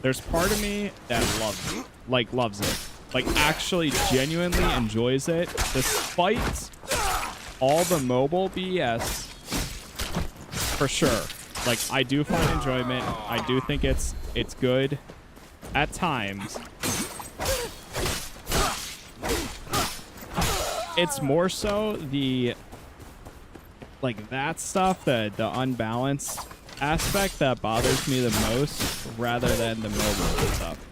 S1: There's part of me that loves it. like actually genuinely enjoys it, despite all the mobile BS, for sure. Like, I do find enjoyment. I do think it's good at times. It's more so the, like, that stuff, the unbalanced aspect that bothers me the most rather than the mobile stuff.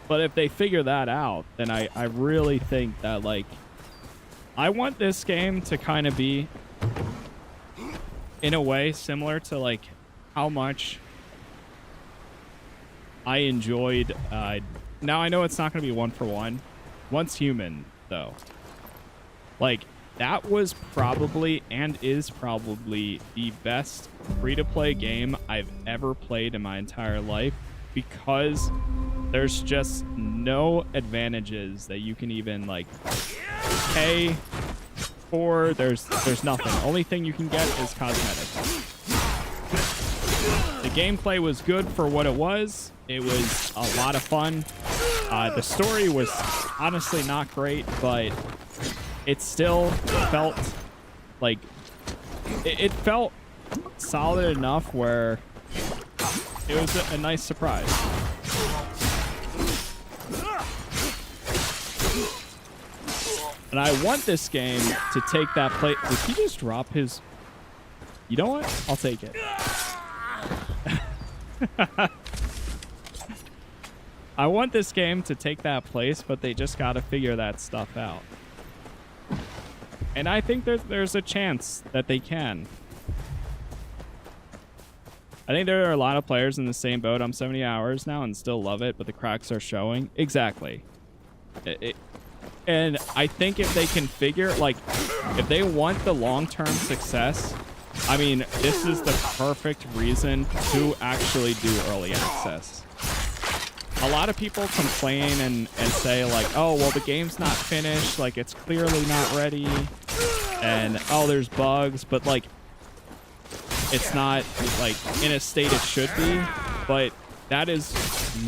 S1: But if they figure that out, then I really think that, like, I want this game to kind of be, in a way, similar to, like, how much I enjoyed, now I know it's not going to be 1-for-1. Once Human, though. Like, that was probably, and is probably, the best free-to-play game I've ever played in my entire life, because there's just no advantages that you can even, like, pay for. There's nothing. Only thing you can get is cosmetics. The gameplay was good for what it was. It was a lot of fun. The story was honestly not great, but it still felt like it felt solid enough where it was a nice surprise. And I want this game to take that play. Did he just drop his? You know what? I'll take it. I want this game to take that place, but they just got to figure that stuff out. And I think there's a chance that they can. I think there are a lot of players in the same boat. I'm 70 hours now and still love it, but the cracks are showing. Exactly. And I think if they can figure, like, if they want the long-term success, I mean, this is the perfect reason to actually do early access. A lot of people complain and say, like, oh, well, the game's not finished, like, it's clearly not ready, and, oh, there's bugs, but, like, it's not, like, in a state it should be, but that is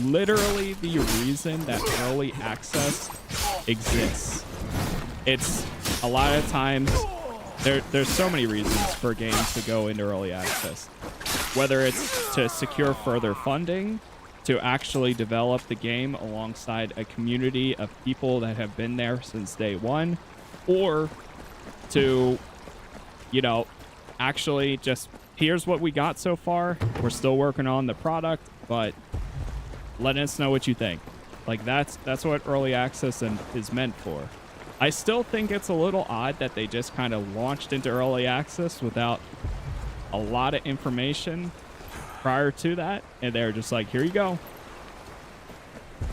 S1: literally the reason that early access exists. It's, a lot of times, there's so many reasons for games to go into early access. Whether it's to secure further funding, to actually develop the game alongside a community of people that have been there since day one, or to, you know, actually just, here's what we got so far. We're still working on the product, but letting us know what you think. Like, that's what early access is meant for. I still think it's a little odd that they just kind of launched into early access without a lot of information prior to that, and they're just like, here you go.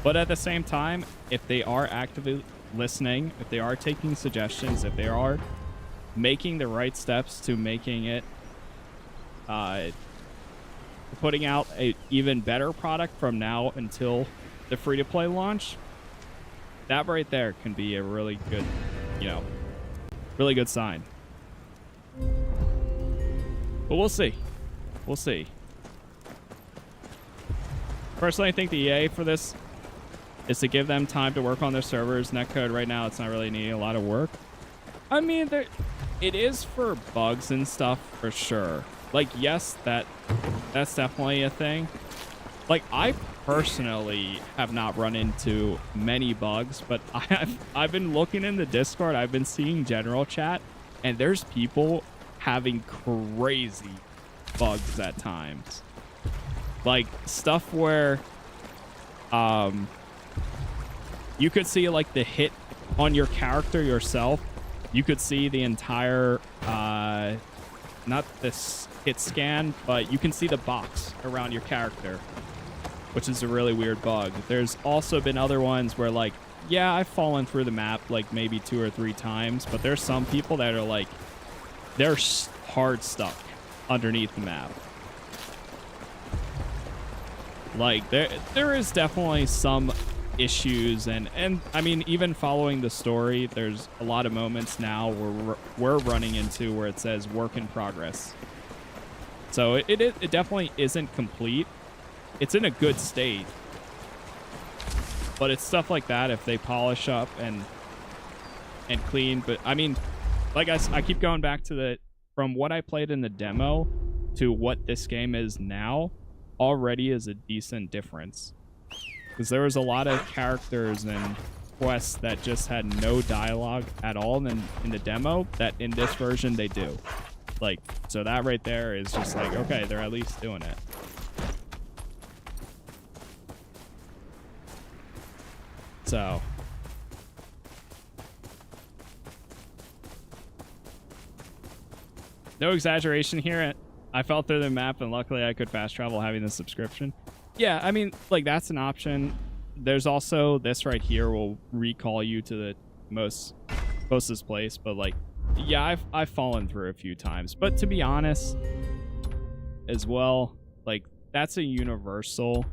S1: But at the same time, if they are actively listening, if they are taking suggestions, if they are making the right steps to making it, putting out a even better product from now until the free-to-play launch, that right there can be a really good, you know, really good sign. But we'll see. We'll see. Personally, I think the EA for this is to give them time to work on their servers. Netcode right now, it's not really needing a lot of work. I mean, it is for bugs and stuff for sure. Like, yes, that's definitely a thing. Like, I personally have not run into many bugs, but I've been looking in the Discord. I've been seeing general chat, and there's people having crazy bugs at times. Like, stuff where you could see, like, the hit on your character yourself. You could see the entire, not this hit scan, but you can see the box around your character, which is a really weird bug. There's also been other ones where, like, yeah, I've fallen through the map, like, maybe 2 or 3 times, but there's some people that are, like, they're hard stuck underneath the map. Like, there is definitely some issues, and I mean, even following the story, there's a lot of moments now where we're running into where it says work in progress. So it definitely isn't complete. It's in a good state, But it's stuff like that if they polish up and clean. But I mean, like I keep going back to from what I played in the demo to what this game is now, already is a decent difference. Because there was a lot of characters and quests that just had no dialogue at all in the demo that in this version they do. Like, so that right there is just like, okay, they're at least doing it. So no exaggeration here. I fell through the map and luckily I could fast travel having the subscription. Yeah, I mean, like, that's an option. There's also this right here will recall you to the closest place, but like, yeah, I've fallen through a few times. But to be honest, as well, like, that's a universal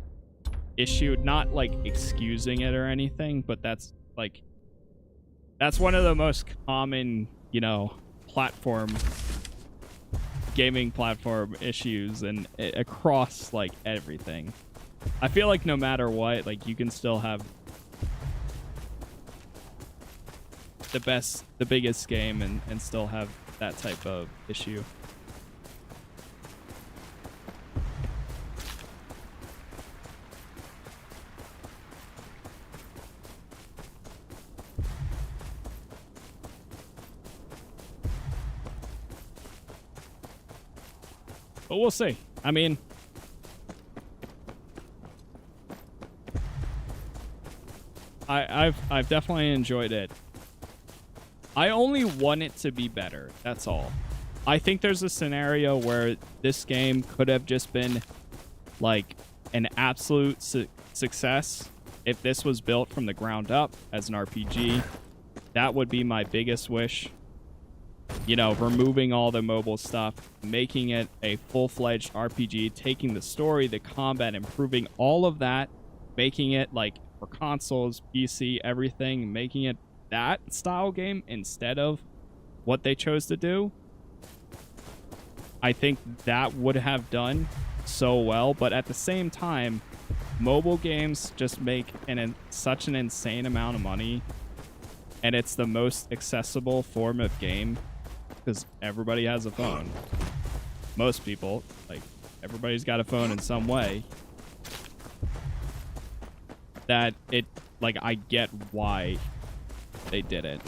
S1: issue, not like excusing it or anything, but that's one of the most common, you know, gaming platform issues and across like everything. I feel like no matter what, like, you can still have the biggest game and still have that type of issue. But we'll see. I mean, I've definitely enjoyed it. I only want it to be better. That's all. I think there's a scenario where this game could have just been like an absolute success if this was built from the ground up as an RPG. That would be my biggest wish. You know, removing all the mobile stuff, making it a full-fledged RPG, taking the story, the combat, improving all of that, making it like for consoles, PC, everything, making it that style game instead of what they chose to do. I think that would have done so well, but at the same time, mobile games just make such an insane amount of money, and it's the most accessible form of game because everybody has a phone. Most people, like, everybody's got a phone in some way. That it, like, I get why they did it.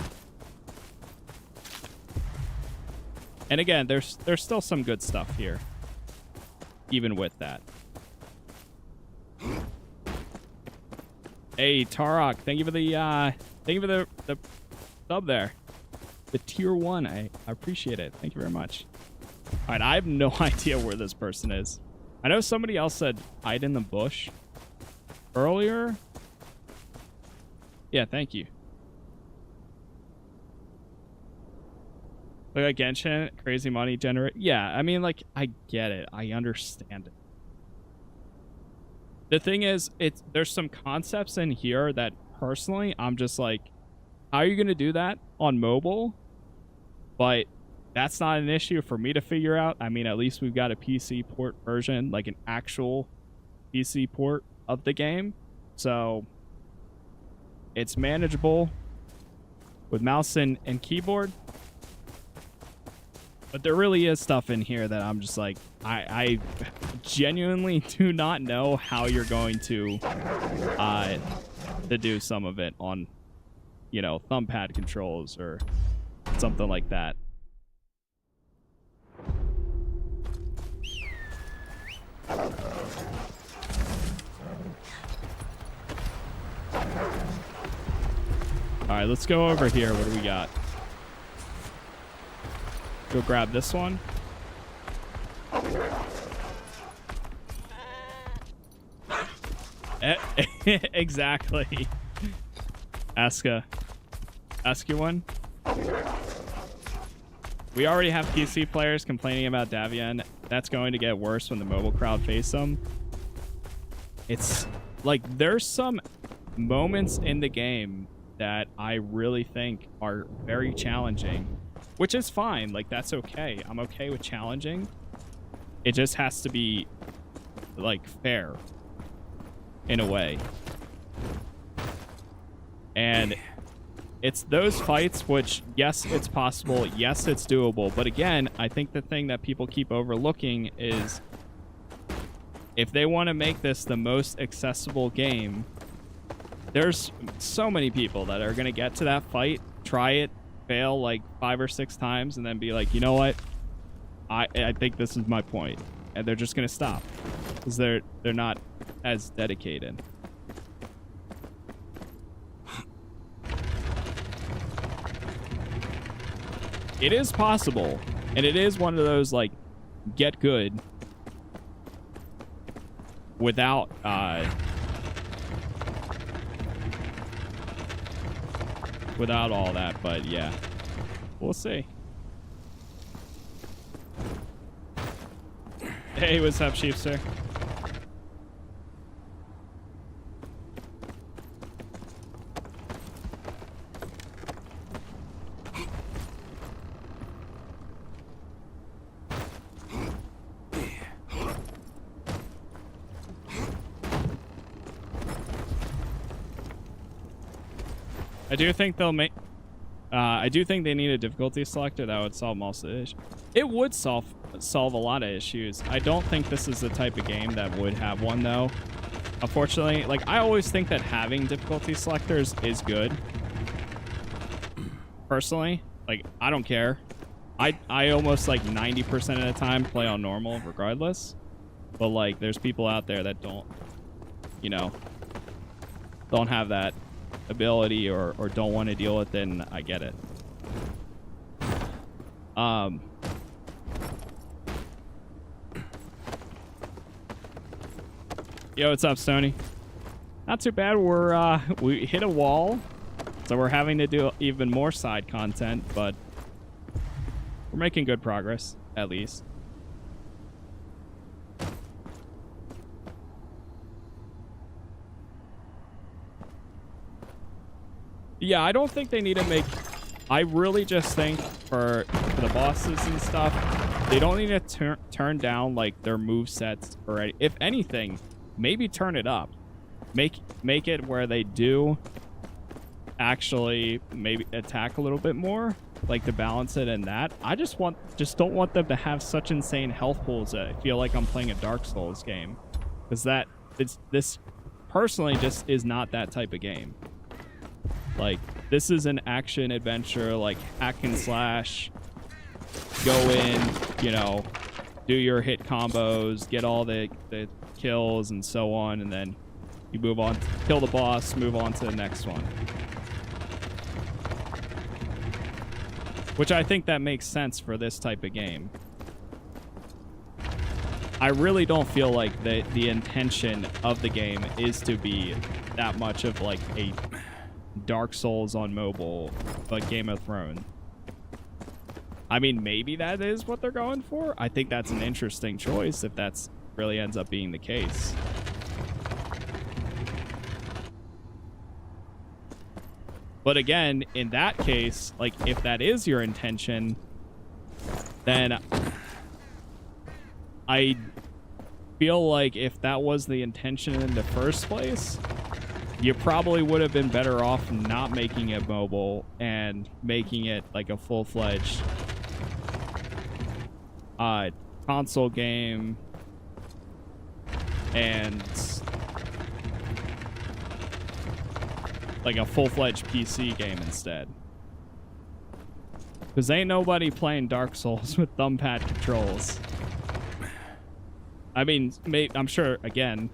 S1: And again, there's still some good stuff here, even with that. Hey, Tarok, thank you for the sub there. The tier 1, I appreciate it. Thank you very much. All right, I have no idea where this person is. I know somebody else said hide in the bush earlier. Yeah, thank you. Look at Genshin, crazy money generate. Yeah, I mean, like, I get it. I understand it. The thing is, there's some concepts in here that personally, I'm just like, how are you going to do that on mobile? But that's not an issue for me to figure out. I mean, at least we've got a PC port version, like an actual PC port of the game. So it's manageable with mouse and keyboard. But there really is stuff in here that I'm just like, I genuinely do not know how you're going to do some of it on, you know, thumb pad controls or something like that. All right, let's go over here. What do we got? Go grab this one. Exactly. Ask you one. We already have PC players complaining about Davian. That's going to get worse when the mobile crowd face them. It's like there's some moments in the game that I really think are very challenging, which is fine. Like, that's okay. I'm okay with challenging. It just has to be, like, fair in a way. And it's those fights which, yes, it's possible. Yes, it's doable. But again, I think the thing that people keep overlooking is if they want to make this the most accessible game, there's so many people that are going to get to that fight, try it, fail like 5 or 6 times, and then be like, you know what? I think this is my point. And they're just going to stop because they're not as dedicated. It is possible, and it is one of those, like, get good without, without all that, but yeah, we'll see. Hey, what's up, Sheepster? I do think they'll make... I do think they need a difficulty selector that would solve most of the issues. It would solve a lot of issues. I don't think this is the type of game that would have one, though. Unfortunately, like, I always think that having difficulty selectors is good. Personally, like, I don't care. I almost, like, 90% of the time play on normal regardless. But, like, there's people out there that don't, you know, don't have that ability or don't want to deal with it, and I get it. Yo, what's up, Stoney? Not too bad. We hit a wall, so we're having to do even more side content, but we're making good progress, at least. Yeah, I don't think they need to make... I really just think for the bosses and stuff, they don't need to turn down, like, their movesets or if anything, maybe turn it up. Make it where they do actually maybe attack a little bit more, like, to balance it in that. I just don't want them to have such insane health pools that I feel like I'm playing a Dark Souls game. Because this personally just is not that type of game. Like, this is an action adventure, like, hack and slash, go in, you know, do your hit combos, get all the kills and so on, and then you move on, kill the boss, move on to the next one. Which I think that makes sense for this type of game. I really don't feel like the intention of the game is to be that much of, like, a Dark Souls on mobile, but Game of Thrones. I mean, maybe that is what they're going for. I think that's an interesting choice if that's really ends up being the case. But again, in that case, like, if that is your intention, then I feel like if that was the intention in the first place, you probably would have been better off not making it mobile and making it like a full-fledged console game and like a full-fledged PC game instead. Because ain't nobody playing Dark Souls with thumbpad controls. I mean, I'm sure, again,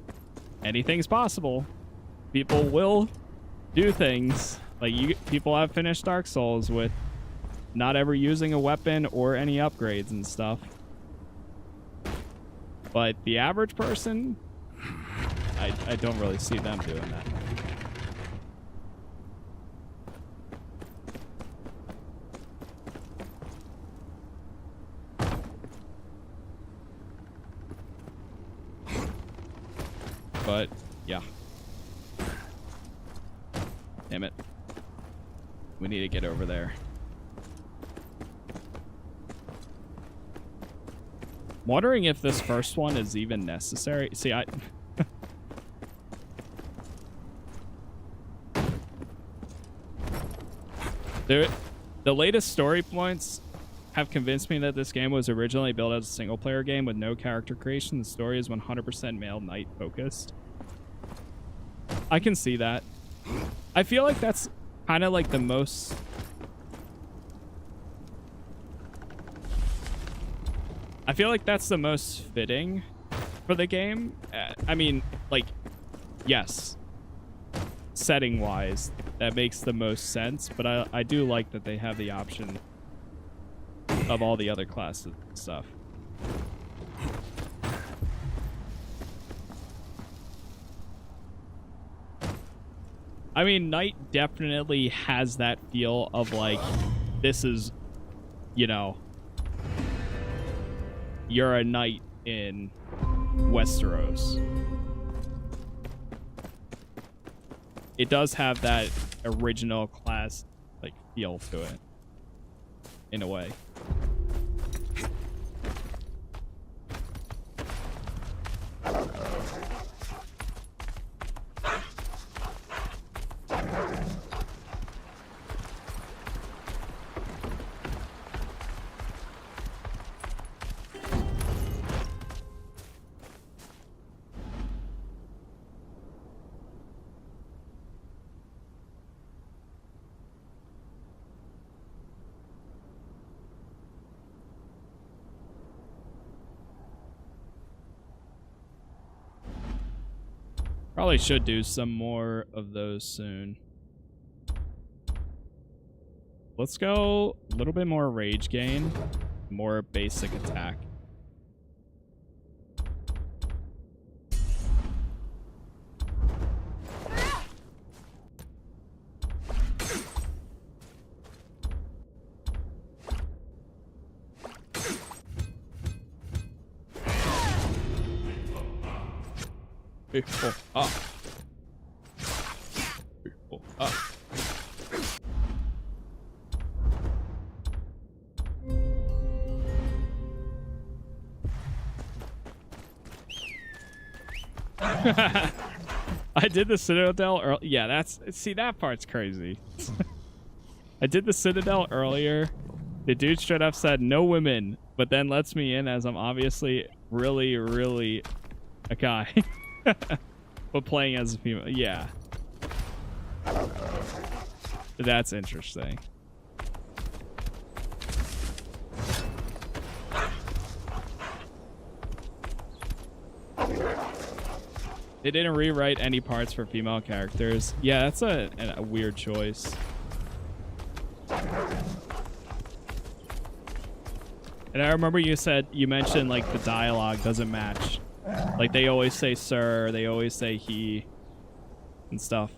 S1: anything's possible. People will do things. Like, people have finished Dark Souls with not ever using a weapon or any upgrades and stuff. But the average person, I don't really see them doing that. But, yeah. Damn it. We need to get over there. I'm wondering if this first one is even necessary. See, The latest story points have convinced me that this game was originally built as a single-player game with no character creation. The story is 100% male knight focused. I can see that. I feel like that's kind of like the most... I feel like that's the most fitting for the game. I mean, like, yes. Setting-wise, that makes the most sense, but I do like that they have the option of all the other classes and stuff. I mean, Knight definitely has that feel of like, this is, you know, you're a knight in Westeros. It does have that original class like feel to it in a way. Probably should do some more of those soon. Let's go a little bit more rage gain, more basic attack. People up. People up. I did the Citadel earlier. Yeah, that's... See, that part's crazy. I did the Citadel earlier. The dude straight up said, no women, but then lets me in as I'm obviously really, really a guy. But playing as a female. Yeah. That's interesting. They didn't rewrite any parts for female characters. Yeah, that's a weird choice. And I remember you mentioned like the dialogue doesn't match. Like they always say sir, they always say he and stuff.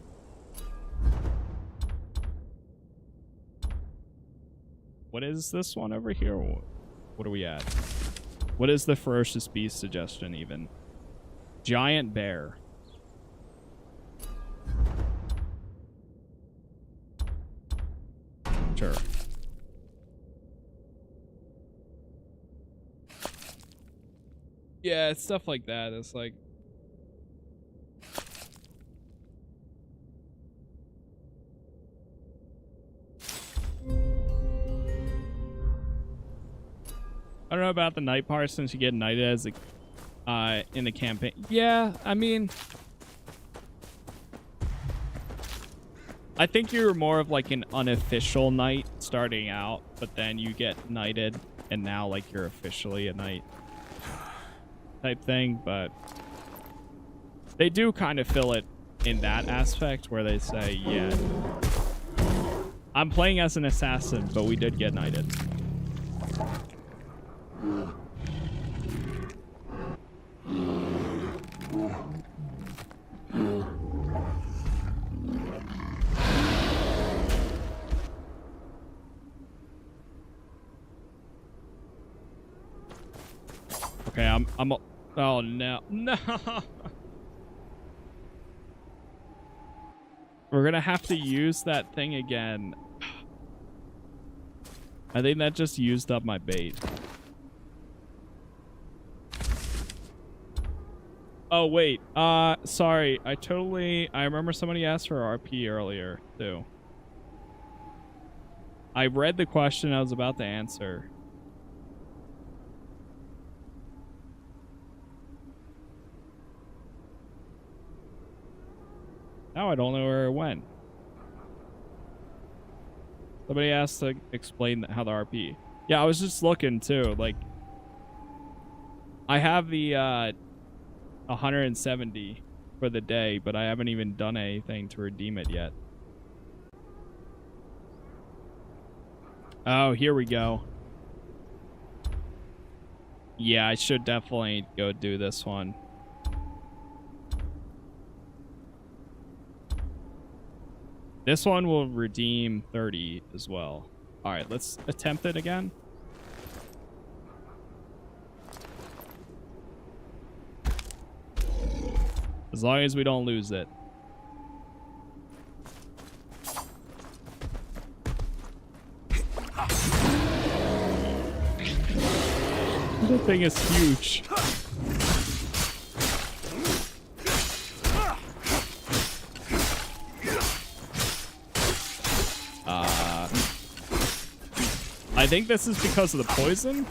S1: What is this one over here? What are we at? What is the ferocious beast suggestion even? Giant bear. Sure. Yeah, it's stuff like that. It's like... I don't know about the night part since you get knighted as a, in the campaign. Yeah, I mean... I think you're more of like an unofficial knight starting out, but then you get knighted and now like you're officially a knight type thing, but they do kind of fill it in that aspect where they say, yeah, I'm playing as an assassin, but we did get knighted. Okay, I'm oh no. No. We're gonna have to use that thing again. I think that just used up my bait. Oh wait, sorry. I remember somebody asked for RP earlier too. I read the question I was about to answer. Now I don't know where it went. Somebody asked to explain how the RP. Yeah, I was just looking too. Like, I have the 170 for the day, but I haven't even done anything to redeem it yet. Oh, here we go. Yeah, I should definitely go do this one. This one will redeem 30 as well. All right, let's attempt it again. As long as we don't lose it. The thing is huge. I think this is because of the poison.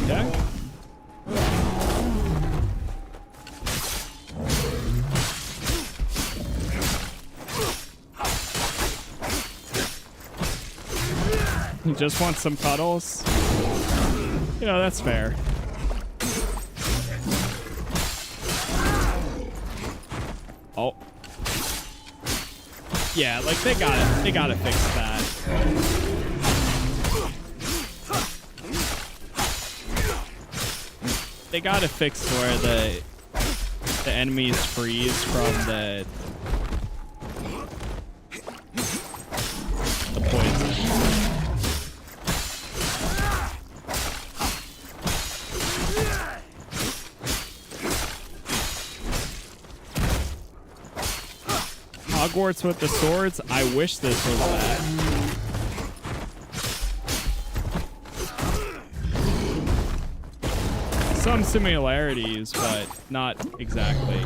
S1: Okay. You just want some cuddles? You know, that's fair. Oh. Yeah, like they gotta fix that. They gotta fix where the enemies freeze from the poison. Hogwarts with the swords. I wish this was that. Some similarities, but not exactly.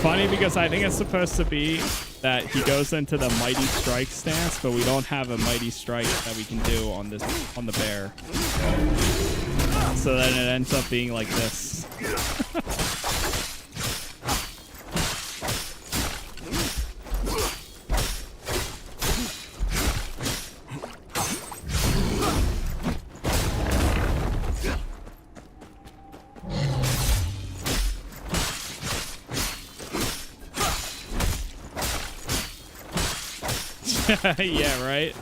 S1: Funny because I think it's supposed to be that he goes into the Mighty Strike stance, but we don't have a Mighty Strike that we can do on the bear. So then it ends up being like this. Yeah, right?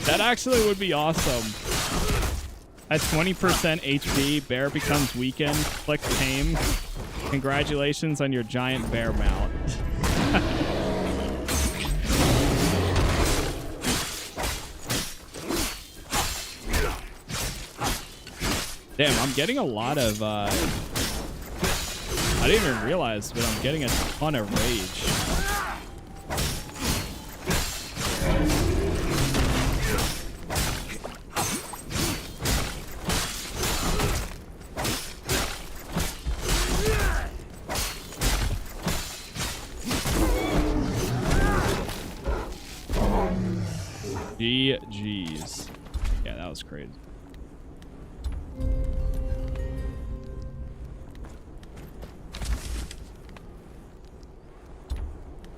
S1: That actually would be awesome. At 20% HP, bear becomes weakened. Click tame. Congratulations on your giant bear mount. Damn, I'm getting a lot of... I didn't even realize, but I'm getting a ton of rage. GG's. Yeah, that was crazy.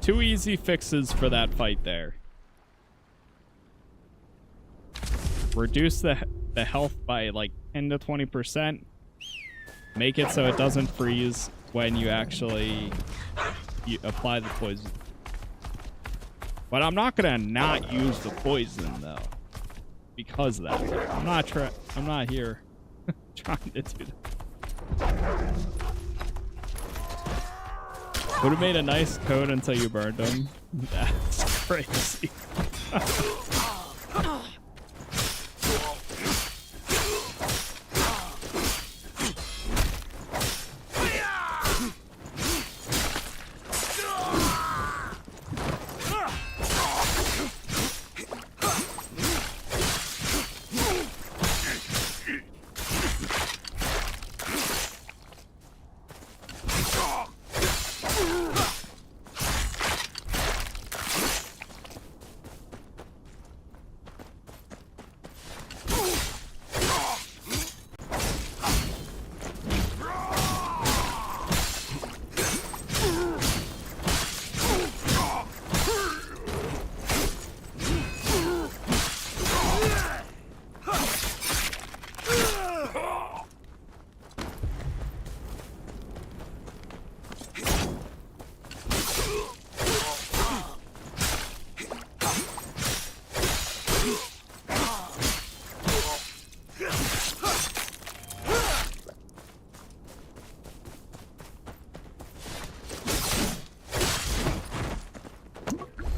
S1: Two easy fixes for that fight there. Reduce the health by like 10 to 20%. Make it so it doesn't freeze when you actually apply the poison. But I'm not gonna not use the poison though, because of that. I'm not here trying to do that. Would have made a nice code until you burned them. That's crazy.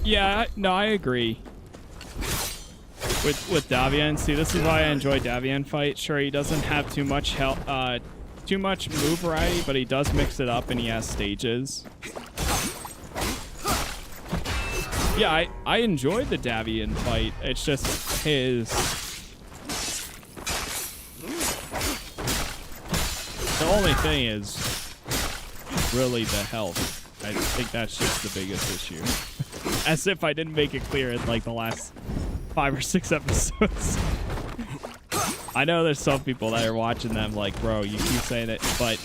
S1: Yeah, no, I agree. With Davian, see, this is why I enjoy Davian fight. Sure, he doesn't have too much too much move variety, but he does mix it up and he has stages. Yeah, I enjoyed the Davian fight. It's just his... The only thing is really the health. I think that's just the biggest issue. As if I didn't make it clear in like the last 5 or 6 episodes. I know there's some people that are watching them like, bro, you keep saying it, but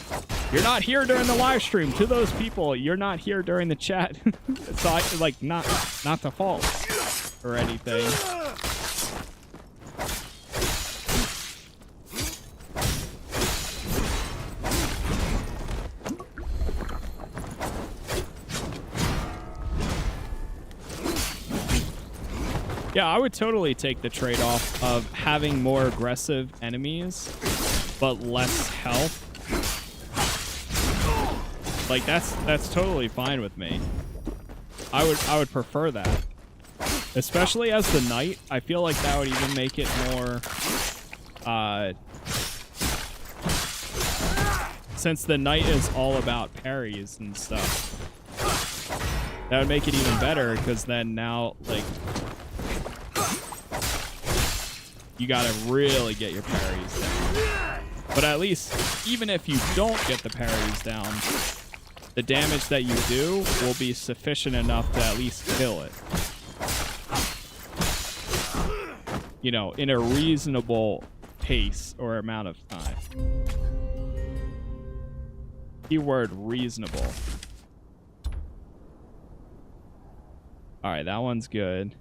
S1: you're not here during the live stream. To those people, you're not here during the chat. So I like not the fault or anything. Yeah, I would totally take the trade-off of having more aggressive enemies, but less health. Like that's totally fine with me. I would prefer that, especially as the knight. I feel like that would even make it more. Since the knight is all about parries and stuff, that would make it even better because then now like. You gotta really get your parries down. But at least, even if you don't get the parries down, the damage that you do will be sufficient enough to at least kill it. You know, in a reasonable pace or amount of time. Keyword reasonable. Alright, that one's good.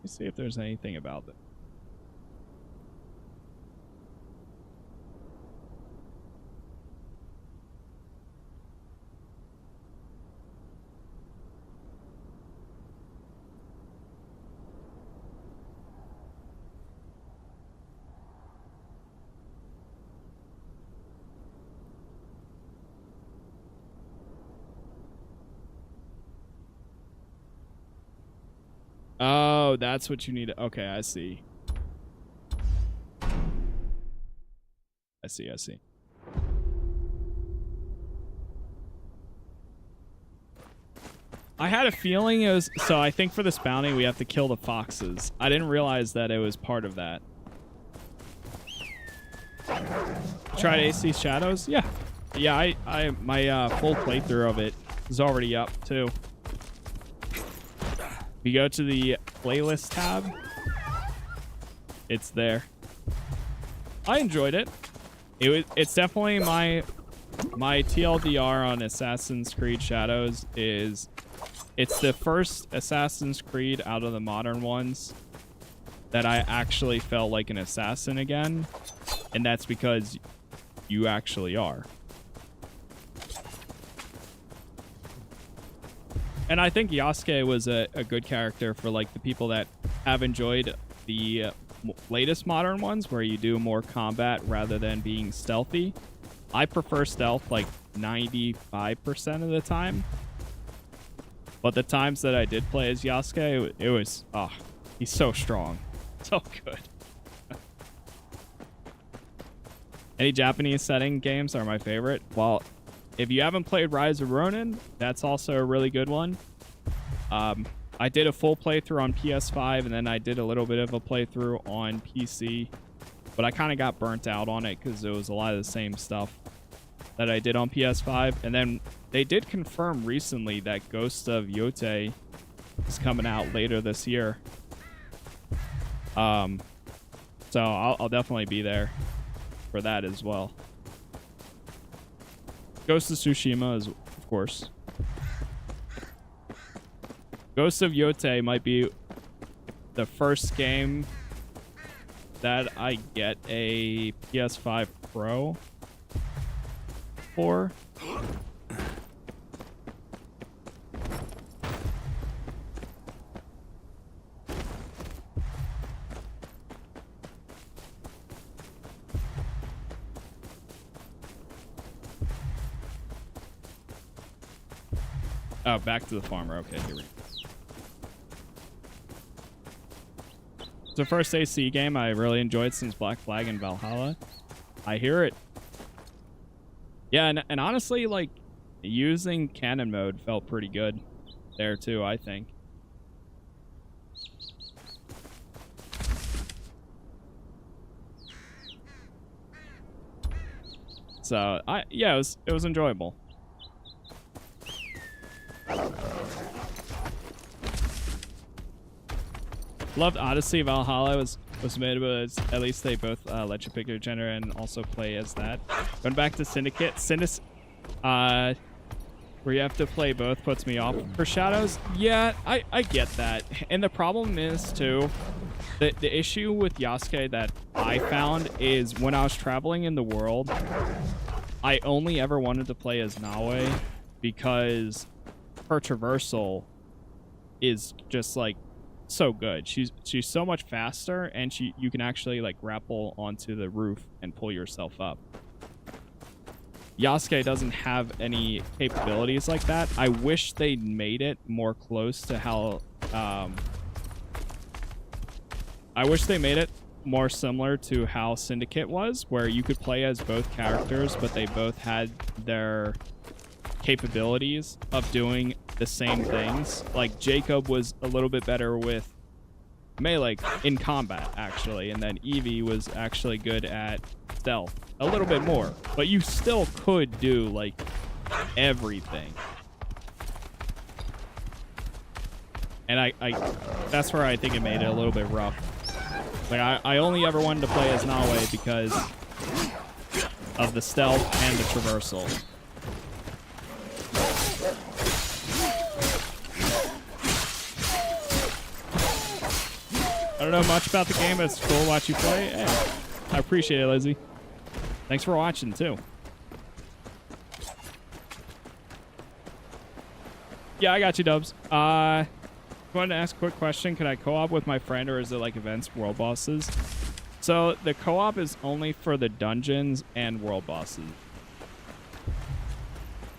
S1: Let's see if there's anything about it. Oh, that's what you need. Okay, I see. I see. I had a feeling it was... So I think for this bounty, we have to kill the foxes. I didn't realize that it was part of that. Tried AC Shadows? Yeah. Yeah, my full playthrough of it is already up, too. We go to the playlist tab. It's there. I enjoyed it. It's definitely my TLDR on Assassin's Creed Shadows is it's the first Assassin's Creed out of the modern ones that I actually felt like an assassin again, and that's because you actually are. And I think Yasuke was a good character for like the people that have enjoyed the latest modern ones where you do more combat rather than being stealthy. I prefer stealth like 95% of the time. But the times that I did play as Yasuke, it was, oh, he's so strong. So good. Any Japanese setting games are my favorite. Well, if you haven't played Rise of Ronin, that's also a really good one. I did a full playthrough on PS5, and then I did a little bit of a playthrough on PC. But I kind of got burnt out on it because it was a lot of the same stuff that I did on PS5. And then they did confirm recently that Ghost of Yote is coming out later this year. So I'll definitely be there for that as well. Ghost of Tsushima is, of course. Ghost of Yote might be the first game that I get a PS5 Pro for. Oh, back to the farmer. Okay, here we go. the first AC game I really enjoyed since Black Flag and Valhalla. I hear it. Yeah, and honestly, like, using cannon mode felt pretty good there too, I think. So yeah, it was enjoyable. Loved Odyssey. Valhalla was made, but at least they both let you pick your gender and also play as that. Going back to Syndicate, where you have to play both puts me off. For Shadows, yeah, I get that. And the problem is too, the issue with Yasuke that I found is when I was traveling in the world, I only ever wanted to play as Nawe because her traversal is just like so good. She's so much faster, and you can actually like grapple onto the roof and pull yourself up. Yasuke doesn't have any capabilities like that. I wish they made it more close to how I wish they made it more similar to how Syndicate was, where you could play as both characters, but they both had their capabilities of doing the same things. Like Jacob was a little bit better with melee in combat, actually, and then Evie was actually good at stealth a little bit more, but you still could do like everything. And I that's where I think it made it a little bit rough. Like I only ever wanted to play as Nawe because of the stealth and the traversal. I don't know much about the game, but it's cool to watch you play. Hey, I appreciate it, Lizzie. Thanks for watching, too. Yeah, I got you, Dubs. I wanted to ask a quick question. Can I co-op with my friend, or is it like events, world bosses? So the co-op is only for the dungeons and world bosses.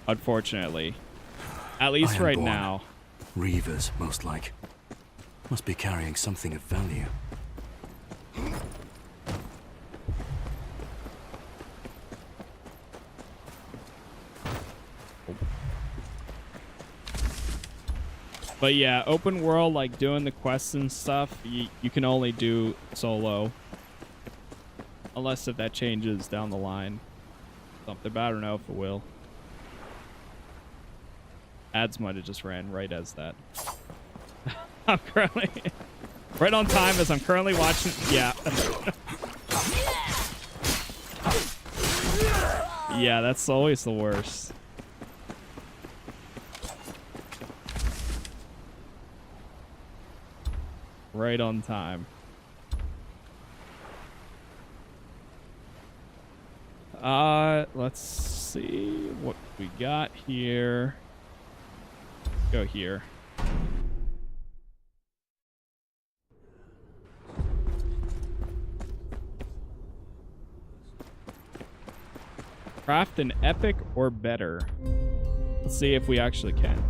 S1: Unfortunately. At least right now.
S2: Reavers, most like. Must be carrying something of value.
S1: But yeah, open world, like doing the quests and stuff, you can only do solo. Unless if that changes down the line. Something, but I don't know if it will. Ads might have just ran right as that. I'm currently right on time as I'm currently watching. Yeah. Yeah, that's always the worst. Right on time. Let's see what we got here. Go here. Craft an epic or better. Let's see if we actually can.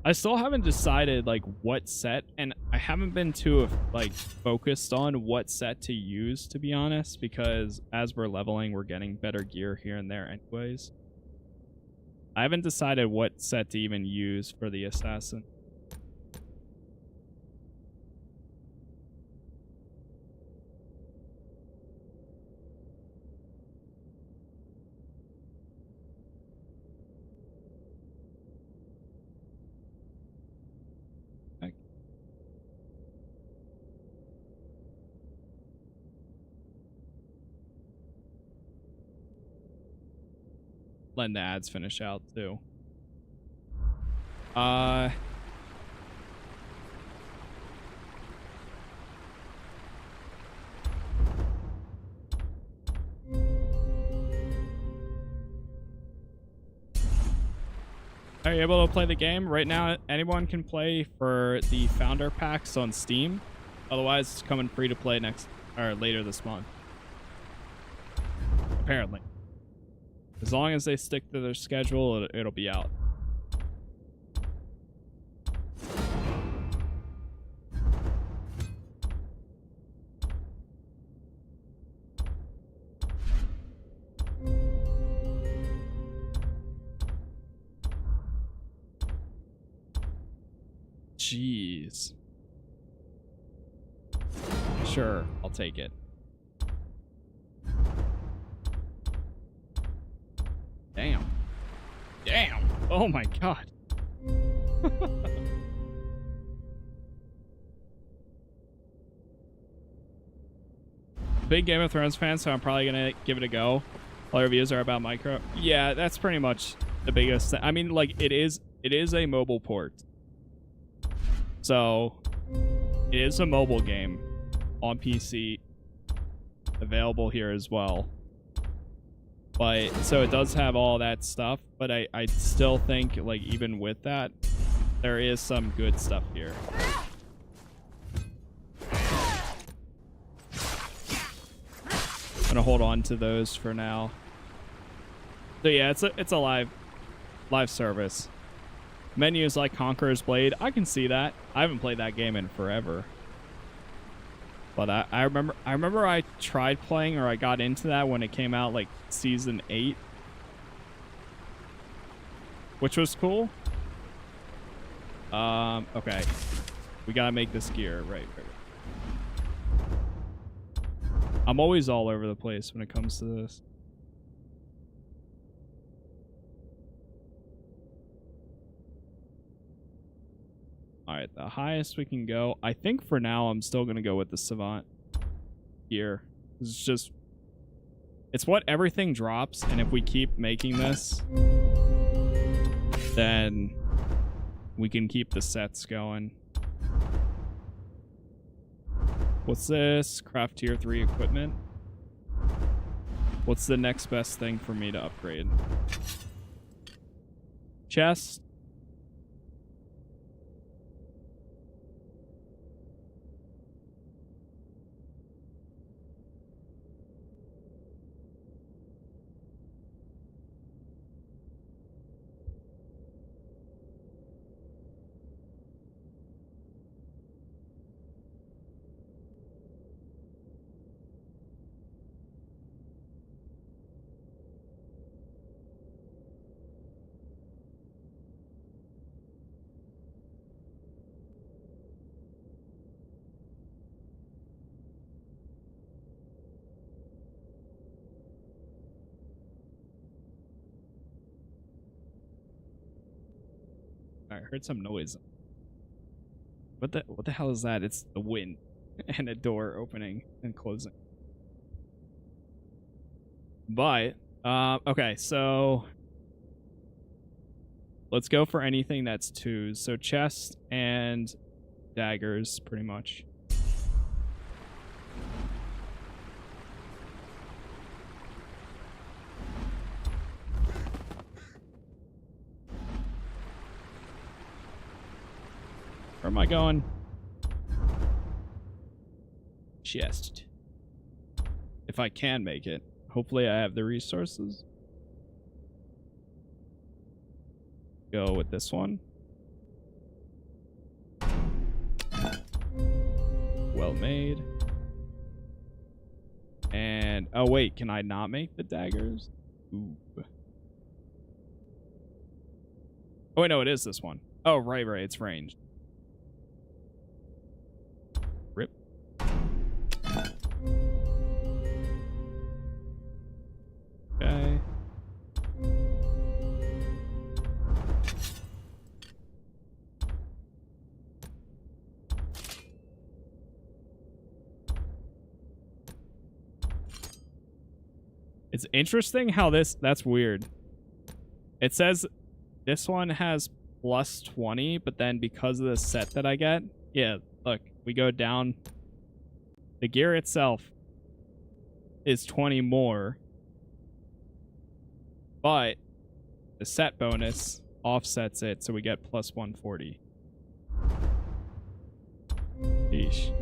S1: I still haven't decided like what set, and I haven't been too like focused on what set to use, to be honest, because as we're leveling, we're getting better gear here and there anyways. I haven't decided what set to even use for the assassin. Letting the ads finish out too. Are you able to play the game? Right now, anyone can play for the founder packs on Steam. Otherwise, it's coming free to play next or later this month. Apparently. As long as they stick to their schedule, it'll be out. Jeez. Sure, I'll take it. Damn. Damn. Oh my god. Big Game of Thrones fan, so I'm probably gonna give it a go. All reviews are about micro. Yeah, that's pretty much the biggest thing. I mean, like, it is a mobile port. So it is a mobile game on PC, available here as well. But so it does have all that stuff, but I still think, like, even with that, there is some good stuff here. I'm gonna hold on to those for now. So yeah, it's a live service. Menus like Conqueror's Blade, I can see that. I haven't played that game in forever. But I remember I tried playing, or I got into that when it came out, like season 8. Which was cool. Okay. We gotta make this gear. Right. I'm always all over the place when it comes to this. Alright, the highest we can go. I think for now I'm still going to go with the Savant gear. It's what everything drops, and if we keep making this, then we can keep the sets going. What's this? Craft tier 3 equipment. What's the next best thing for me to upgrade? Chest. I heard some noise. What the hell is that? It's the wind and a door opening and closing. But okay, so let's go for anything that's 2s. So chest and daggers, pretty much. Where am I going? Chest. If I can make it. Hopefully I have the resources. Go with this one. Well made. And, oh wait, can I not make the daggers? Ooh. Oh wait, no, it is this one. Oh, right, it's ranged. Rip. Okay. It's interesting how that's weird. It says this one has plus 20, but then because of the set that I get, yeah, look, we go down. The gear itself is 20 more, but the set bonus offsets it, so we get plus 140. Yeesh.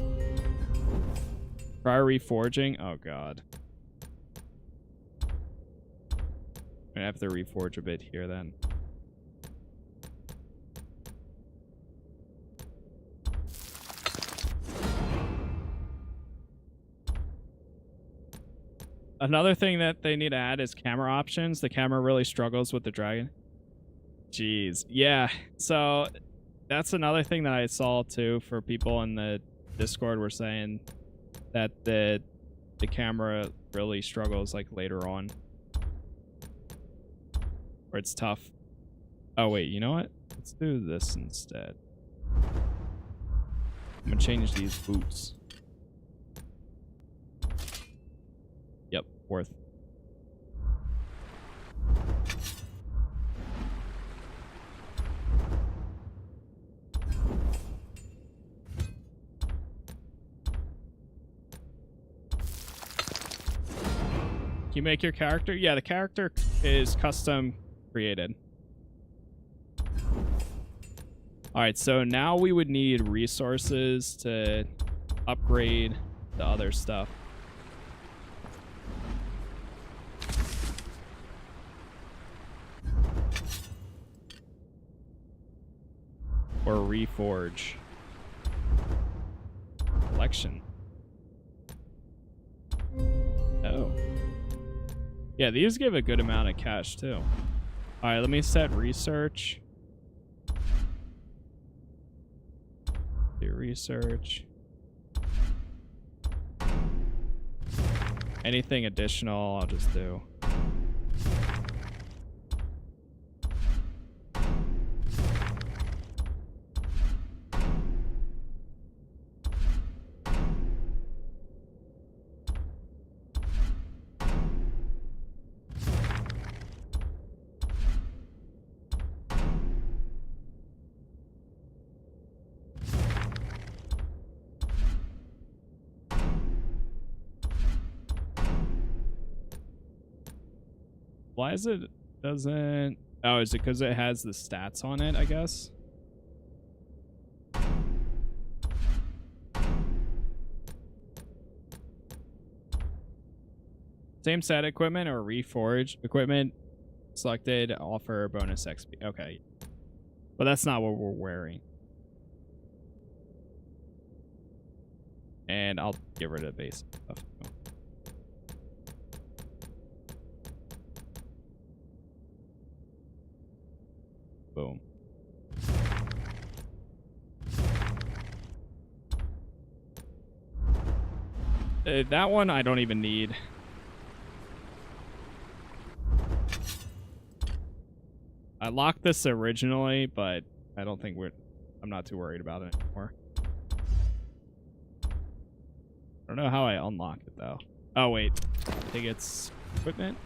S1: Try reforging? Oh god. I'm gonna have to reforge a bit here then. Another thing that they need to add is camera options. The camera really struggles with the dragon. Jeez. Yeah. So that's another thing that I saw too for people in the Discord were saying that the camera really struggles like later on. Or it's tough. Oh wait, you know what? Let's do this instead. I'm gonna change these boots. Yep, worth. Can you make your character? Yeah, the character is custom created. Alright, so now we would need resources to upgrade the other stuff. Or reforge. Collection. Oh. Yeah, these give a good amount of cash too. Alright, let me set research. Do research. Anything additional, I'll just do. Why is it doesn't... Oh, is it because it has the stats on it, I guess? Same set equipment or reforged equipment selected, offer bonus XP. Okay. But that's not what we're wearing. And I'll get rid of basic stuff. Boom. That one I don't even need. I locked this originally, but I don't think I'm not too worried about it anymore. I don't know how I unlock it though. Oh wait, I think it's equipment.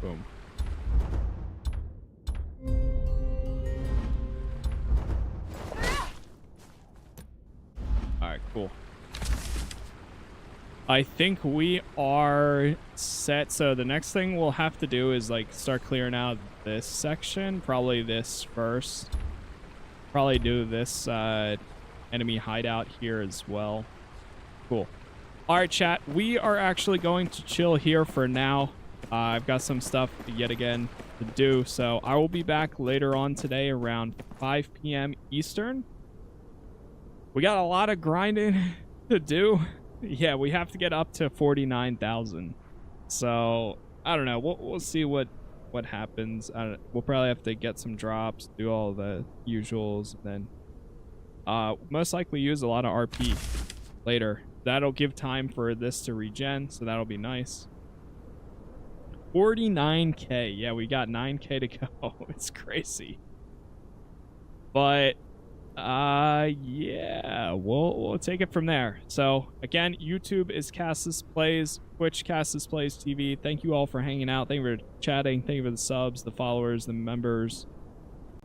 S1: Boom. Alright, cool. I think we are set. So the next thing we'll have to do is like start clearing out this section. Probably this first. Probably do this enemy hideout here as well. Cool. Alright, chat. We are actually going to chill here for now. I've got some stuff yet again to do, so I will be back later on today around 5 p.m. Eastern. We got a lot of grinding to do. Yeah, we have to get up to 49,000. So, I don't know. We'll see what happens. We'll probably have to get some drops, do all the usuals, and then most likely use a lot of RP later. That'll give time for this to regen, so that'll be nice. 49k. Yeah, we got 9k to go. It's crazy. But yeah, we'll take it from there. So again, YouTube is Casas Plays, Twitch Casas Plays TV. Thank you all for hanging out. Thank you for chatting. Thank you for the subs, the followers, the members,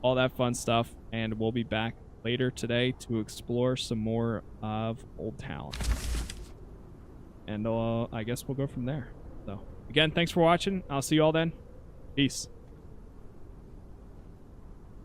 S1: all that fun stuff. And we'll be back later today to explore some more of Oldtown. And I guess we'll go from there. So again, thanks for watching. I'll see you all then. Peace.